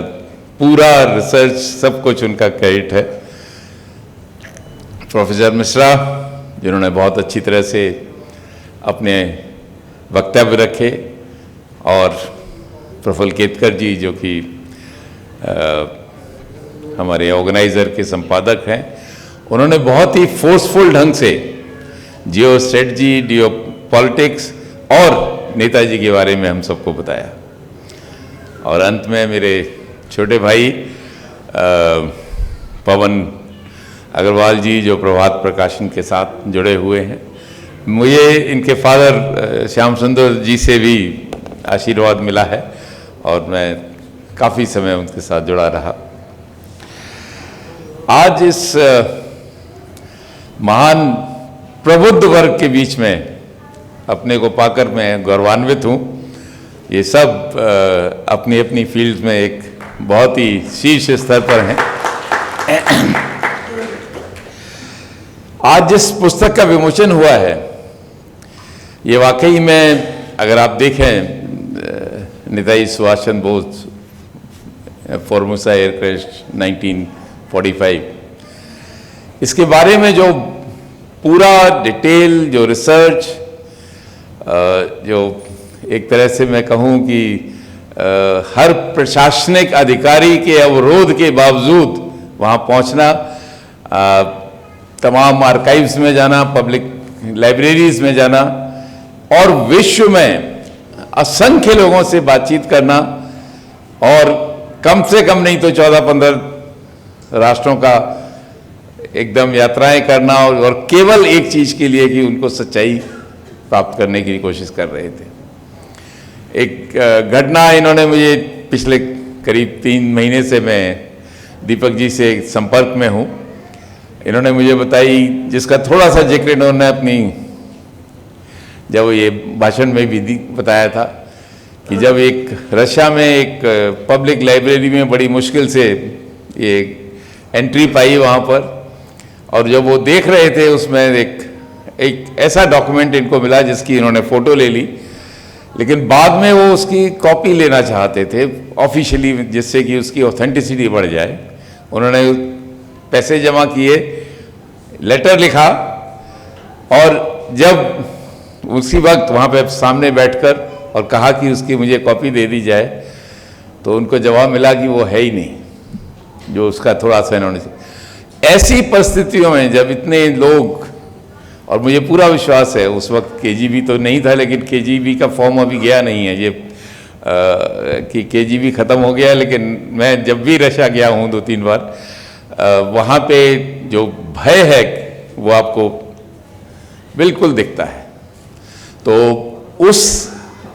पूरा रिसर्च सब कुछ उनका क्रेडिट है। प्रोफेसर मिश्रा जिन्होंने बहुत अच्छी तरह से अपने वक्तव्य रखे, और प्रफुल्ल केतकर जी जो कि हमारे ऑर्गेनाइज़र के संपादक हैं, उन्होंने बहुत ही फोर्सफुल ढंग से जियो स्ट्रेटजी, जियो पॉलिटिक्स और नेताजी के बारे में हम सबको बताया। और अंत में मेरे छोटे भाई पवन अग्रवाल जी जो प्रभात प्रकाशन के साथ जुड़े हुए हैं, मुझे इनके फादर श्याम सुंदर जी से भी आशीर्वाद मिला है और मैं काफ़ी समय उनके साथ जुड़ा रहा। आज इस महान प्रबुद्ध वर्ग के बीच में अपने को पाकर मैं गौरवान्वित हूँ। ये सब अपनी अपनी फील्ड में एक बहुत ही शीर्ष स्तर पर हैं। आज जिस पुस्तक का विमोचन हुआ है, ये वाकई में अगर आप देखें, नेताजी सुभाष चंद्र बोस फॉर्मोसा एयरक्राफ्ट 1945, इसके बारे में जो पूरा डिटेल, जो रिसर्च, जो एक तरह से मैं कहूँ कि हर प्रशासनिक अधिकारी के अवरोध के बावजूद वहाँ पहुँचना, तमाम आर्काइव्स में जाना, पब्लिक लाइब्रेरीज में जाना और विश्व में असंख्य लोगों से बातचीत करना, और कम से कम नहीं तो 14-15 राष्ट्रों का एकदम यात्राएं करना, और केवल एक चीज़ के लिए कि उनको सच्चाई प्राप्त करने की कोशिश कर रहे थे। एक घटना इन्होंने मुझे पिछले करीब 3 महीने से मैं दीपक जी से संपर्क में हूँ, इन्होंने मुझे बताई, जिसका थोड़ा सा जिक्र इन्होंने अपनी जब ये भाषण में भी बताया था कि जब एक रशिया में एक पब्लिक लाइब्रेरी में बड़ी मुश्किल से ये एंट्री पाई वहाँ पर, और जब वो देख रहे थे उसमें एक ऐसा डॉक्यूमेंट इनको मिला जिसकी इन्होंने फ़ोटो ले ली, लेकिन बाद में वो उसकी कॉपी लेना चाहते थे ऑफिशियली, जिससे कि उसकी ऑथेंटिसिटी बढ़ जाए। उन्होंने पैसे जमा किए, लेटर लिखा, और जब उसी वक्त वहाँ पे सामने बैठकर और कहा कि उसकी मुझे कॉपी दे दी जाए, तो उनको जवाब मिला कि वो है ही नहीं, जो उसका थोड़ा सा इन्होंने से। ऐसी परिस्थितियों में जब इतने लोग, और मुझे पूरा विश्वास है उस वक्त केजीबी तो नहीं था, लेकिन केजीबी का फॉर्म अभी गया नहीं है, ये कि केजीबी ख़त्म हो गया, लेकिन मैं जब भी रशिया गया हूँ 2-3 बार, वहाँ पे जो भय है वो आपको बिल्कुल दिखता है। तो उस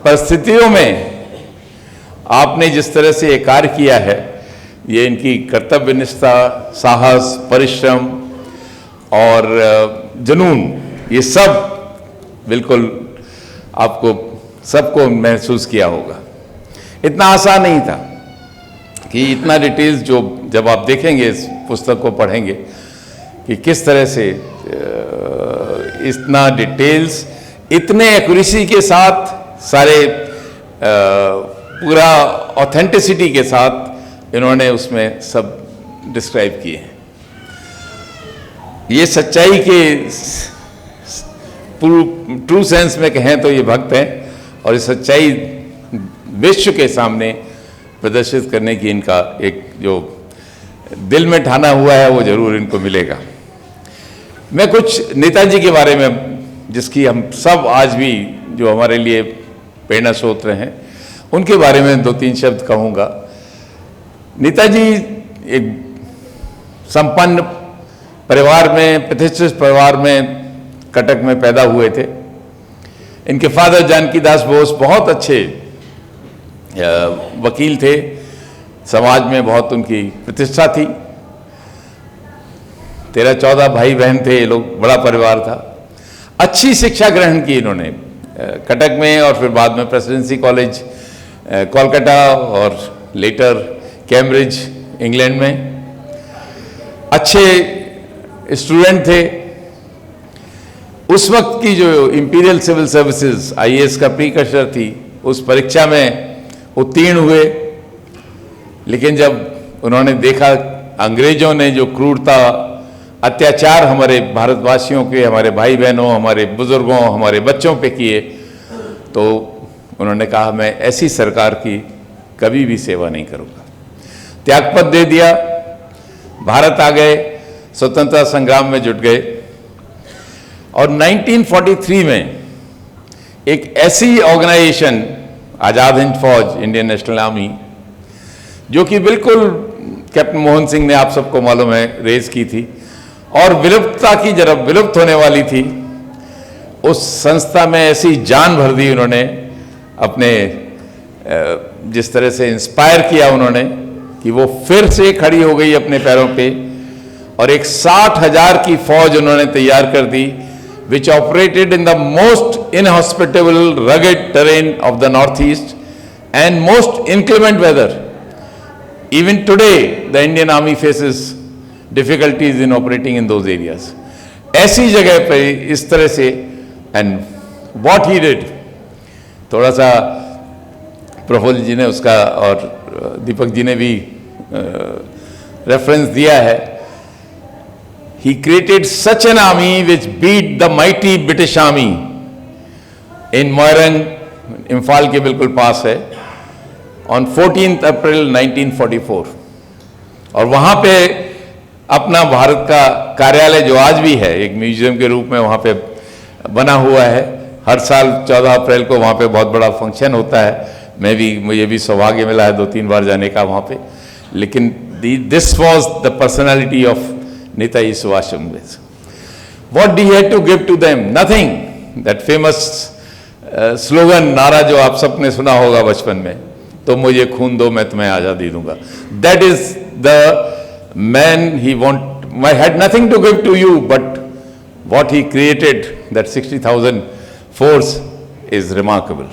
परिस्थितियों में आपने जिस तरह से ये कार्य किया है, ये इनकी कर्तव्यनिष्ठा, साहस, परिश्रम और जुनून, ये सब बिल्कुल आपको सबको महसूस किया होगा। इतना आसान नहीं था कि इतना डिटेल्स, जो जब आप देखेंगे इस पुस्तक को पढ़ेंगे कि किस तरह से इतना डिटेल्स, इतने एक्यूरेसी के साथ, सारे पूरा ऑथेंटिसिटी के साथ इन्होंने उसमें सब डिस्क्राइब किए हैं। ये सच्चाई के ट्रू सेंस में कहें तो ये भक्त हैं, और ये सच्चाई विश्व के सामने प्रदर्शित करने की इनका एक जो दिल में ठाना हुआ है वो जरूर इनको मिलेगा। मैं कुछ नेताजी के बारे में, जिसकी हम सब आज भी जो हमारे लिए प्रेरणा स्रोत हैं, उनके बारे में 2-3 शब्द कहूँगा। नेताजी एक संपन्न परिवार में, प्रतिष्ठित परिवार में कटक में पैदा हुए थे। इनके फादर जानकी दास बोस बहुत अच्छे वकील थे, समाज में बहुत उनकी प्रतिष्ठा थी। 13-14 भाई बहन थे ये लोग, बड़ा परिवार था। अच्छी शिक्षा ग्रहण की इन्होंने कटक में, और फिर बाद में प्रेसिडेंसी कॉलेज कोलकाता, और लेटर कैम्ब्रिज इंग्लैंड में। अच्छे स्टूडेंट थे। उस वक्त की जो इंपीरियल सिविल सर्विसेज IAS का प्रीकर्सर थी, उस परीक्षा में उत्तीर्ण हुए। लेकिन जब उन्होंने देखा अंग्रेजों ने जो क्रूरता, अत्याचार हमारे भारतवासियों के, हमारे भाई बहनों, हमारे बुजुर्गों, हमारे बच्चों पे किए, तो उन्होंने कहा मैं ऐसी सरकार की कभी भी सेवा नहीं करूँगा। त्यागपत्र दे दिया, भारत आ गए, स्वतंत्रता संग्राम में जुट गए। और 1943 में एक ऐसी ऑर्गेनाइजेशन, आज़ाद हिंद फौज, इंडियन नेशनल आर्मी, जो कि बिल्कुल कैप्टन मोहन सिंह ने, आप सबको मालूम है, रेज की थी, और विलुप्तता की जब विलुप्त होने वाली थी, उस संस्था में ऐसी जान भर दी उन्होंने, अपने जिस तरह से इंस्पायर किया उन्होंने, कि वो फिर से खड़ी हो गई अपने पैरों पे, और एक 60,000 की फौज उन्होंने तैयार कर दी, which operated in the most inhospitable, rugged terrain of the northeast and most inclement weather. Even today, the Indian Army faces difficulties in operating in those areas. ऐसी जगह पे इस तरह से, and what he did, थोड़ा सा प्रफुल्ल जी ने उसका और दीपक जी ने भी रेफरेंस दिया है। He created such an army which beat the mighty British army in Moirang, Imphal के बिल्कुल पास है, on 14th April 1944। और वहाँ पे अपना भारत का कार्यालय, जो आज भी है एक म्यूजियम के रूप में वहाँ पे बना हुआ है, हर साल 14 अप्रैल को वहाँ पे बहुत बड़ा फंक्शन होता है। मुझे भी सौभाग्य मिला है 2-3 बार जाने का वहाँ पे। लेकिन this was the personality of Netaji Subhash Chandra Bose. What he had to give to them? Nothing. That famous slogan, नारा जो आप सबने सुना होगा बचपन में, तो मुझे खून दो मैं तुम्हें आज़ादी दूंगा। That is the man he had nothing to give to you, but what he created, that 60,000 force, is remarkable.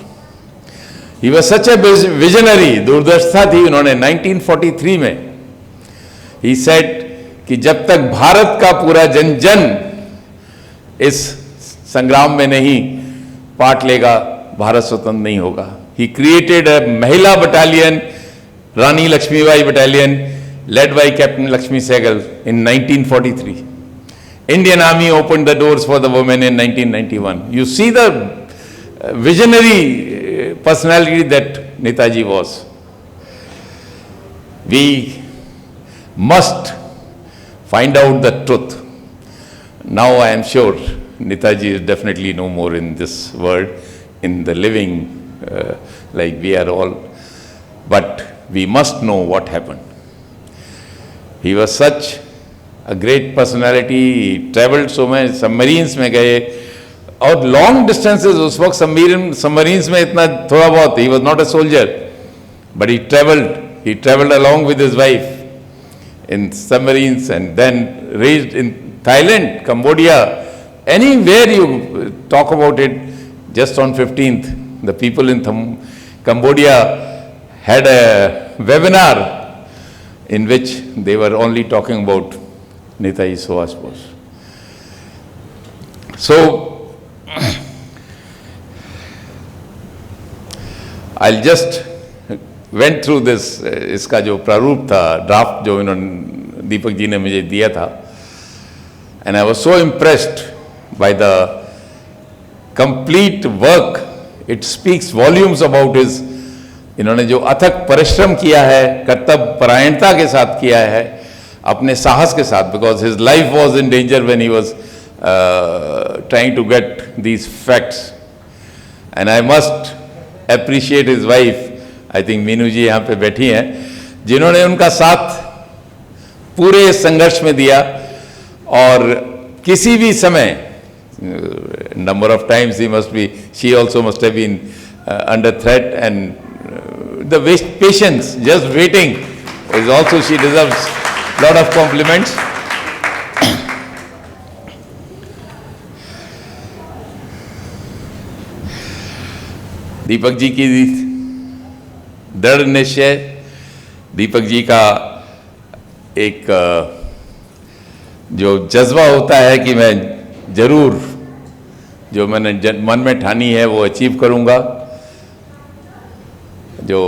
He was such a visionary. दूरदर्शिता थी उन्होंने 1943 में। He said कि जब तक भारत का पूरा जन जन इस संग्राम में नहीं पार्ट लेगा, भारत स्वतंत्र नहीं होगा। ही क्रिएटेड अ महिला battalion, Rani Lakshmibai battalion, led by Captain Lakshmi Sehgal in 1943. Indian Army opened the doors for the women in 1991. You see the visionary personality that Netaji was. We must find out the truth. Now I am sure Netaji is definitely no more in this world, in the living, like we are all. But we must know what happened. He was such a great personality. He traveled so much. Submarines में गए और long distances. उस वक्त submarines में इतना थोड़ा बहुत. He was not a soldier, but he traveled. He traveled along with his wife in submarines, and then raised in Thailand, Cambodia, anywhere you talk about it. Just on 15th, the people in Cambodia had a webinar in which they were only talking about Netaji Subhash Bose. So, I'll just went through this, इसका जो प्रारूप था, draft जो इन्होंने दीपक जी ने मुझे दिया था, and I was so impressed by the complete work. It speaks volumes about his, इन्होंने जो अथक परिश्रम किया है, कर्तव्य परायणता के साथ किया है, अपने साहस के साथ, because his life was in danger when he was trying to get these facts. And I must appreciate his wife. I think Meenu जी यहाँ पे बैठी हैं, जिन्होंने उनका साथ पूरे संघर्ष में दिया, और किसी भी समय, number of times she also must have been under threat, and the patience, just waiting, is also, she deserves a lot of compliments. Deepak ji की दृढ़ निश्चय, दीपक जी का एक जो जज्बा होता है कि मैं जरूर जो मैंने मन में ठानी है वो अचीव करूंगा। जो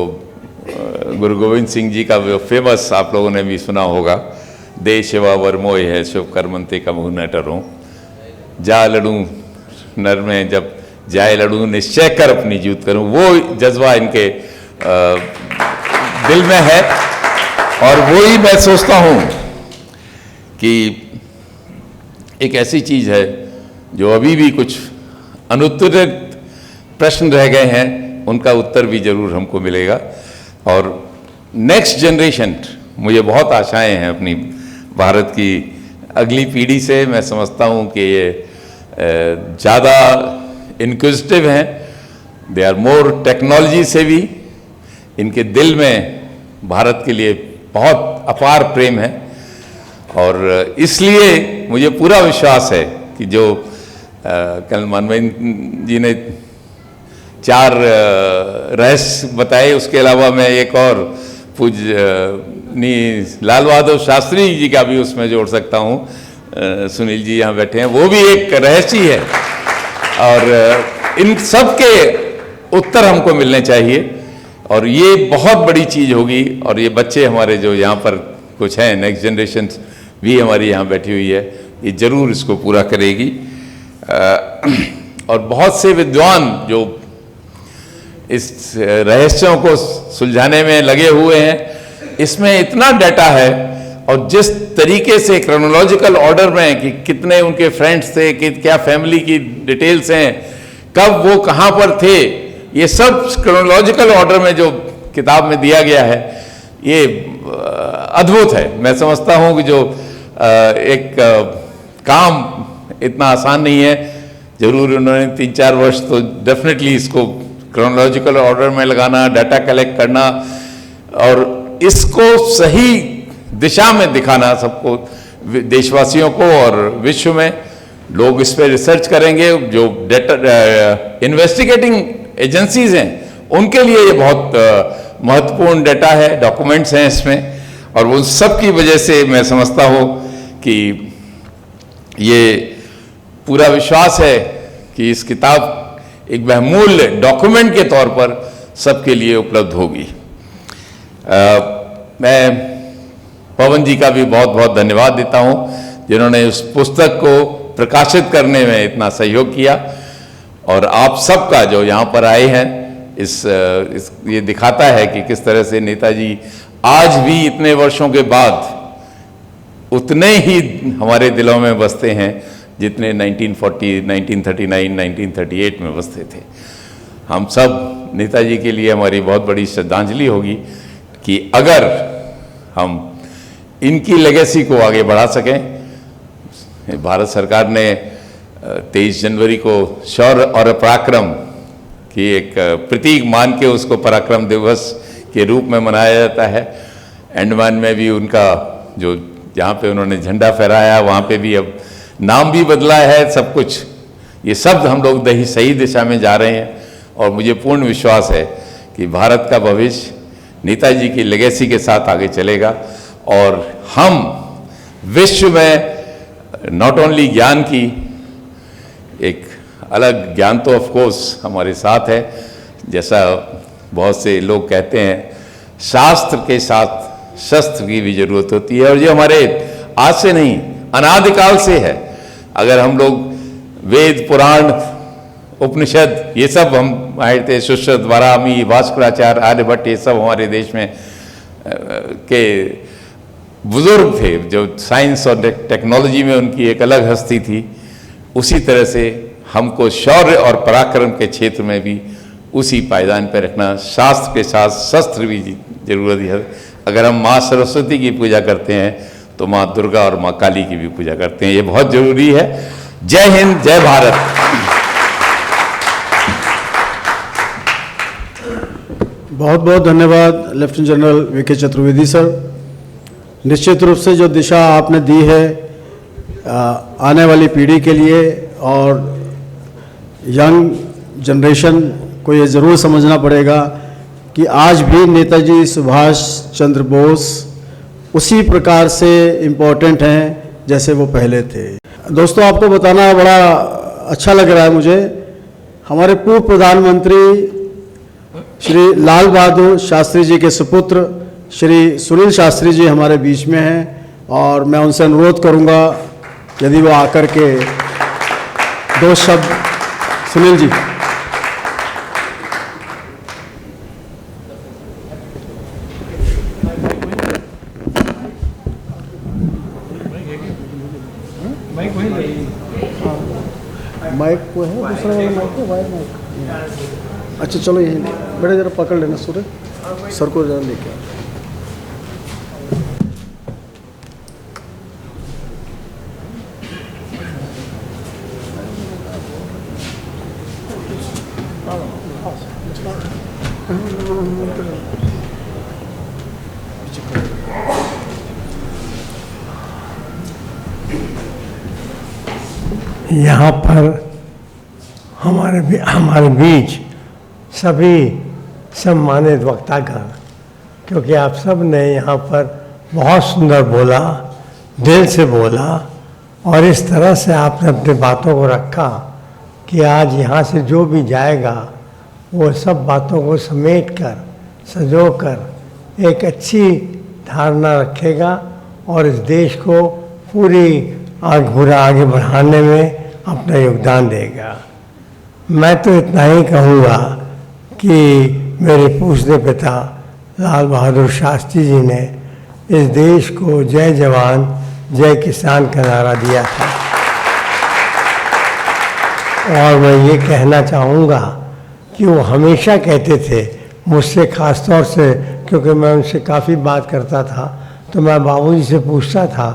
गुरु गोविंद सिंह जी का वो फेमस आप लोगों ने भी सुना होगा, दे शिवा वर मोय है शुभ कर्मंते का मुँह न टरूं, जा लड़ूं नर में जब जाए लड़ूं निश्चय कर अपनी जीत करूं, वो जज्बा इनके दिल में है। और वो ही मैं सोचता हूँ कि एक ऐसी चीज़ है जो अभी भी कुछ अनुत्तरित प्रश्न रह गए हैं, उनका उत्तर भी जरूर हमको मिलेगा। और नेक्स्ट जनरेशन, मुझे बहुत आशाएं हैं अपनी भारत की अगली पीढ़ी से। मैं समझता हूँ कि ये ज़्यादा इंक्विजिटिव हैं, दे आर मोर टेक्नोलॉजी से भी, इनके दिल में भारत के लिए बहुत अपार प्रेम है। और इसलिए मुझे पूरा विश्वास है कि जो कल मानवेंद्र जी ने 4 रहस्य बताए, उसके अलावा मैं एक और लाल बहादुर शास्त्री जी का भी उसमें जोड़ सकता हूँ। सुनील जी यहाँ बैठे हैं, वो भी एक रहस्य ही है। और इन सब के उत्तर हमको मिलने चाहिए, और ये बहुत बड़ी चीज़ होगी। और ये बच्चे हमारे जो यहाँ पर कुछ हैं, नेक्स्ट जनरेशन भी हमारी यहाँ बैठी हुई है, ये जरूर इसको पूरा करेगी। और बहुत से विद्वान जो इस रहस्यों को सुलझाने में लगे हुए हैं, इसमें इतना डाटा है, और जिस तरीके से क्रोनोलॉजिकल ऑर्डर में कि कितने उनके फ्रेंड्स थे, कि क्या फैमिली की डिटेल्स हैं, कब वो कहाँ पर थे, ये सब क्रोनोलॉजिकल ऑर्डर में जो किताब में दिया गया है, ये अद्भुत है। मैं समझता हूँ कि जो एक काम इतना आसान नहीं है। जरूर उन्होंने 3-4 वर्ष तो डेफिनेटली इसको क्रोनोलॉजिकल ऑर्डर में लगाना, डाटा कलेक्ट करना, और इसको सही दिशा में दिखाना सबको, देशवासियों को और विश्व में। लोग इस पर रिसर्च करेंगे, जो डाटा इन्वेस्टिगेटिंग एजेंसीज हैं उनके लिए ये बहुत महत्वपूर्ण डाटा है, डॉक्यूमेंट्स हैं इसमें। और उन सब की वजह से मैं समझता हूँ कि ये पूरा विश्वास है कि इस किताब एक बहुमूल्य डॉक्यूमेंट के तौर पर सबके लिए उपलब्ध होगी। मैं पवन जी का भी बहुत बहुत धन्यवाद देता हूं, जिन्होंने उस पुस्तक को प्रकाशित करने में इतना सहयोग किया। और आप सबका जो यहाँ पर आए हैं, ये दिखाता है कि किस तरह से नेताजी आज भी इतने वर्षों के बाद उतने ही हमारे दिलों में बसते हैं जितने 1940, 1939, 1938 में बसते थे। हम सब नेताजी के लिए हमारी बहुत बड़ी श्रद्धांजलि होगी कि अगर हम इनकी लेगेसी को आगे बढ़ा सकें। भारत सरकार ने 23 जनवरी को शौर्य और पराक्रम की एक प्रतीक मान के उसको पराक्रम दिवस के रूप में मनाया जाता है। अंडमान में भी उनका जो जहाँ पे उन्होंने झंडा फहराया, वहाँ पे भी अब नाम भी बदला है, सब कुछ। ये सब हम लोग सही दिशा में जा रहे हैं और मुझे पूर्ण विश्वास है कि भारत का भविष्य नेताजी की लेगेसी के साथ आगे चलेगा और हम विश्व में नॉट ओनली ज्ञान की एक अलग ज्ञान तो ऑफ कोर्स हमारे साथ है, जैसा बहुत से लोग कहते हैं, शास्त्र के साथ शस्त्र की भी जरूरत होती है। और ये हमारे आज से नहीं, अनादिकाल से है। अगर हम लोग वेद, पुराण, उपनिषद ये सब हम पढ़ते, सुश्रुत, वाराहमी, भास्कराचार्य, आर्यभट्ट, ये सब हमारे देश में के बुजुर्ग थे जो साइंस और टेक्नोलॉजी में उनकी एक अलग हस्ती थी। उसी तरह से हमको शौर्य और पराक्रम के क्षेत्र में भी उसी पायदान पर रखना, शास्त्र के साथ शस्त्र भी जरूरत है। अगर हम माँ सरस्वती की पूजा करते हैं तो माँ दुर्गा और माँ काली की भी पूजा करते हैं, ये बहुत जरूरी है। जय हिंद, जय भारत। बहुत बहुत धन्यवाद lieutenant general VK Chaturvedi sir. निश्चित रूप से जो दिशा आपने दी है आने वाली पीढ़ी के लिए और यंग जनरेशन को ये ज़रूर समझना पड़ेगा कि आज भी नेताजी सुभाष चंद्र बोस उसी प्रकार से इम्पोर्टेंट हैं जैसे वो पहले थे। दोस्तों, आपको बताना बड़ा अच्छा लग रहा है मुझे, हमारे पूर्व प्रधानमंत्री श्री लाल बहादुर शास्त्री जी के सुपुत्र श्री सुनील शास्त्री जी हमारे बीच में हैं और मैं उनसे अनुरोध करूंगा यदि वो आकर के दो शब्द। सुनील जी। माइक को है, दूसरा वाला माइक है, वायर माइक। अच्छा चलो यहीं बेटा जरा पकड़ लेना सूरज, सर को जरा लेके। यहाँ पर हमारे बीच सभी सम्मानित वक्तागण, क्योंकि आप सब ने यहाँ पर बहुत सुंदर बोला, दिल से बोला और इस तरह से आपने अपनी बातों को रखा कि आज यहाँ से जो भी जाएगा वो सब बातों को समेट कर, सजो कर एक अच्छी धारणा रखेगा और इस देश को पूरी आगे बढ़ाने में अपना योगदान देगा। मैं तो इतना ही कहूँगा कि मेरे पूज्य पिता लाल बहादुर शास्त्री जी ने इस देश को जय जवान जय किसान का नारा दिया था और मैं ये कहना चाहूँगा कि वो हमेशा कहते थे, मुझसे ख़ास तौर से क्योंकि मैं उनसे काफ़ी बात करता था, तो मैं बाबूजी से पूछता था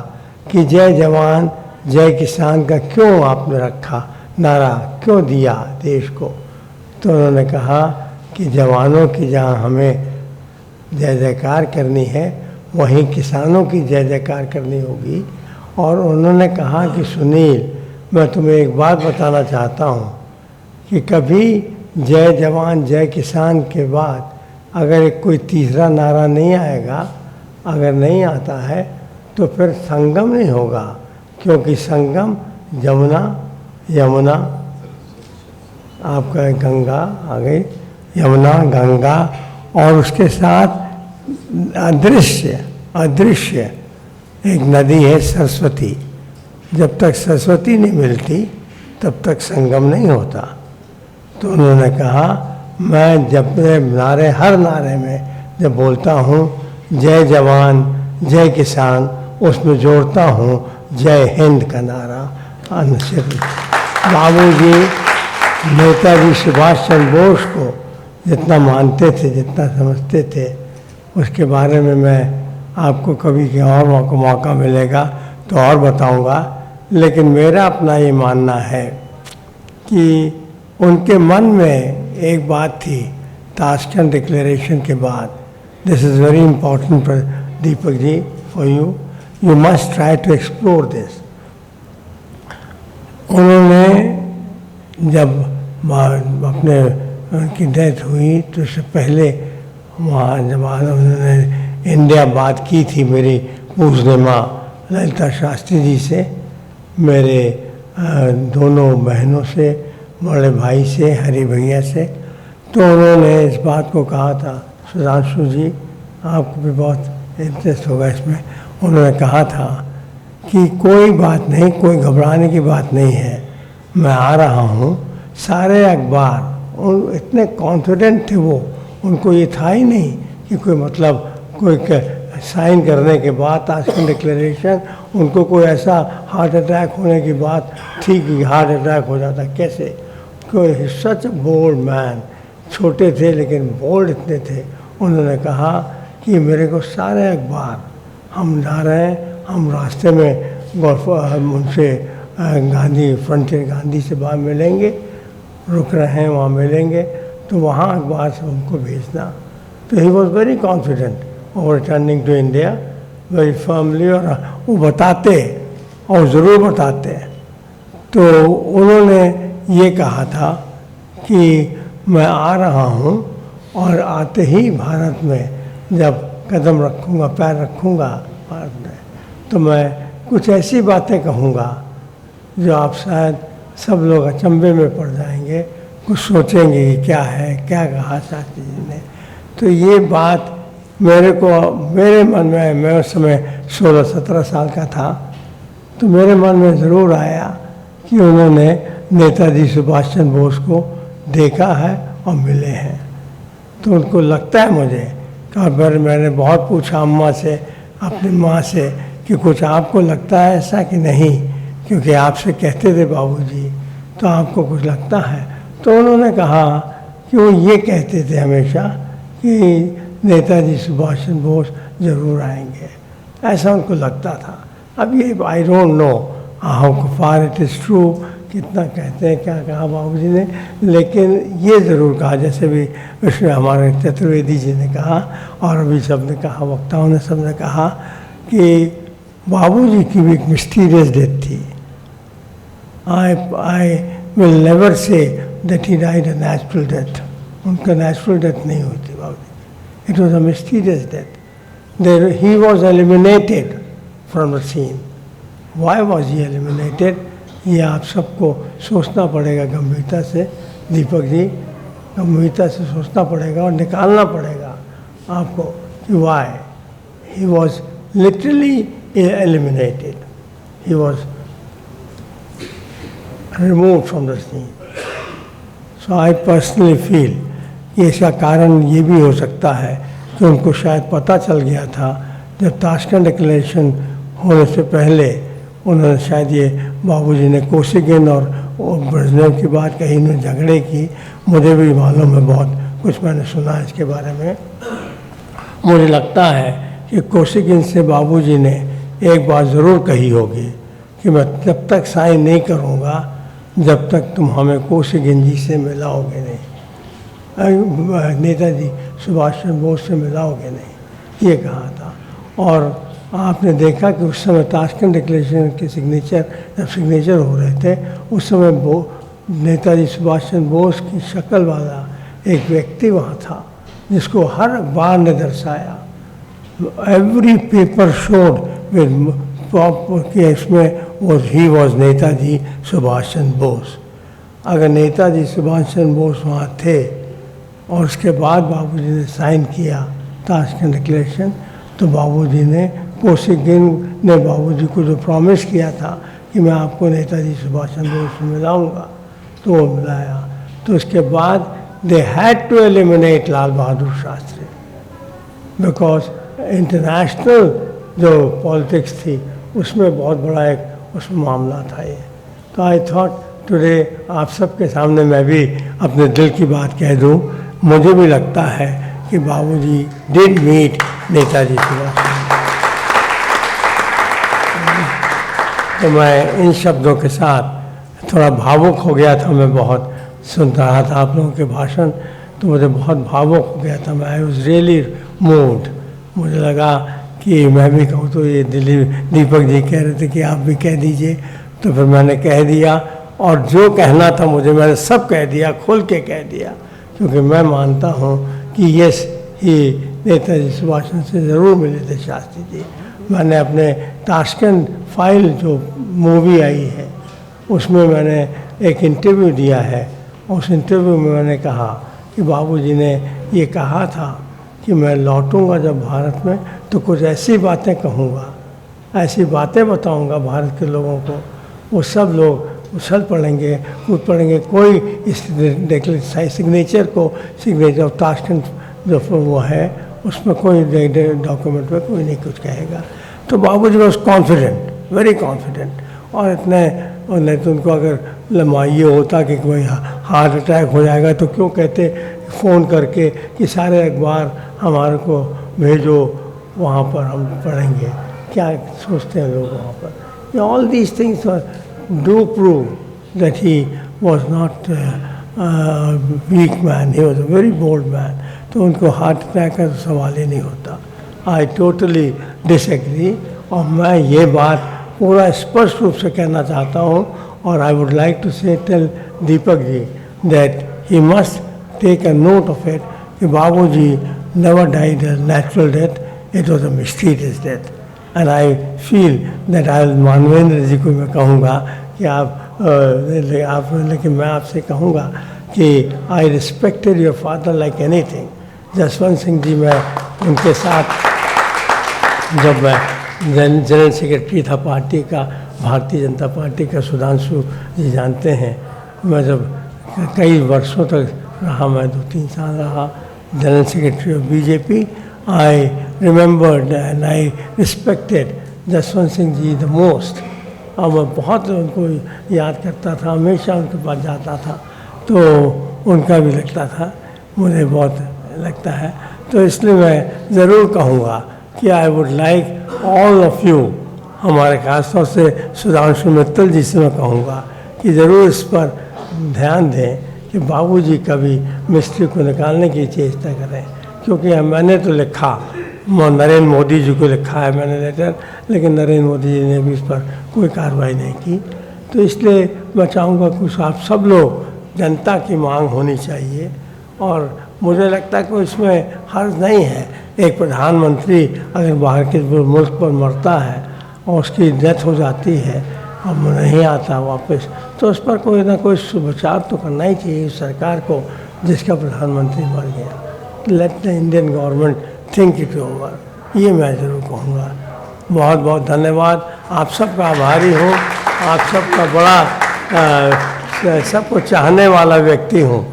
कि जय जवान जय किसान का क्यों आपने रखा नारा, क्यों दिया देश को? तो उन्होंने कहा कि जवानों की जहाँ हमें जय जयकार करनी है वहीं किसानों की जय जयकार करनी होगी। और उन्होंने कहा कि सुनील, मैं तुम्हें एक बात बताना चाहता हूँ कि कभी जय जवान जय किसान के बाद अगर एक कोई तीसरा नारा नहीं आएगा, अगर नहीं आता है तो फिर संगम नहीं होगा, क्योंकि संगम यमुना आपका गंगा आ गई, यमुना गंगा और उसके साथ अदृश्य एक नदी है सरस्वती, जब तक सरस्वती नहीं मिलती तब तक संगम नहीं होता। तो उन्होंने कहा मैं जब नारे, हर नारे में जब बोलता हूँ जय जवान जय किसान, उसमें जोड़ता हूँ जय हिंद का नारा। बाबूजी नेताजी सुभाष चंद्र बोस को जितना मानते थे, जितना समझते थे, उसके बारे में मैं आपको कभी के और मौका मिलेगा तो और बताऊंगा। लेकिन मेरा अपना ये मानना है कि उनके मन में एक बात थी ताशकंद डिक्लेरेशन के बाद। This is very important Deepak ji for you, you must try to explore this. उन्होंने जब अपने उनकी डेथ हुई तो उससे पहले वहाँ जब उन्होंने इंडिया बात की थी मेरी पूजने माँ ललिता शास्त्री जी से, मेरे दोनों बहनों से, बड़े भाई से, हरि भैया से, तो उन्होंने इस बात को कहा था, सुधांशु जी आपको भी बहुत इंटरेस्ट होगा इसमें, उन्होंने कहा था कि कोई बात नहीं, कोई घबराने की बात नहीं है, मैं आ रहा हूँ। सारे अखबार इतने कॉन्फिडेंट थे वो, उनको ये था ही नहीं कि कोई मतलब कोई साइन करने के बाद ताशकंद डिक्लेरेशन उनको कोई ऐसा हार्ट अटैक होने की बात थी कि हार्ट अटैक हो जाता, कैसे। कोई सच बोल्ड मैन, छोटे थे लेकिन बोल्ड इतने थे। उन्होंने कहा कि मेरे को सारे अखबार, हम जा रहे हैं, हम रास्ते में उनसे गांधी फ्रंटियर गांधी से बाहर मिलेंगे, रुक रहे हैं वहाँ मिलेंगे, तो वहाँ अखबार से उनको भेजना। तो ही वॉज वेरी कॉन्फिडेंट और returning to India very firmly, और वो बताते और ज़रूर बताते। तो उन्होंने ये कहा था कि मैं आ रहा हूँ और आते ही भारत में जब कदम रखूँगा, पैर रखूँगा भारत में, तो मैं कुछ ऐसी बातें कहूँगा जो आप शायद सब लोग अचंभे में पड़ जाएंगे, कुछ सोचेंगे कि क्या है, क्या कहा शास्त्री जी ने। तो ये बात मेरे मन में, मैं उस समय 16-17 साल का था, तो मेरे मन में ज़रूर आया कि उन्होंने नेताजी सुभाष चंद्र बोस को देखा है और मिले हैं। तो उनको लगता है मुझे, कभी मैंने बहुत पूछा अम्मा से, अपनी माँ से कि कुछ आपको लगता है ऐसा कि नहीं, क्योंकि आपसे कहते थे बाबूजी, तो आपको कुछ लगता है। तो उन्होंने कहा कि वो ये कहते थे हमेशा कि नेताजी सुभाष चंद्र बोस ज़रूर आएंगे, ऐसा उनको लगता था। अब ये I don't know how far it is true, कितना कहते हैं, क्या कहा बाबूजी ने, लेकिन ये ज़रूर कहा, जैसे भी उसमें हमारे चतुर्वेदी जी ने कहा और अभी सब ने कहा, वक्ताओं ने सब ने कहा कि बाबूजी की भी एक मिस्टीरियस डेथ थी। I will never say that he died a natural death. उनका नेचुरल डेथ नहीं हुई थी बाबूजी, it was a mysterious death. He was eliminated from the scene. Why was he eliminated, ये आप सबको सोचना पड़ेगा गंभीरता से, दीपक जी, गंभीरता से सोचना पड़ेगा और निकालना पड़ेगा आपको कि why he was literally eliminated, he was removed from the scene. So I personally feel कि इसका कारण ये भी हो सकता है कि उनको शायद पता चल गया था जब ताशकंद डिक्लेरेशन होने से पहले, उन्होंने शायद ये बाबूजी ने कोसिगिन और ब्रेजनेव की बात कही, उन्होंने झगड़े की, मुझे भी मालूम है, बहुत कुछ मैंने सुना इसके बारे में। मुझे लगता है कि कोसिगिन से बाबूजी ने एक बात ज़रूर कही होगी कि मैं जब तक साइन नहीं करूँगा जब तक तुम हमें कोसिगिन जी से मिलाओगे नहीं, नेताजी सुभाष चंद्र बोस से मिलाओगे नहीं, ये कहा था। और आपने देखा कि उस समय ताशकंद डिक्लेरेशन के जब सिग्नेचर हो रहे थे, उस समय नेताजी सुभाष चंद्र बोस की शक्ल वाला एक व्यक्ति वहाँ था जिसको हर अखबार ने दर्शाया। एवरी पेपर शोड कि इसमें ही वॉज नेताजी सुभाष चंद्र बोस। अगर नेताजी सुभाष चंद्र बोस वहाँ थे और उसके बाद बाबूजी ने साइन किया ताशकंद डिक्लेरेशन, तो बाबूजी ने कोसिगिन ने बाबूजी को जो प्रॉमिस किया था कि मैं आपको नेताजी सुभाष चंद्र बोस से मिलाऊंगा, तो वो मिलाया। तो उसके बाद they had to eliminate Lal Bahadur Shastri, because international जो पॉलिटिक्स थी उसमें बहुत बड़ा एक उसमें मामला था ये। तो आई थॉट टुडे आप सबके सामने मैं भी अपने दिल की बात कह दूं। मुझे भी लगता है कि बाबूजी डिड मीट नेताजी सुभाष। तो मैं इन शब्दों के साथ थोड़ा भावुक हो गया था। मैं बहुत सुन रहा था आप लोगों के भाषण, तो मुझे बहुत भावुक हो गया था। मैं आई वॉज रियली मूव्ड। मुझे लगा कि मैं भी कहूँ, तो ये दीपक जी कह रहे थे कि आप भी कह दीजिए, तो फिर मैंने कह दिया। और जो कहना था मुझे, मैंने सब कह दिया, खोल के कह दिया, क्योंकि मैं मानता हूँ कि यस ही नेताजी सुभाष चंद्र से ज़रूर मिले थे शास्त्री जी। मैंने अपने ताशकंद फाइल जो मूवी आई है उसमें मैंने एक इंटरव्यू दिया है। उस इंटरव्यू में मैंने कहा कि बाबूजी ने ये कहा था कि मैं लौटूंगा जब भारत में तो कुछ ऐसी बातें कहूँगा, ऐसी बातें बताऊँगा भारत के लोगों को, वो सब लोग उछल पड़ेंगे, कूद पड़ेंगे। कोई इस सिग्नेचर ऑफ ताशकंद जो वो है उसमें कोई डॉक्यूमेंट में कोई नहीं कुछ कहेगा। तो बाबूजी वॉज कॉन्फिडेंट, वेरी कॉन्फिडेंट। और इतने, और नहीं तो उनको अगर ये होता कि कोई हार्ट अटैक हो जाएगा तो क्यों कहते फ़ोन करके कि सारे अखबार हमारे को भेजो, वहाँ पर हम पढ़ेंगे। क्या सोचते हैं लोग वहाँ पर। All these things do prove that he was not a weak man, he was a very bold man. तो उनको हार्ट अटैक का तो सवाल ही नहीं होता। I totally disagree। और मैं ये बात पूरा स्पष्ट रूप से कहना चाहता हूँ। और I would like to say tell Deepak ji that he must take a note of it कि बाबूजी never died a natural death, it was a mysterious death। And I feel that I Manvendra ji को मैं कहूँगा कि आप लेकिन मैं आपसे कहूँगा कि I respected your father like anything. Jaswant Singh ji, मैं उनके साथ जब मैं जनरल सेक्रेटरी था पार्टी का, भारतीय जनता पार्टी का, सुधांशु जी जानते हैं, मैं जब कई वर्षों तक रहा, मैं 2-3 साल रहा general secretary of BJP. I remembered and I respected Jaswant Singh ji the most. और मैं बहुत उनको याद करता था, हमेशा उनके पास जाता था, तो उनका भी लगता था, मुझे बहुत लगता है। तो इसलिए मैं ज़रूर कहूँगा कि I would like all of you, हमारे खासतौर से सुधांशु मित्तल जी से मैं कहूँगा कि ज़रूर इस पर ध्यान दें कि बाबूजी का भी मिस्ट्री को निकालने की चेष्टा करें। क्योंकि मैंने तो लिखा, नरेंद्र मोदी जी को लिखा है मैंने लेटर, लेकिन नरेंद्र मोदी जी ने भी इस पर कोई कार्रवाई नहीं की। तो इसलिए मैं चाहूँगा कुछ आप सब लोग, जनता की मांग होनी चाहिए। और मुझे लगता है कि इसमें हर्ज नहीं है, एक प्रधानमंत्री अगर बाहर के मुल्क पर मरता है और उसकी डेथ हो जाती है और नहीं आता वापस, तो उस पर कोई ना कोई विचार तो करना ही चाहिए सरकार को जिसका प्रधानमंत्री मर गया। Let the Indian government think it over, ये मैं ज़रूर कहूँगा। बहुत बहुत धन्यवाद, आप सबका आभारी हूँ। आप सबका बड़ा सबको चाहने वाला व्यक्ति हूँ।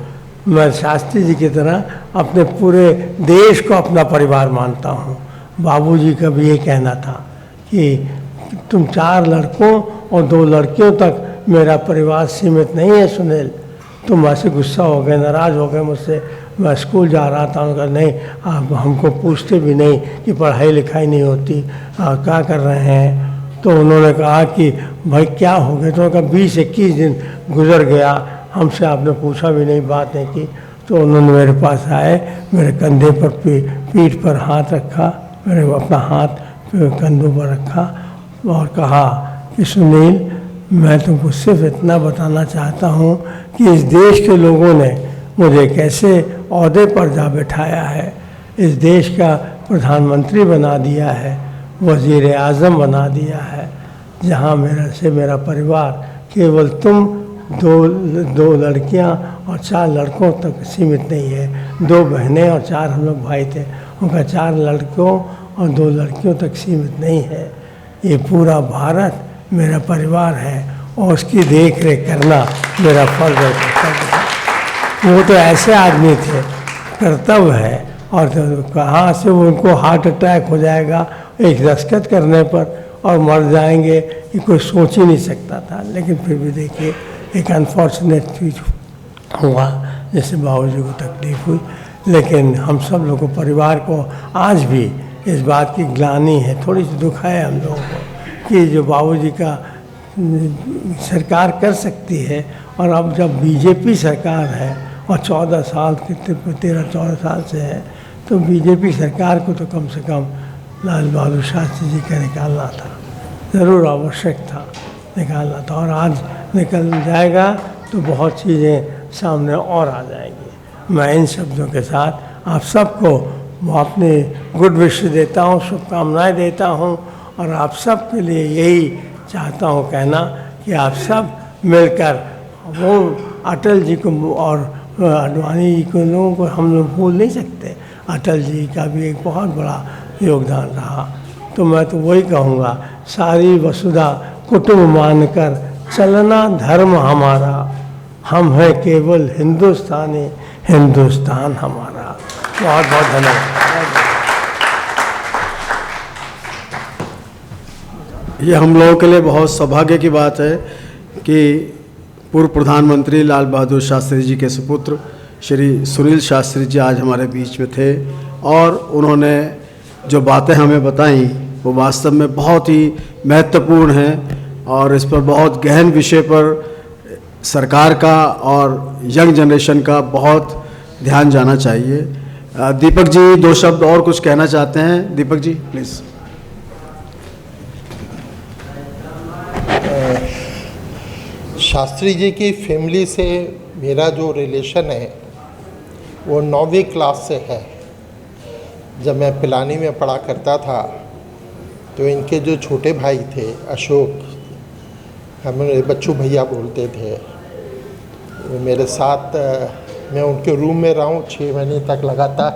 मैं शास्त्री जी की तरह अपने पूरे देश को अपना परिवार मानता हूँ। बाबूजी का भी ये कहना था कि तुम 4 लड़कों और 2 लड़कियों तक मेरा परिवार सीमित नहीं है सुनील। तुम ऐसे गुस्सा हो गए, नाराज़ हो गए मुझसे। मैं स्कूल जा रहा था, उन्होंने कहा नहीं, आप हमको पूछते भी नहीं कि पढ़ाई लिखाई नहीं होती, क्या कर रहे हैं। तो उन्होंने कहा कि भाई क्या हो गया। तो उन्होंने कहा 20-21 दिन गुजर गया, हमसे आपने पूछा भी नहीं, बात नहीं की। तो उन्होंने मेरे पास आए, मेरे कंधे पर पीठ पर हाथ रखा, मेरे अपना हाथ कंधों पर रखा और कहा कि सुनील, मैं तुमको सिर्फ इतना बताना चाहता हूँ कि इस देश के लोगों ने मुझे कैसे ओहदे पर जा बैठाया है, इस देश का प्रधानमंत्री बना दिया है, वज़ीर आज़म बना दिया है, जहाँ मेरा परिवार केवल तुम 2 लड़कियाँ और 4 लड़कों तक सीमित नहीं है। 2 बहनें और 4 हम लोग भाई थे। उनका 4 लड़कों और 2 लड़कियों तक सीमित नहीं है। ये पूरा भारत मेरा परिवार है और उसकी देख रेख करना मेरा फर्ज है, कर्तव्य है। वो तो ऐसे आदमी थे, कर्तव्य है। और तो कहाँ से वो उनको हार्ट अटैक हो जाएगा एक दस्तखत करने पर और मर जाएंगे, ये कोई सोच ही नहीं सकता था। लेकिन फिर भी देखिए एक अनफॉर्चुनेट चीज़ हुआ, जैसे बाबूजी को तकलीफ हुई। लेकिन हम सब लोगों को, परिवार को आज भी इस बात की ग्लानि है, थोड़ी सी दुख है हम लोगों को कि जो बाबूजी का सरकार कर सकती है, और अब जब बीजेपी सरकार है और 14 साल 13-14 साल से है, तो बीजेपी सरकार को तो कम से कम लाल बहादुर शास्त्री जी का निकालना था, ज़रूर आवश्यक था निकालना था। और आज निकल जाएगा तो बहुत चीज़ें सामने और आ जाएंगी। मैं इन शब्दों के साथ आप सबको अपने गुड विश देता हूँ, शुभकामनाएं देता हूँ, और आप सब के लिए यही चाहता हूँ कहना कि आप सब मिलकर वो अटल जी को और आडवाणी जी को, लोगों को हम लोग भूल नहीं सकते। अटल जी का भी एक बहुत बड़ा योगदान रहा। तो मैं तो वही कहूँगा, सारी वसुधा कुटुंब मानकर चलना धर्म हमारा, हम हैं केवल हिंदुस्तानी, हिंदुस्तान हमारा। बहुत बहुत धन्यवाद। ये हम लोगों के लिए बहुत सौभाग्य की बात है कि पूर्व प्रधानमंत्री लाल बहादुर शास्त्री जी के सुपुत्र श्री सुनील शास्त्री जी आज हमारे बीच में थे, और उन्होंने जो बातें हमें बताई वो वास्तव में बहुत ही महत्वपूर्ण हैं, और इस पर बहुत गहन विषय पर सरकार का और यंग जनरेशन का बहुत ध्यान जाना चाहिए। दीपक जी 2 शब्द और कुछ कहना चाहते हैं? दीपक जी प्लीज़। शास्त्री जी की फैमिली से मेरा जो रिलेशन है वो 9वीं क्लास से है। जब मैं पिलानी में पढ़ा करता था तो इनके जो छोटे भाई थे अशोक, हमें बच्चू भैया बोलते थे, वो मेरे साथ, मैं उनके रूम में रहा हूँ 6 महीने तक लगातार,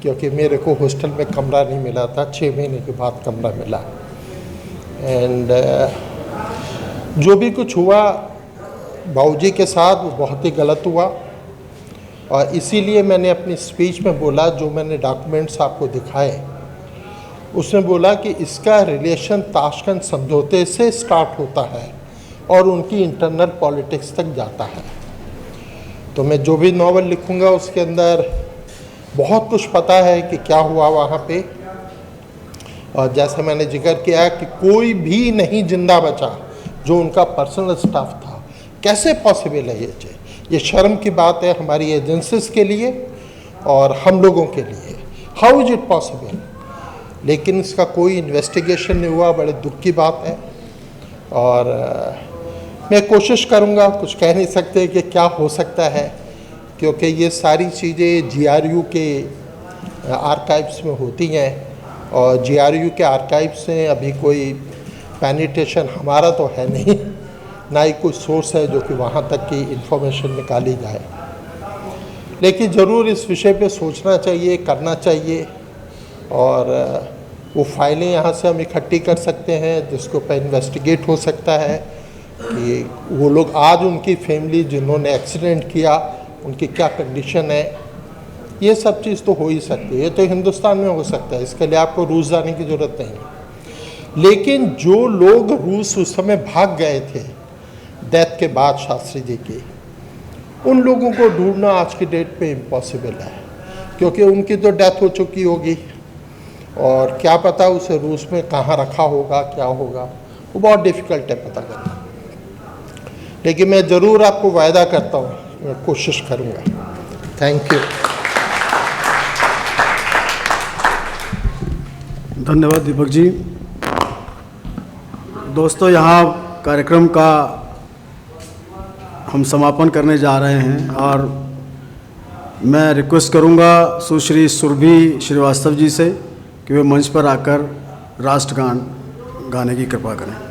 क्योंकि मेरे को हॉस्टल में कमरा नहीं मिला था। 6 महीने के बाद कमरा मिला। एंड जो भी कुछ हुआ बाबूजी के साथ वो बहुत ही गलत हुआ, और इसीलिए मैंने अपनी स्पीच में बोला, जो मैंने डॉक्यूमेंट्स आपको दिखाए उसमें बोला कि इसका रिलेशन ताशकंद समझौते से स्टार्ट होता है और उनकी इंटरनल पॉलिटिक्स तक जाता है। तो मैं जो भी नॉवल लिखूंगा उसके अंदर बहुत कुछ पता है कि क्या हुआ वहाँ पे, और जैसे मैंने जिक्र किया कि कोई भी नहीं जिंदा बचा जो उनका पर्सनल स्टाफ था। कैसे पॉसिबल है ये शर्म की बात है हमारी एजेंसीज के लिए और हम लोगों के लिए। How is it possible? लेकिन इसका कोई इन्वेस्टिगेशन नहीं हुआ, बड़े दुख की बात है। और मैं कोशिश करूँगा, कुछ कह नहीं सकते कि क्या हो सकता है, क्योंकि ये सारी चीज़ें GRU के आर्काइव्स में होती हैं, और GRU के आर्काइव्स से अभी कोई पेनिट्रेशन हमारा तो है नहीं, ना ही कोई सोर्स है जो कि वहाँ तक की इन्फॉर्मेशन निकाली जाए। लेकिन ज़रूर इस विषय पे सोचना चाहिए, करना चाहिए, और वो फाइलें यहाँ से हम इकट्ठी कर सकते हैं जिसको पर इन्वेस्टिगेट हो सकता है कि वो लोग आज उनकी फैमिली जिन्होंने एक्सीडेंट किया उनकी क्या कंडीशन है। ये सब चीज़ तो हो ही सकती है, ये तो हिंदुस्तान में हो सकता है, इसके लिए आपको रूस जाने की ज़रूरत नहीं। लेकिन जो लोग रूस उस समय भाग गए थे डेथ के बाद शास्त्री जी की, उन लोगों को ढूंढना आज की डेट पे इम्पॉसिबल है, क्योंकि उनकी तो डेथ हो चुकी होगी और क्या पता उसे रूस में कहाँ रखा होगा, क्या होगा, वो बहुत डिफ़िकल्ट है पता करना। लेकिन मैं ज़रूर आपको वायदा करता हूँ, मैं कोशिश करूँगा। Thank you. धन्यवाद दीपक जी। दोस्तों, यहाँ कार्यक्रम का हम समापन करने जा रहे हैं, और मैं रिक्वेस्ट करूँगा सुश्री सुरभि श्रीवास्तव जी से कि वे मंच पर आकर राष्ट्रगान गाने की कृपा करें।